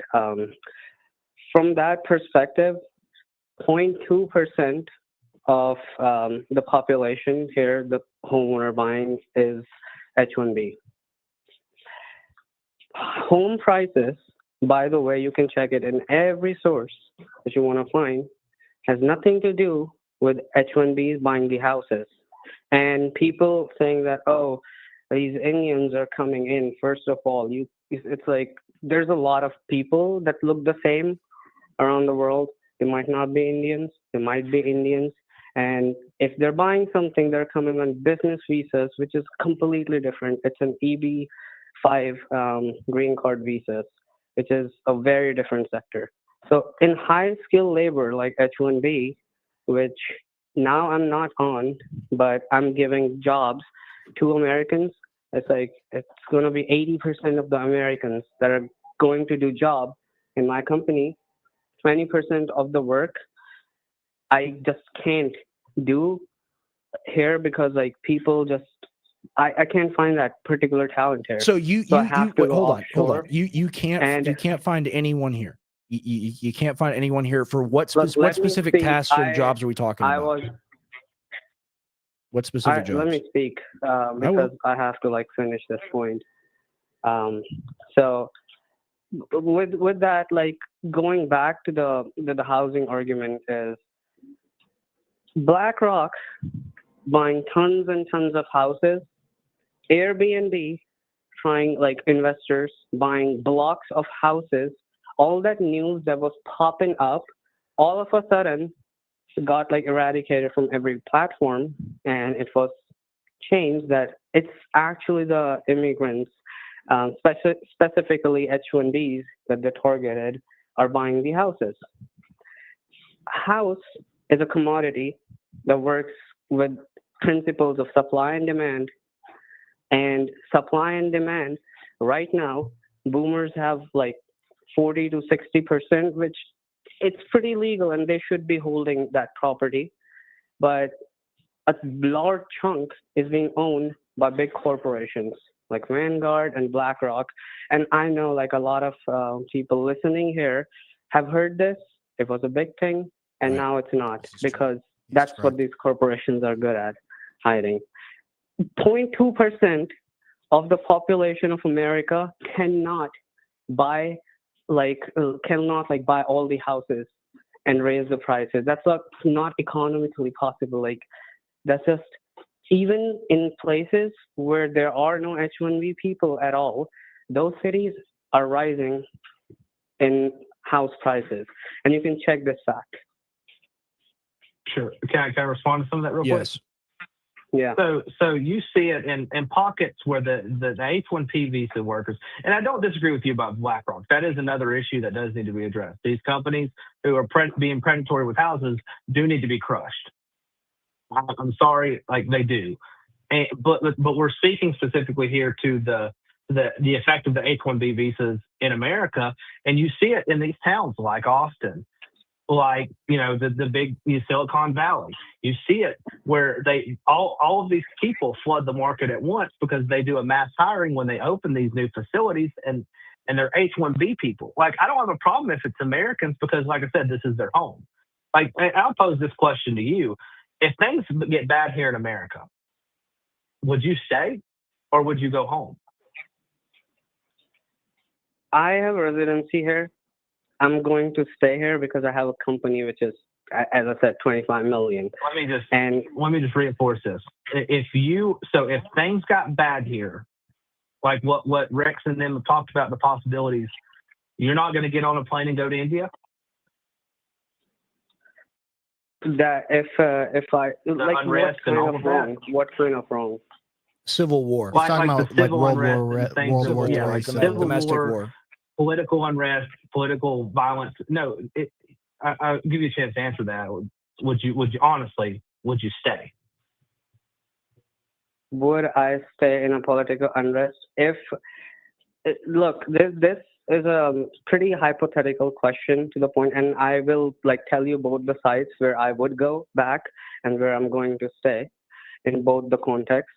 From that perspective, 0.2% of the population here, the homeowner buying is H1B. Home prices, by the way, you can check it in every source that you want to find, has nothing to do with H1Bs buying the houses. And people saying that, oh, these Indians are coming in. First of all, it's like there's a lot of people that look the same around the world. They might not be Indians. They might be Indians. And if they're buying something, they're coming on business visas, which is completely different. It's an EB-5 green card visas, which is a very different sector. So in high skilled labor like H1B, which now I'm not on, but I'm giving jobs to Americans. It's like it's going to be 80% of the Americans that are going to do job in my company. 20% of the work I just can't do here because like people just I can't find that particular talent here. So I have to wait, go hold on. offshore. You can't And find anyone here. You can't find anyone here for what look, what let me specific speak. tasks and jobs are we talking I about? was What specific jobs? let me speak will. because I have to like finish this point. So with that, like going back to the housing argument is BlackRock buying tons and tons of houses, Airbnb trying like investors buying blocks of houses, all that news that was popping up, all of a sudden got like eradicated from every platform, and it was changed that it's actually the immigrants, specifically H1Bs that they targeted, are buying the houses. House is a commodity that works with principles of supply and demand. And supply and demand, right now, boomers have like 40 to 60%, which it's pretty legal and they should be holding that property. But a large chunk is being owned by big corporations like Vanguard and BlackRock. And I know like a lot of people listening here have heard this. It was a big thing, and Right. now it's not This is true. because This that's is what correct. these corporations are good at, hiding. 0.2% of the population of America cannot buy buy all the houses and raise the prices. That's not economically possible. Like that's just even in places where there are no H1B people at all, those cities are rising in house prices. And you can check this fact. Sure. Can I respond to some of that real quick? Yes. Yeah. So you see it in pockets where the H-1B visa workers, and I don't disagree with you about BlackRock. That is another issue that does need to be addressed. These companies who are being predatory with houses do need to be crushed. I'm sorry, like they do. But we're speaking specifically here to the effect of the H-1B visas in America, and you see it in these towns like Austin, like the big Silicon Valley. You see it where they all of these people flood the market at once because they do a mass hiring when they open these new facilities, and they're H-1B people. Like I don't have a problem if it's Americans because, like I said, this is their home. Like I'll pose this question to you: if things get bad here in America, would you stay or would you go home? I have residency here. I'm going to stay here because I have a company which is, as I said, 25 million. Let me just reinforce this. If things got bad here, like what Rex and them have talked about, the possibilities, you're not going to get on a plane and go to India? That if I like unrest and all of that. What kind of wrong? Civil war. He's talking the about like civil World unrest War and things World that- War yeah, III. like Civil civil domestic war, war. political unrest, political violence. No, I'll give you a chance to answer that. Would you honestly, would you stay? Would I stay in a political unrest if look, this is a pretty hypothetical question to the point, and I will like tell you both the sides where I would go back and where I'm going to stay in both the context.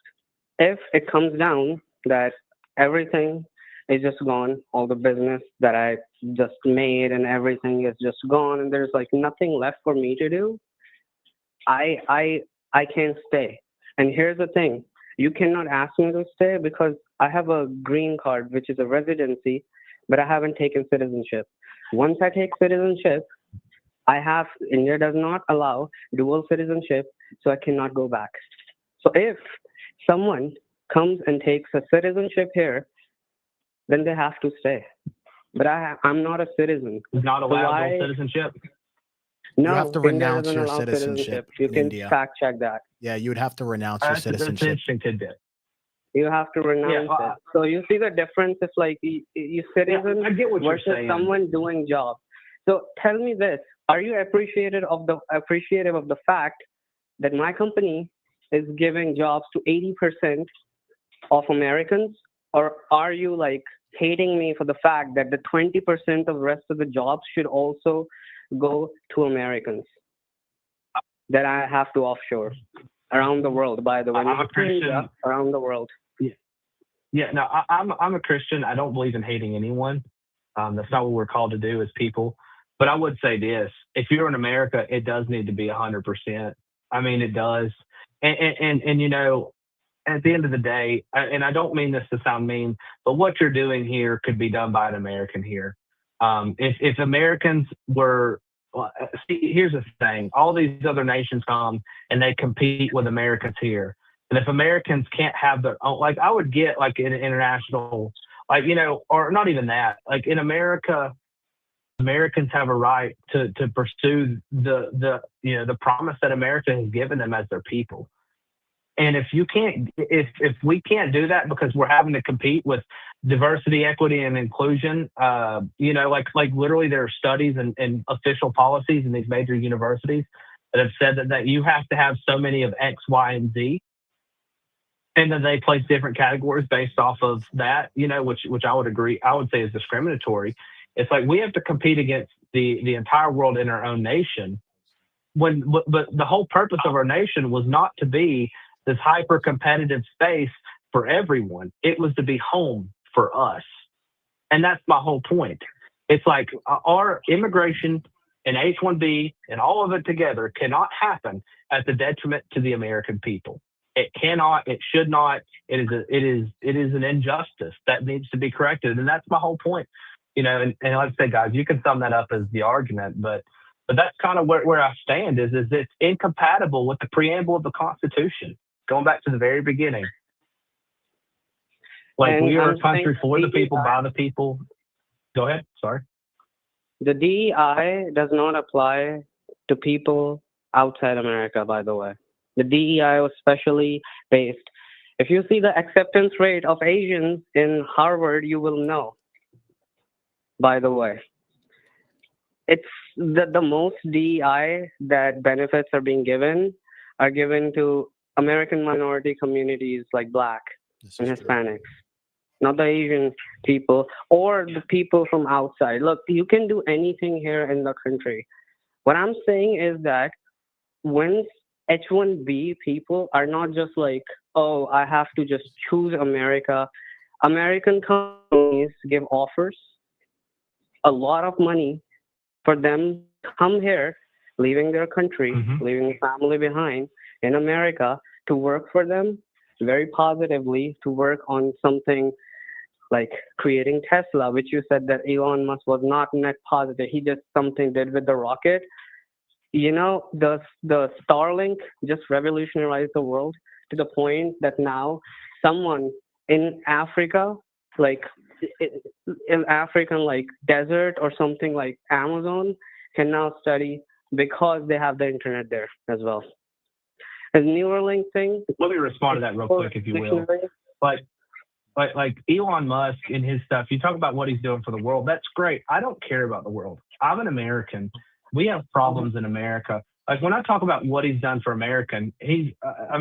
If it comes down that everything is just gone, all the business that I just made and everything is just gone, and there's like nothing left for me to do, I can't stay. And here's the thing. You cannot ask me to stay because I have a green card, which is a residency, but I haven't taken citizenship. Once I take citizenship, India does not allow dual citizenship, so I cannot go back. So if someone comes and takes a citizenship here, then they have to stay. But I'm not a citizen. Not So allowed why- dual citizenship? No, You have to India renounce doesn't your allow citizenship You in can India. fact check that. Yeah, you would have to renounce your That's an citizenship. interesting tidbit. You have to renounce well, it. So you see the difference. It's like you citizen I get what you're versus saying. someone doing job. So tell me this: are you appreciative of the fact that my company is giving jobs to 80% of Americans, or are you like hating me for the fact that the 20% of the rest of the jobs should also go to Americans that I have to offshore around the world? By the way, I'm a not to Christian. India, around the world. Yeah, no, I'm a Christian. I don't believe in hating anyone. That's not what we're called to do as people. But I would say this: if you're in America, it does need to be 100%. I mean, it does. And you know, at the end of the day, and I don't mean this to sound mean, but what you're doing here could be done by an American here. If Americans were, well, see, here's the thing: all these other nations come and they compete with Americans here. And if Americans can't have their own, like I would get like an international, like, you know, or not even that, like in America, Americans have a right to pursue the promise that America has given them as their people. And if we can't do that because we're having to compete with diversity, equity, and inclusion, you know, like literally there are studies and official policies in these major universities that have said that you have to have so many of X, Y, and Z. And then they place different categories based off of that, you know, which I would agree, I would say is discriminatory. It's like we have to compete against the entire world in our own nation. But the whole purpose of our nation was not to be this hyper competitive space for everyone. It was to be home for us. And that's my whole point. It's like our immigration and H-1B and all of it together cannot happen at the detriment to the American people. It cannot, it should not, it is an injustice that needs to be corrected. And that's my whole point. You know, and like I said, guys, you can sum that up as the argument, but that's kind of where I stand is it's incompatible with the preamble of the Constitution, going back to the very beginning. Like, And we are I'm a country saying for the people, DEI by the people. Go ahead. Sorry. The DEI does not apply to people outside America, by the way. The DEI was specially based. If you see the acceptance rate of Asians in Harvard, you will know, by the way. It's the most DEI that benefits are given to American minority communities like Black and Hispanics, not the Asian people or the people from outside. Look, you can do anything here in the country. What I'm saying is that when H-1B people are not just like, oh, I have to just choose America. American companies give offers, a lot of money for them to come here, leaving their country, leaving the family behind in America to work for them very positively, to work on something like creating Tesla, which you said that Elon Musk was not net positive. He just something did with the rocket. You know, the Starlink just revolutionized the world to the point that now someone in Africa, like in African like desert or something like Amazon, can now study because they have the internet there as well. The Neuralink thing. Let me respond to that real quick, if you will. Like Elon Musk and his stuff, you talk about what he's doing for the world. That's great. I don't care about the world. I'm an American. we have problems in America. Like when I talk about what he's done for America, he has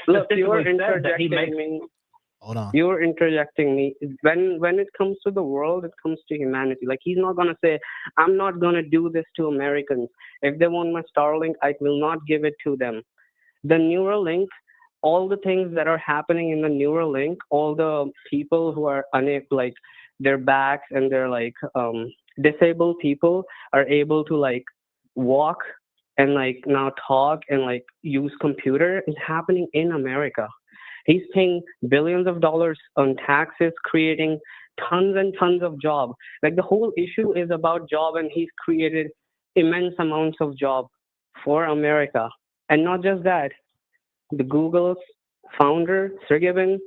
specifically said that he makes. Hold on. You're interjecting me. When it comes to the world, it comes to humanity. Like he's not gonna say, I'm not gonna do this to Americans. If they want my Starlink, I will not give it to them. The Neuralink, all the things that are happening in the Neuralink, all the people who are unable, like their backs and their like disabled people are able to like walk and like now talk and like use computer is happening in America. He's paying billions of dollars on taxes, creating tons and tons of jobs. Like the whole issue is about job, and he's created immense amounts of job for America. And not just that, the Google's founder, Sergey Brin,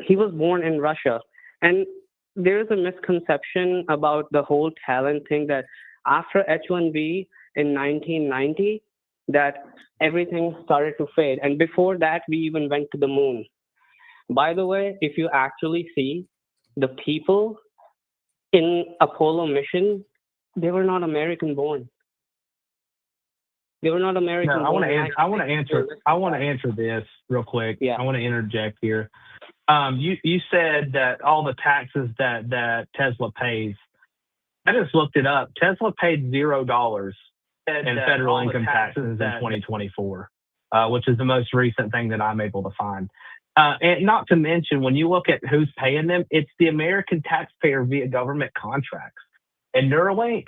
he was born in Russia. And there's a misconception about the whole talent thing that after H-1B in 1990, that everything started to fade. And before that, we even went to the moon. By the way, if you actually see the people in Apollo mission, they were not American born. They were not American No, born. I want to answer this real quick. Yeah. I want to interject here. You said that all the taxes that Tesla pays. I just looked it up. Tesla paid $0 in federal income taxes in 2024, which is the most recent thing that I'm able to find. And not to mention, when you look at who's paying them, it's the American taxpayer via government contracts. And Neuralink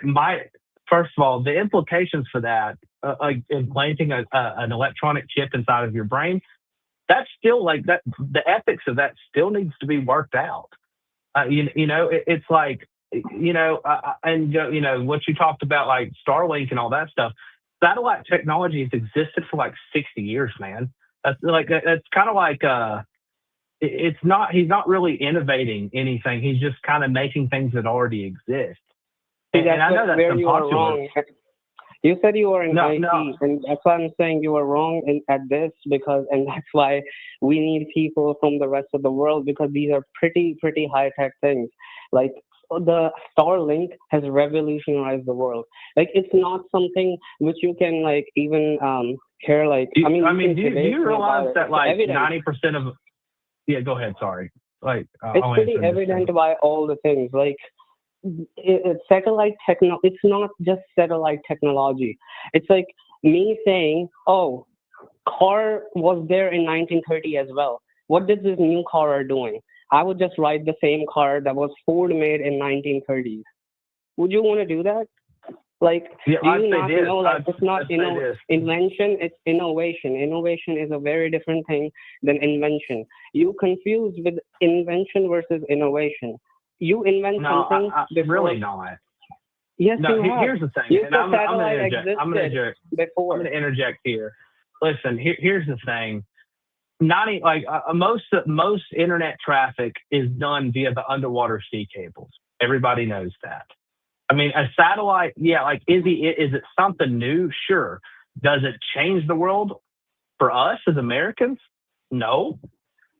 might, first of all, the implications for that, like implanting an electronic chip inside of your brain, that's still like that. The ethics of that still needs to be worked out. It's like, and what you talked about, like Starlink and all that stuff, satellite technology has existed for like 60 years, man. That's kind of like, he's not really innovating anything. He's just kind of making things that already exist. And I know that's unpopular. You said you were in IT, no. and that's why I'm saying you were wrong at this, and that's why we need people from the rest of the world, because these are pretty high-tech things. Like the Starlink has revolutionized the world. Like it's not something which you can like even hear like. Do you realize that like 90% of? Yeah, go ahead. Sorry. Like it's pretty evident by all the things like. Satellite it's not just satellite technology. It's like me saying, oh, car was there in 1930 as well. What did this new car are doing? I would just ride the same car that was Ford made in 1930s. Would you want to do that? Like, yeah, do you not know, like, it's not invention, it's innovation. Innovation is a very different thing than invention. You confuse with invention versus innovation. You invent something. I'm really not. Yes, no, you have. Here's the thing. And I'm going to interject here. Listen, here's the thing. Most internet traffic is done via the underwater sea cables. Everybody knows that. I mean, a satellite, yeah, like is it something new? Sure. Does it change the world for us as Americans? No.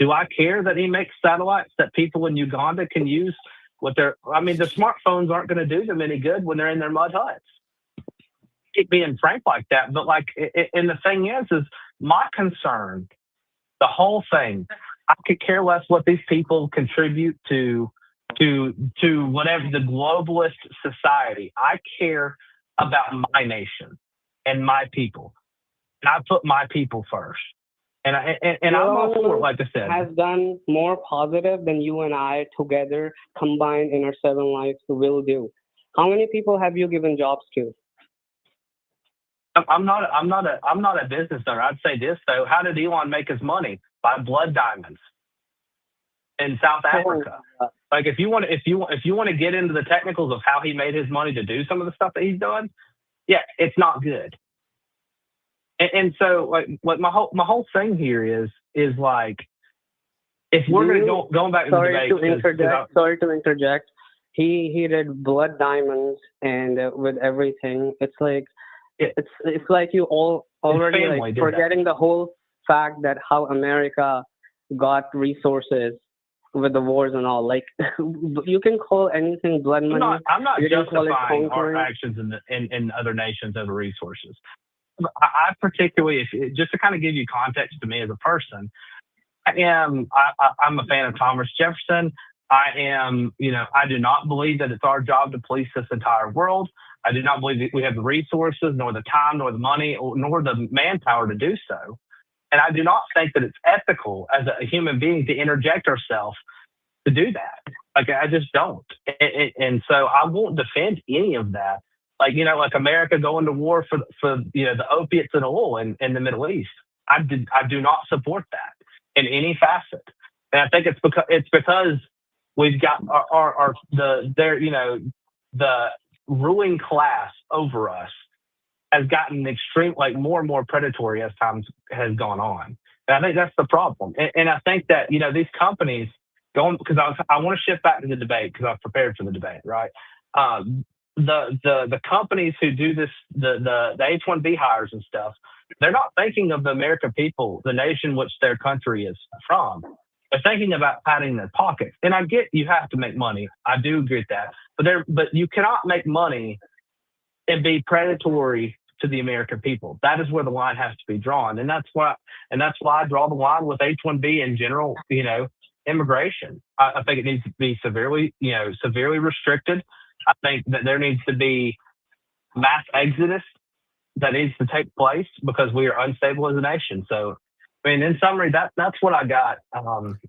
Do I care that he makes satellites that people in Uganda can use with the smartphones aren't going to do them any good when they're in their mud huts. Keep being frank like that. But and the thing is my concern, the whole thing, I could care less what these people contribute to whatever the globalist society. I care about my nation and my people. And I put my people first. And I'm all for it, like I said. Has done more positive than you and I together combined in our 7 lives will do. How many people have you given jobs to? I'm not a business owner. I'd say this though. How did Elon make his money? By blood diamonds in South Africa. Like if you want to get into the technicals of how he made his money to do some of the stuff that he's done, yeah, it's not good. And so like my whole thing here is like if we're going back to the debate. Sorry to interject. He did blood diamonds and with everything. It's like it's like you all already like forgetting the whole fact that how America got resources with the wars and all. Like, you can call anything blood money. I'm not You can call it justifying our conquering. actions in other nations over resources. I particularly, just to kind of give you context to me as a person, I'm a fan of Thomas Jefferson. I do not believe that it's our job to police this entire world. I do not believe that we have the resources, nor the time, nor the money, nor the manpower to do so. And I do not think that it's ethical as a human being to interject ourselves to do that. Like, I just don't. And so I won't defend any of that. Like, like America going to war for the opiates and oil in the Middle East. I do not support that in any facet. And I think it's because we've got the ruling class over us has gotten more and more predatory as time has gone on. And I think that's the problem. And I think that, these companies because I want to shift back to the debate because I've prepared for the debate, right? The companies who do this, the H-1B hires and stuff, they're not thinking of the American people, the nation which their country is from. They're thinking about padding their pockets. And I get you have to make money. I do agree with that. But you cannot make money and be predatory to the American people. That is where the line has to be drawn. And that's why I draw the line with H-1B in general, immigration. I think it needs to be severely restricted. I think that there needs to be mass exodus that needs to take place because we are unstable as a nation. So, in summary, that's what I got.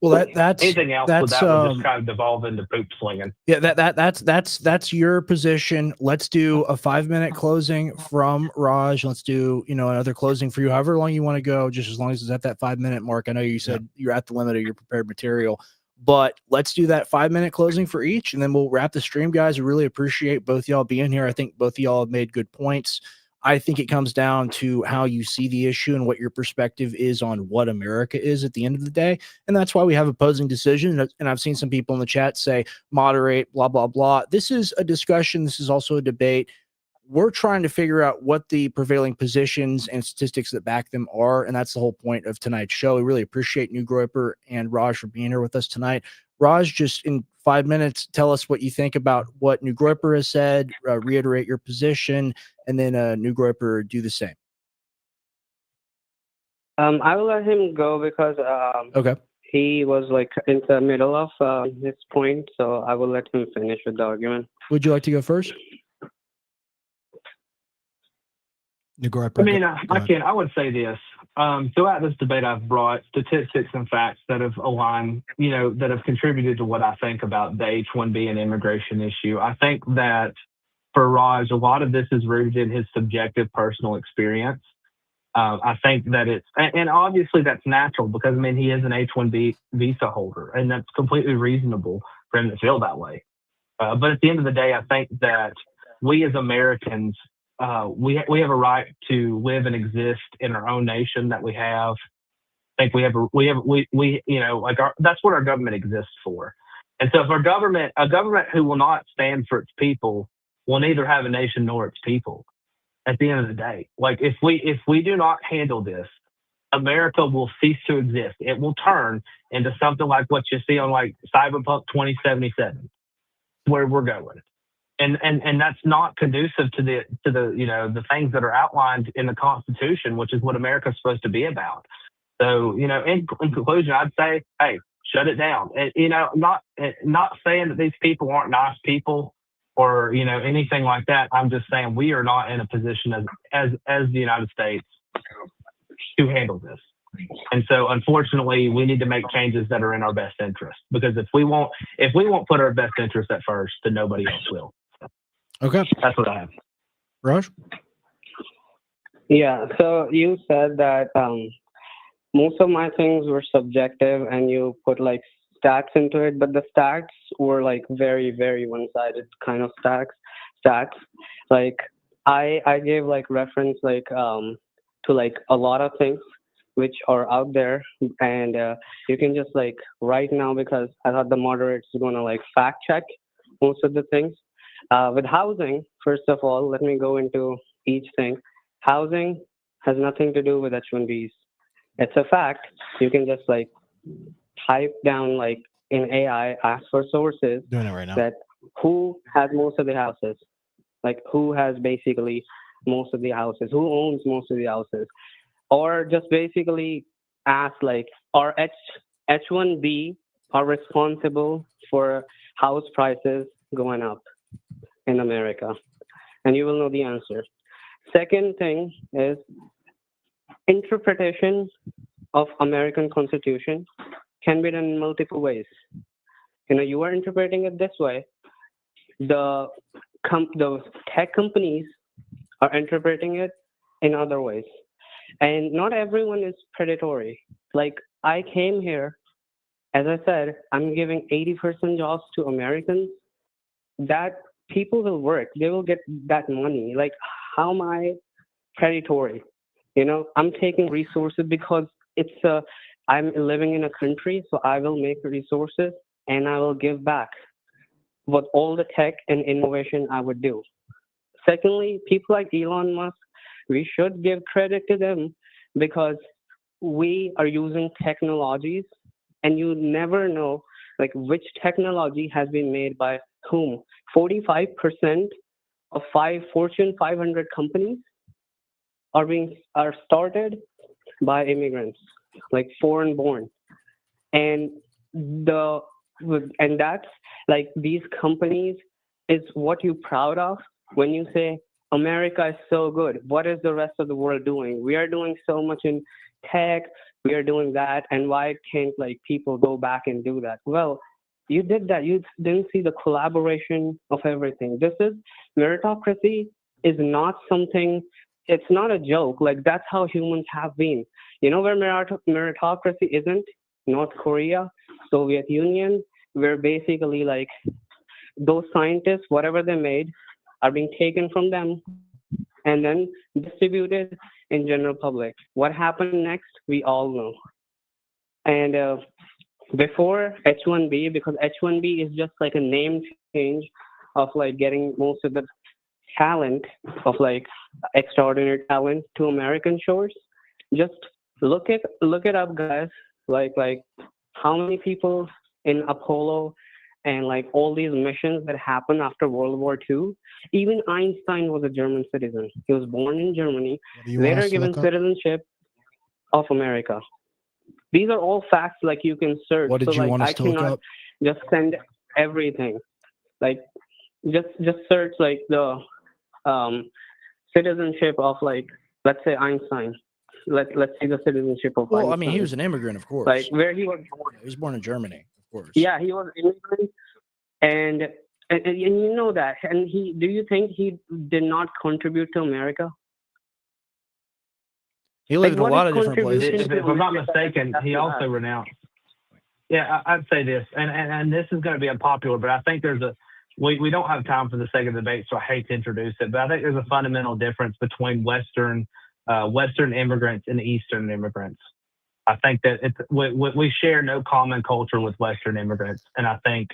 Well, that's anything else with that would just kind of devolve into poop slinging. Yeah, that's your position. Let's do a 5-minute closing from Raj. Let's do another closing for you, however long you want to go, just as long as it's at that 5-minute mark. I know you said you're at the limit of your prepared material, but let's do that 5-minute closing for each, and then we'll wrap the stream, guys. I really appreciate both y'all being here. I think both of y'all have made good points. I think it comes down to how you see the issue and what your perspective is on what America is at the end of the day. And that's why we have opposing decisions. And I've seen some people in the chat say, moderate, blah, blah, blah. This is a discussion. This is also a debate. We're trying to figure out what the prevailing positions and statistics that back them are. And that's the whole point of tonight's show. We really appreciate New Groyper and Raj for being here with us tonight. Raj, just in 5 minutes, tell us what you think about what New Groyper has said, reiterate your position, and then New Groyper do the same. I will let him go because Okay. he was like in the middle of his point, so I will let him finish with the argument. Would you like to go first? New Groyper. I would say this. Throughout this debate, I've brought statistics and facts that have aligned, that have contributed to what I think about the H-1B and immigration issue. I think that for Raj, a lot of this is rooted in his subjective personal experience. I think that and obviously that's natural because, he is an H-1B visa holder, and that's completely reasonable for him to feel that way. But at the end of the day, I think that we as Americans, we have a right to live and exist in our own nation that we have. I think that's what our government exists for. And so if a government who will not stand for its people will neither have a nation nor its people at the end of the day. Like if we do not handle this, America will cease to exist. It will turn into something like what you see on like Cyberpunk 2077, where we're going. And that's not conducive to the things that are outlined in the Constitution, which is what America's supposed to be about. So, in conclusion, I'd say, hey, shut it down. And, not saying that these people aren't nice people or, anything like that. I'm just saying we are not in a position as the United States to handle this. And so, unfortunately, we need to make changes that are in our best interest, because if we won't put our best interest at first, then nobody else will. Okay. That's what I have. Raj? Yeah, so you said that most of my things were subjective and you put like stats into it, but the stats were like very, very one-sided kind of stats. Like I gave like reference like to like a lot of things which are out there, and you can just like right now, because I thought the moderator is gonna like fact check most of the things. With housing, first of all, let me go into each thing. Housing has nothing to do with H-1Bs. It's a fact. You can just like type down like in AI ask for sources Doing it right now. that who has most of the houses, like who has basically most of the houses, who owns most of the houses, or just basically ask like, are H1B are responsible for house prices going up in America? And you will know the answer. Second thing is interpretation of American Constitution can be done in multiple ways. You are interpreting it this way. The the tech companies are interpreting it in other ways, and not everyone is predatory. Like I came here, as I said, I'm giving 80% jobs to Americans. That people will work, they will get that money. Like how am I predatory? I'm taking resources because I'm living in a country, so I will make resources and I will give back with all the tech and innovation I would do. Secondly, people like Elon Musk, we should give credit to them because we are using technologies and you never know like which technology has been made by whom. 45% of Fortune 500 companies are started by immigrants, like foreign born. And the and that's like these companies is what you're proud of when you say America is so good. What is the rest of the world doing? We are doing so much in tech, we are doing that, and why can't like people go back and do that? Well, you did that. You didn't see the collaboration of everything. This is meritocracy is not something, it's not a joke. Like that's how humans have been. You know where meritocracy isn't? North Korea, Soviet Union, where basically like those scientists, whatever they made, are being taken from them and then distributed in general public. What happened next, we all know. And before H1B, because H1B is just like a name change of like getting most of the talent of like extraordinary talent to American shores. Just look it up, guys. Like how many people in Apollo and like all these missions that happened after World War II. Even Einstein was a German citizen. He was born in Germany, What do you want later us to given look up? citizenship of America. These are all facts like you can search. What did So you like want us I to look cannot up? just send everything. Like just search like the um, citizenship of like let's say Einstein. Let's see the citizenship of Well, I Einstein. mean, he was an immigrant, of course. Like where he was born. He was born in Germany, of course. Yeah, he was immigrant, and you know that. And do you think he did not contribute to America? He lived in a what lot is of different contribution places. If to I'm not America mistaken, that he you also have? renounced. Yeah, I'd say this, and this is going to be unpopular, but I think we don't have time for the sake of the debate, so I hate to introduce it, but I think there's a fundamental difference between Western immigrants and Eastern immigrants. I think that we share no common culture with Western immigrants, and I think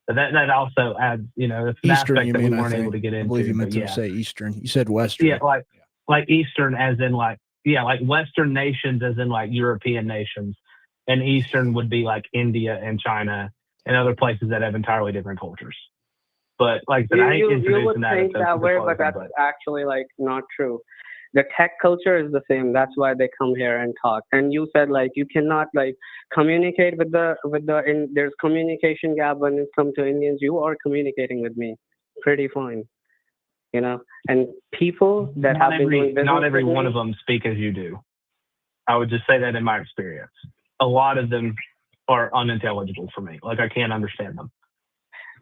that also adds, it's an Eastern, aspect you that we mean? weren't able to get I believe you into. meant But to yeah, say Eastern. You said Western. yeah, like Eastern, as in like Western nations, as in like European nations, and Eastern would be like India and China and other places that have entirely different cultures. But like I said, I hate You would introducing that think at that the way, but closing, that's actually like not true. The tech culture is the same. That's why they come here and talk. And you said like you cannot like communicate with there's communication gap when it comes to Indians. You are communicating with me pretty fine, And people that have been doing business not every with one me, of them speak as you do. I would just say that in my experience, a lot of them are unintelligible for me. Like I can't understand them.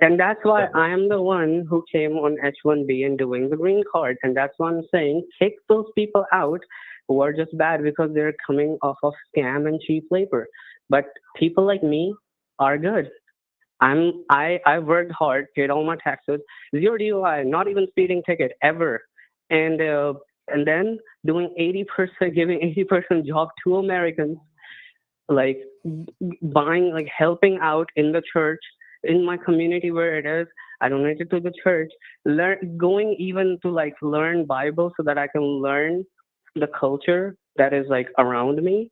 and that's why I am the one who came on H1B and doing the green card. And that's why I'm saying kick those people out who are just bad because they're coming off of scam and cheap labor. But people like me are good. I worked hard, paid all my taxes, zero DUI, not even speeding ticket ever, and then doing 80%, giving 80% job to Americans, like buying, like helping out in the church, in my community where it is. I donated to the church, going even to like learn Bible so that I can learn the culture that is like around me.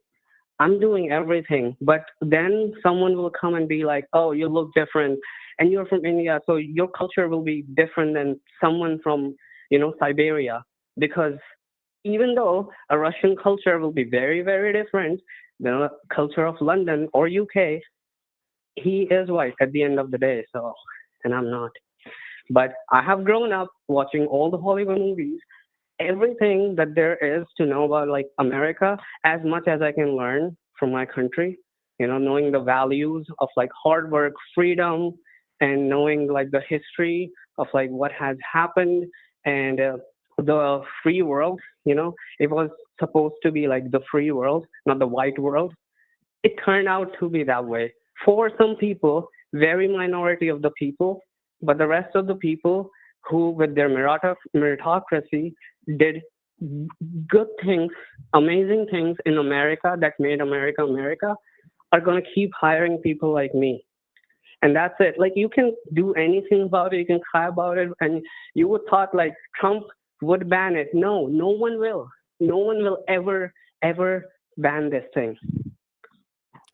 I'm doing everything. But then someone will come and be like, oh, you look different and you're from India, so your culture will be different than someone from, Siberia. Because even though a Russian culture will be very, very different than a culture of London or UK, he is white at the end of the day. So, and I'm not. But I have grown up watching all the Hollywood movies, everything that there is to know about like America, as much as I can learn from my country. Knowing the values of like hard work, freedom, and knowing like the history of like what has happened and the free world. It was supposed to be like the free world, not the white world. It turned out to be that way for some people, very minority of the people, but the rest of the people who, with their meritocracy, did good things, amazing things in America that made America America, are going to keep hiring people like me. And that's it. Like, you can do anything about it, you can cry about it, and you would thought like Trump would ban it. No, no one will. No one will ever ban this thing.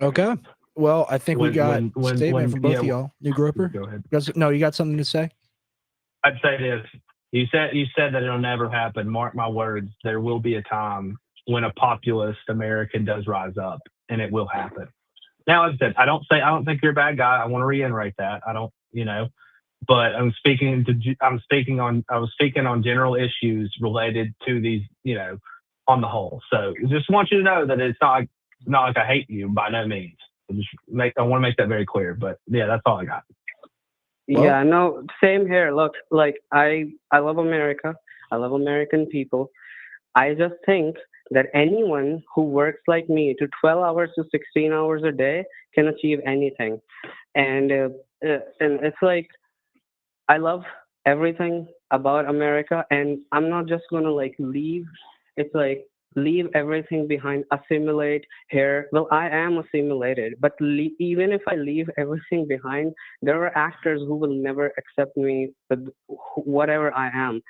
Okay. Well, I think we got a statement from both of yeah, y'all. New Groper? Go ahead. No, you got something to say? I'd say this. You said that it'll never happen. Mark my words. There will be a time when a populist American does rise up, and it will happen. Now, as I said, I don't think you're a bad guy. I want to reiterate that. I don't, but I was speaking on general issues related to these, on the whole. So just want you to know that it's not like I hate you by no means. I want to make that very clear. But yeah, that's all I got. Well, yeah, no, same here. Look, like I love America. I love American people. I just think that anyone who works like me to 12 hours to 16 hours a day can achieve anything. And it's like, I love everything about America, and I'm not just going to like leave. It's like, leave everything behind, assimilate here. Well, I am assimilated, but even if I leave everything behind, there are actors who will never accept me with whatever I am.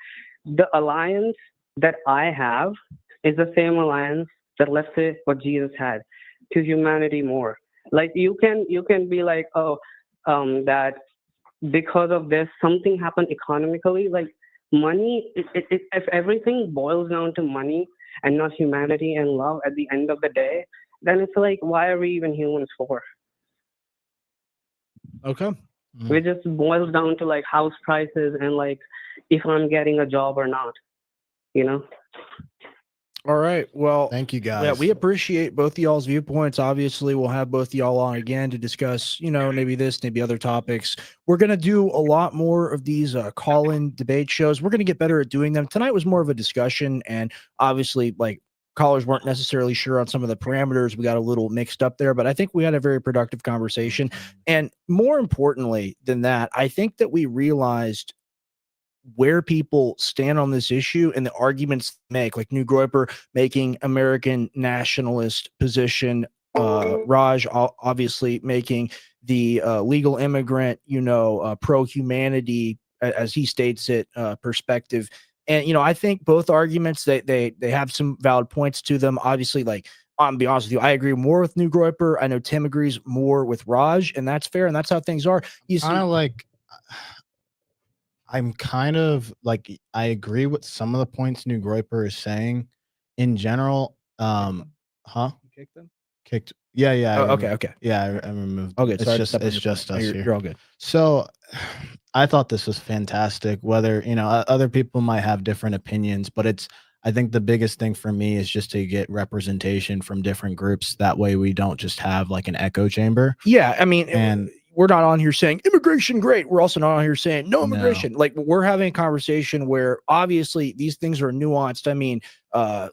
The alliance that I have is the same alliance that, let's say, what Jesus had to humanity more. Like, you can be like, oh, that because of this something happened economically. Like, money, if everything boils down to money and not humanity and love at the end of the day, then it's like, why are we even humans for? okay. It just boils down to like house prices and like if I'm getting a job or not, you know? All right. Well, Thank you, guys. yeah, we appreciate both of y'all's viewpoints. Obviously, we'll have both of y'all on again to discuss, maybe this, maybe other topics. We're going to do a lot more of these call-in debate shows. We're going to get better at doing them. Tonight was more of a discussion, and obviously, like, callers weren't necessarily sure on some of the parameters. We got a little mixed up there, but I think we had a very productive conversation. And more importantly than that, I think that we realized where people stand on this issue and the arguments they make, like New Groiper making American nationalist position, Raj obviously making the legal immigrant, pro-humanity, as he states it, perspective. And, I think both arguments, they have some valid points to them. Obviously, like, I'm be honest with you, I agree more with New Groiper. I know Tim agrees more with Raj, and that's fair, and that's how things are. You see, I'm kind of like, I agree with some of the points New Groiper is saying. In general, you kicked them? kicked. Yeah, yeah. Okay. Yeah, I removed. Okay, It's sorry, just us here. You're all good. So, I thought this was fantastic. Whether other people might have different opinions, but I think the biggest thing for me is just to get representation from different groups. That way, we don't just have like an echo chamber. Yeah, I mean, And we're not on here saying immigration great. We're also not on here saying no No. immigration. Like, we're having a conversation where obviously these things are nuanced. I mean,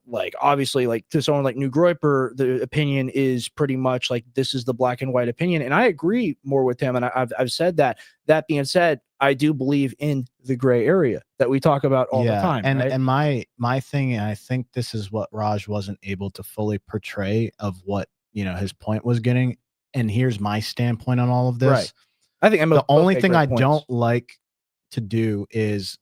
like, obviously, like, to someone like New Groiper, the opinion is pretty much like this is the black and white opinion, and I agree more with him. And I've said that. That being said, I do believe in the gray area that we talk about all the time. And right? and my thing, and I think this is what Raj wasn't able to fully portray of what his point was getting. And here's my standpoint on all of this. Right. I think the only thing I don't like to do is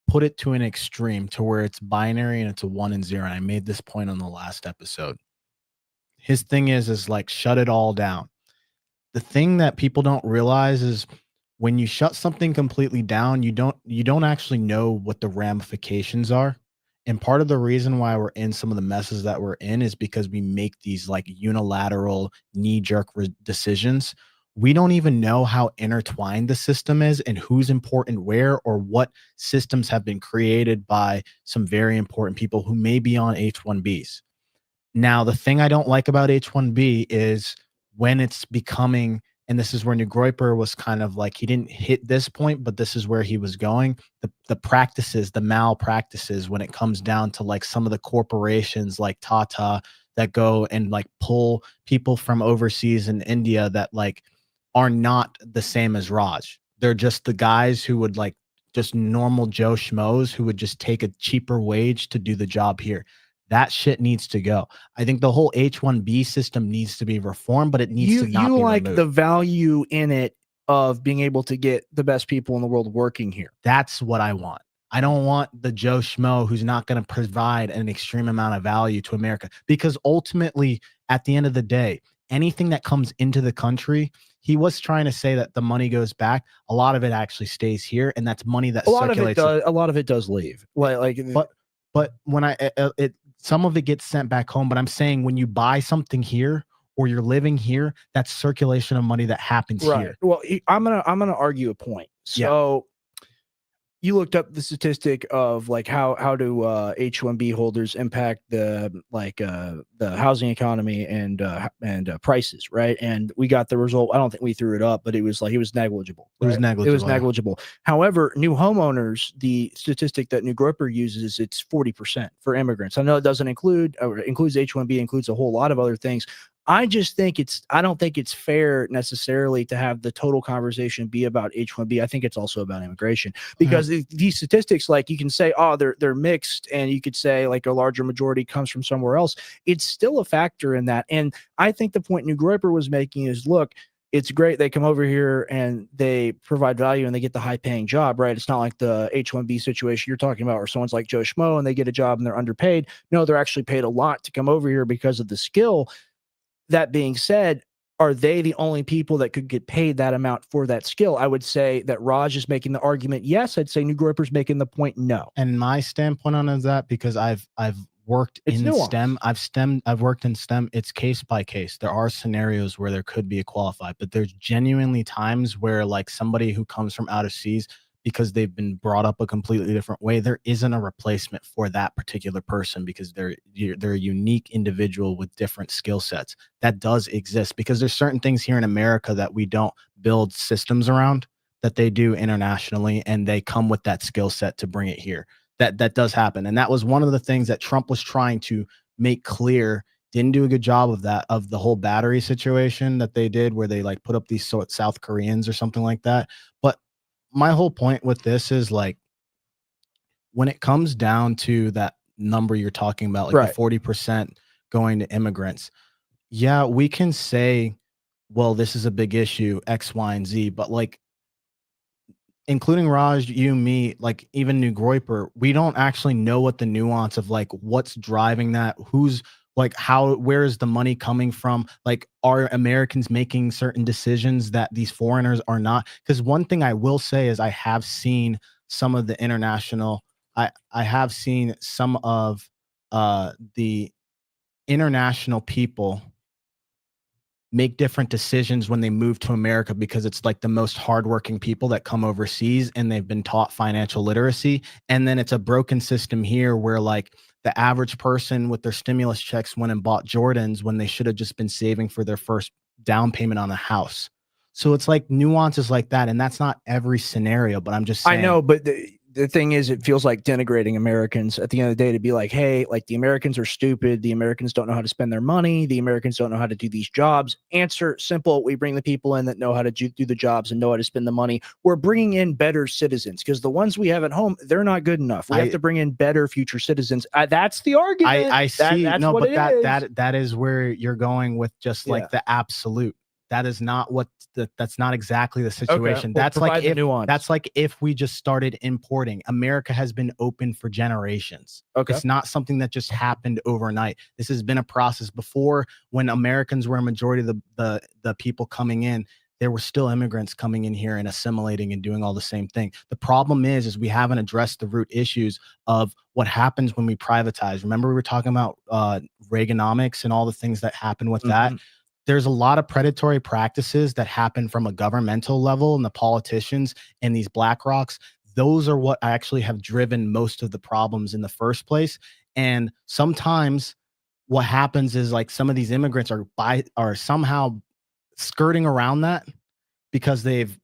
put it to an extreme to where it's binary and it's a 1 and 0. And I made this point on the last episode. His thing is like shut it all down. The thing that people don't realize is when you shut something completely down, you don't actually know what the ramifications are. And part of the reason why we're in some of the messes that we're in is because we make these like unilateral knee-jerk decisions. We don't even know how intertwined the system is and who's important where, or what systems have been created by some very important people who may be on H-1Bs. Now, the thing I don't like about H-1B is when it's becoming, and this is where New Groiper was kind of like, he didn't hit this point, but this is where he was going. The practices, the malpractices, when it comes down to like some of the corporations like Tata that go and like pull people from overseas in India that like are not the same as Raj. They're just the guys who would like just normal Joe Schmoes who would just take a cheaper wage to do the job here. That shit needs to go. I think the whole H-1B system needs to be reformed, but it needs to not You be like removed. the value in it of being able to get the best people in the world working here. That's what I want. I don't want the Joe Schmo who's not going to provide an extreme amount of value to America, because ultimately, at the end of the day, anything that comes into the country, he was trying to say that the money goes back. A lot of it actually stays here, and that's money that circulates. A lot of it does leave. But when some of it gets sent back home. But I'm saying when you buy something here or you're living here, that's circulation of money that happens here. Well, I'm gonna argue a point. So you looked up the statistic of like how do H-1B holders impact the housing economy and prices, right? And we got the result. I don't think we threw it up, but it was negligible. It was right? negligible. It was negligible. However, new homeowners, the statistic that New Groiper uses, it's 40% for immigrants. I know it doesn't includes H-1B, includes a whole lot of other things. I don't think it's fair necessarily to have the total conversation be about H-1B. I think it's also about immigration, because these statistics, like you can say, oh, they're mixed, and you could say like a larger majority comes from somewhere else. It's still a factor in that. And I think the point New Groiper was making is, look, it's great they come over here and they provide value and they get the high paying job, right? It's not like the H-1B situation you're talking about, where someone's like Joe Schmo and they get a job and they're underpaid. No, they're actually paid a lot to come over here because of the skill. That being said, are they the only people that could get paid that amount for that skill? I would say that Raj is making the argument, yes. I'd say New Groiper's making the point, no. And my standpoint on is that, because I've worked in STEM, I've worked in STEM. It's case by case. There are scenarios where there could be a qualified, but there's genuinely times where like somebody who comes from out of seas, because they've been brought up a completely different way, there isn't a replacement for that particular person, because they're a unique individual with different skill sets. That does exist, because there's certain things here in America that we don't build systems around that they do internationally, and they come with that skill set to bring it here. That does happen. And that was one of the things that Trump was trying to make clear. Didn't do a good job of that, of the whole battery situation that they did, where they like put up these South Koreans or something like that. But my whole point with this is, like, when it comes down to that number you're talking about, like the 40% going to immigrants, yeah, we can say, well, this is a big issue, X, Y, and Z, but like, including Raj, you, me, like even New Groiper, we don't actually know what the nuance of like what's driving that, who's like where is the money coming from? Like, are Americans making certain decisions that these foreigners are not? Because one thing I will say is I have seen some of the international, I have seen some of the international people make different decisions when they move to America, because it's like the most hardworking people that come overseas and they've been taught financial literacy. And then it's a broken system here where like the average person with their stimulus checks went and bought Jordans when they should have just been saving for their first down payment on a house. So it's like nuances like that. And that's not every scenario, but I'm just saying. I know, but the thing is, it feels like denigrating Americans at the end of the day to be like, hey, like the Americans are stupid. The Americans don't know how to spend their money. The Americans don't know how to do these jobs. Answer simple. We bring the people in that know how to do the jobs and know how to spend the money. We're bringing in better citizens, because the ones we have at home, they're not good enough. We have to bring in better future citizens. That's the argument. I see. That's no, what but it is. that is where you're going with just like the absolute. That is not what that's not exactly the situation. well, That's like provide the if nuance. that's like if we just started importing. America has been open for generations. Okay. It's not something that just happened overnight. This has been a process. Before, when Americans were a majority of the people coming in, there were still immigrants coming in here and assimilating and doing all the same thing. The problem is we haven't addressed the root issues of what happens when we privatize. Remember, we were talking about Reaganomics and all the things that happen with that. There's a lot of predatory practices that happen from a governmental level, and the politicians and these Black Rocks, those are what actually have driven most of the problems in the first place. And sometimes what happens is, like, some of these immigrants are somehow skirting around that because they've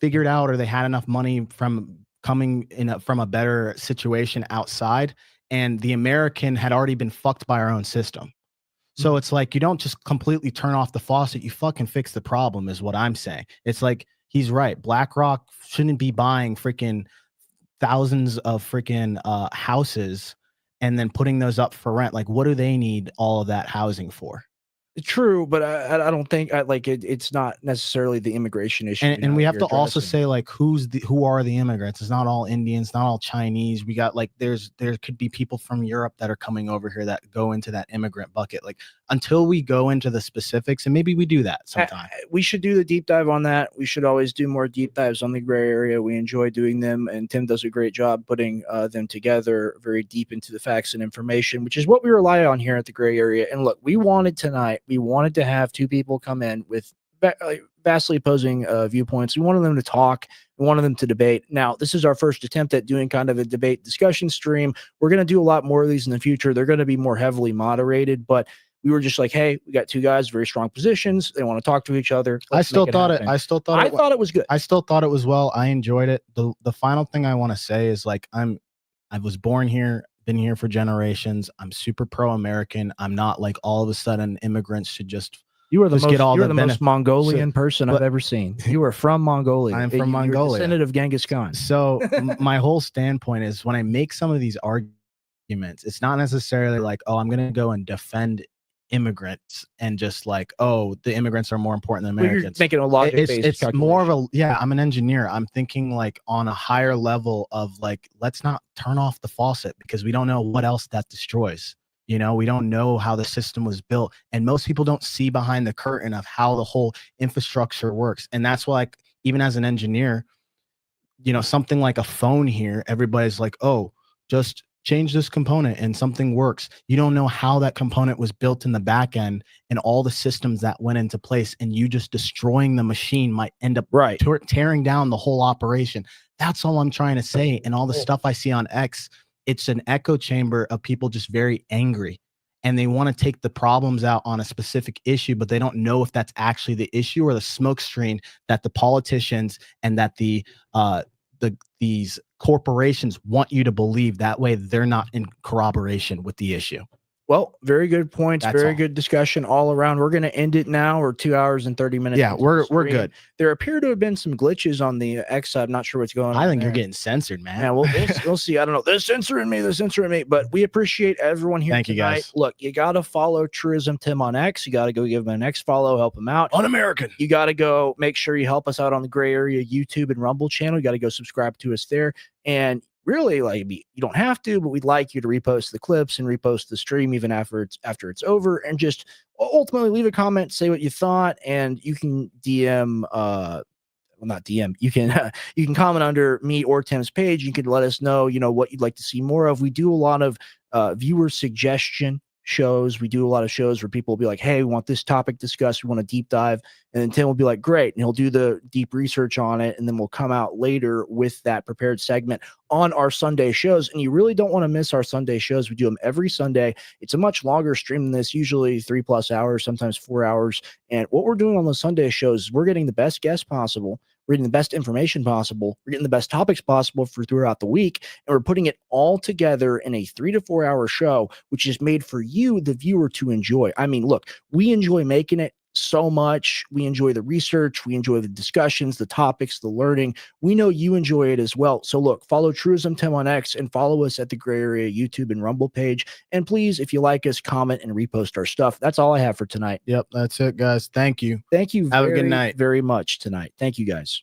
figured out, or they had enough money from coming in from a better situation outside, and the American had already been fucked by our own system. So it's like, you don't just completely turn off the faucet, you fucking fix the problem, is what I'm saying. It's like, he's right. BlackRock shouldn't be buying freaking thousands of freaking houses and then putting those up for rent. Like, what do they need all of that housing for? True, but I don't think it's not necessarily the immigration issue. And we have to also say, like, who are the immigrants? It's not all Indians, not all Chinese. We got, like, there could be people from Europe that are coming over here that go into that immigrant bucket. Like, until we go into the specifics, and maybe we do that sometime. We should do the deep dive on that. We should always do more deep dives on the gray area. We enjoy doing them, and Tim does a great job putting them together very deep into the facts and information, which is what we rely on here at the gray area. And look, we wanted to have two people come in with vastly opposing viewpoints. We wanted them to talk. We wanted them to debate. Now, this is our first attempt at doing kind of a debate discussion stream. We're going to do a lot more of these in the future. They're going to be more heavily moderated, but we were just like, hey, we got two guys, very strong positions. They want to talk to each other. I thought it was good. I still thought it was well. I enjoyed it. The final thing I want to say is, like, I was born here, been here for generations. I'm super pro-American. I'm not like, all of a sudden immigrants should just the most Mongolian person I've ever seen. You are from Mongolia. I'm from Mongolia. You're a descendant of Genghis Khan. So my whole standpoint is, when I make some of these arguments, it's not necessarily like, oh, I'm going to go and defend immigrants and just like, oh, the immigrants are more important than Americans. You're making a logic-based it's more of a, I'm an engineer. I'm thinking, like, on a higher level of, like, let's not turn off the faucet, because we don't know what else that destroys. You know, we don't know how the system was built, and most people don't see behind the curtain of how the whole infrastructure works. And that's why, like, even as an engineer, you know, something like a phone here, everybody's like, oh, just change this component and something works. You don't know how that component was built in the back end and all the systems that went into place, and you just destroying the machine might end up tearing down the whole operation. That's all I'm trying to say. And all the stuff I see on X, it's an echo chamber of people just very angry, and they want to take the problems out on a specific issue, but they don't know if that's actually the issue or the smoke screen that the politicians and that these corporations want you to believe. That way they're not in corroboration with the issue. Well, very good points. Very good discussion all around. We're going to end it now. We're 2 hours and 30 minutes. Yeah, we're good. There appear to have been some glitches on the X side. I'm not sure what's going on. I think you're getting censored, man. Yeah, we'll see. I don't know. They're censoring me. But we appreciate everyone here. Thank you, guys. Look, you got to follow Truism Tim on X. You got to go give him an X follow, help him out. Un-American. You got to go make sure you help us out on the Gray Area YouTube and Rumble channel. You got to go subscribe to us there. And really, like, you don't have to, but we'd like you to repost the clips and repost the stream even after it's over, and just ultimately leave a comment, say what you thought, and you can DM not DM, you can comment under me or Tim's page. You can let us know, what you'd like to see more of. We do a lot of viewer suggestion shows. We do a lot of shows where people will be like, hey, we want this topic discussed, we want a deep dive, and then Tim will be like, great, and he'll do the deep research on it, and then we'll come out later with that prepared segment on our Sunday shows. And you really don't want to miss our Sunday shows. We do them every Sunday. It's a much longer stream than this, usually 3+ hours, sometimes 4 hours. And what we're doing on the Sunday shows is we're getting the best guests possible, we're getting the best information possible, we're getting the best topics possible for throughout the week, and we're putting it all together in a 3 to 4 hour show, which is made for you, the viewer, to enjoy. I mean, look, we enjoy making it. so much. We enjoy the research. We enjoy the discussions, the topics, the learning. We know you enjoy it as well. So look, follow Truism Tim on X and follow us at the Gray Area YouTube and Rumble page. And please, if you like us, comment and repost our stuff. That's all I have for tonight. Yep, that's it, guys. Thank you. Thank you Have a good night. very much tonight. Thank you, guys.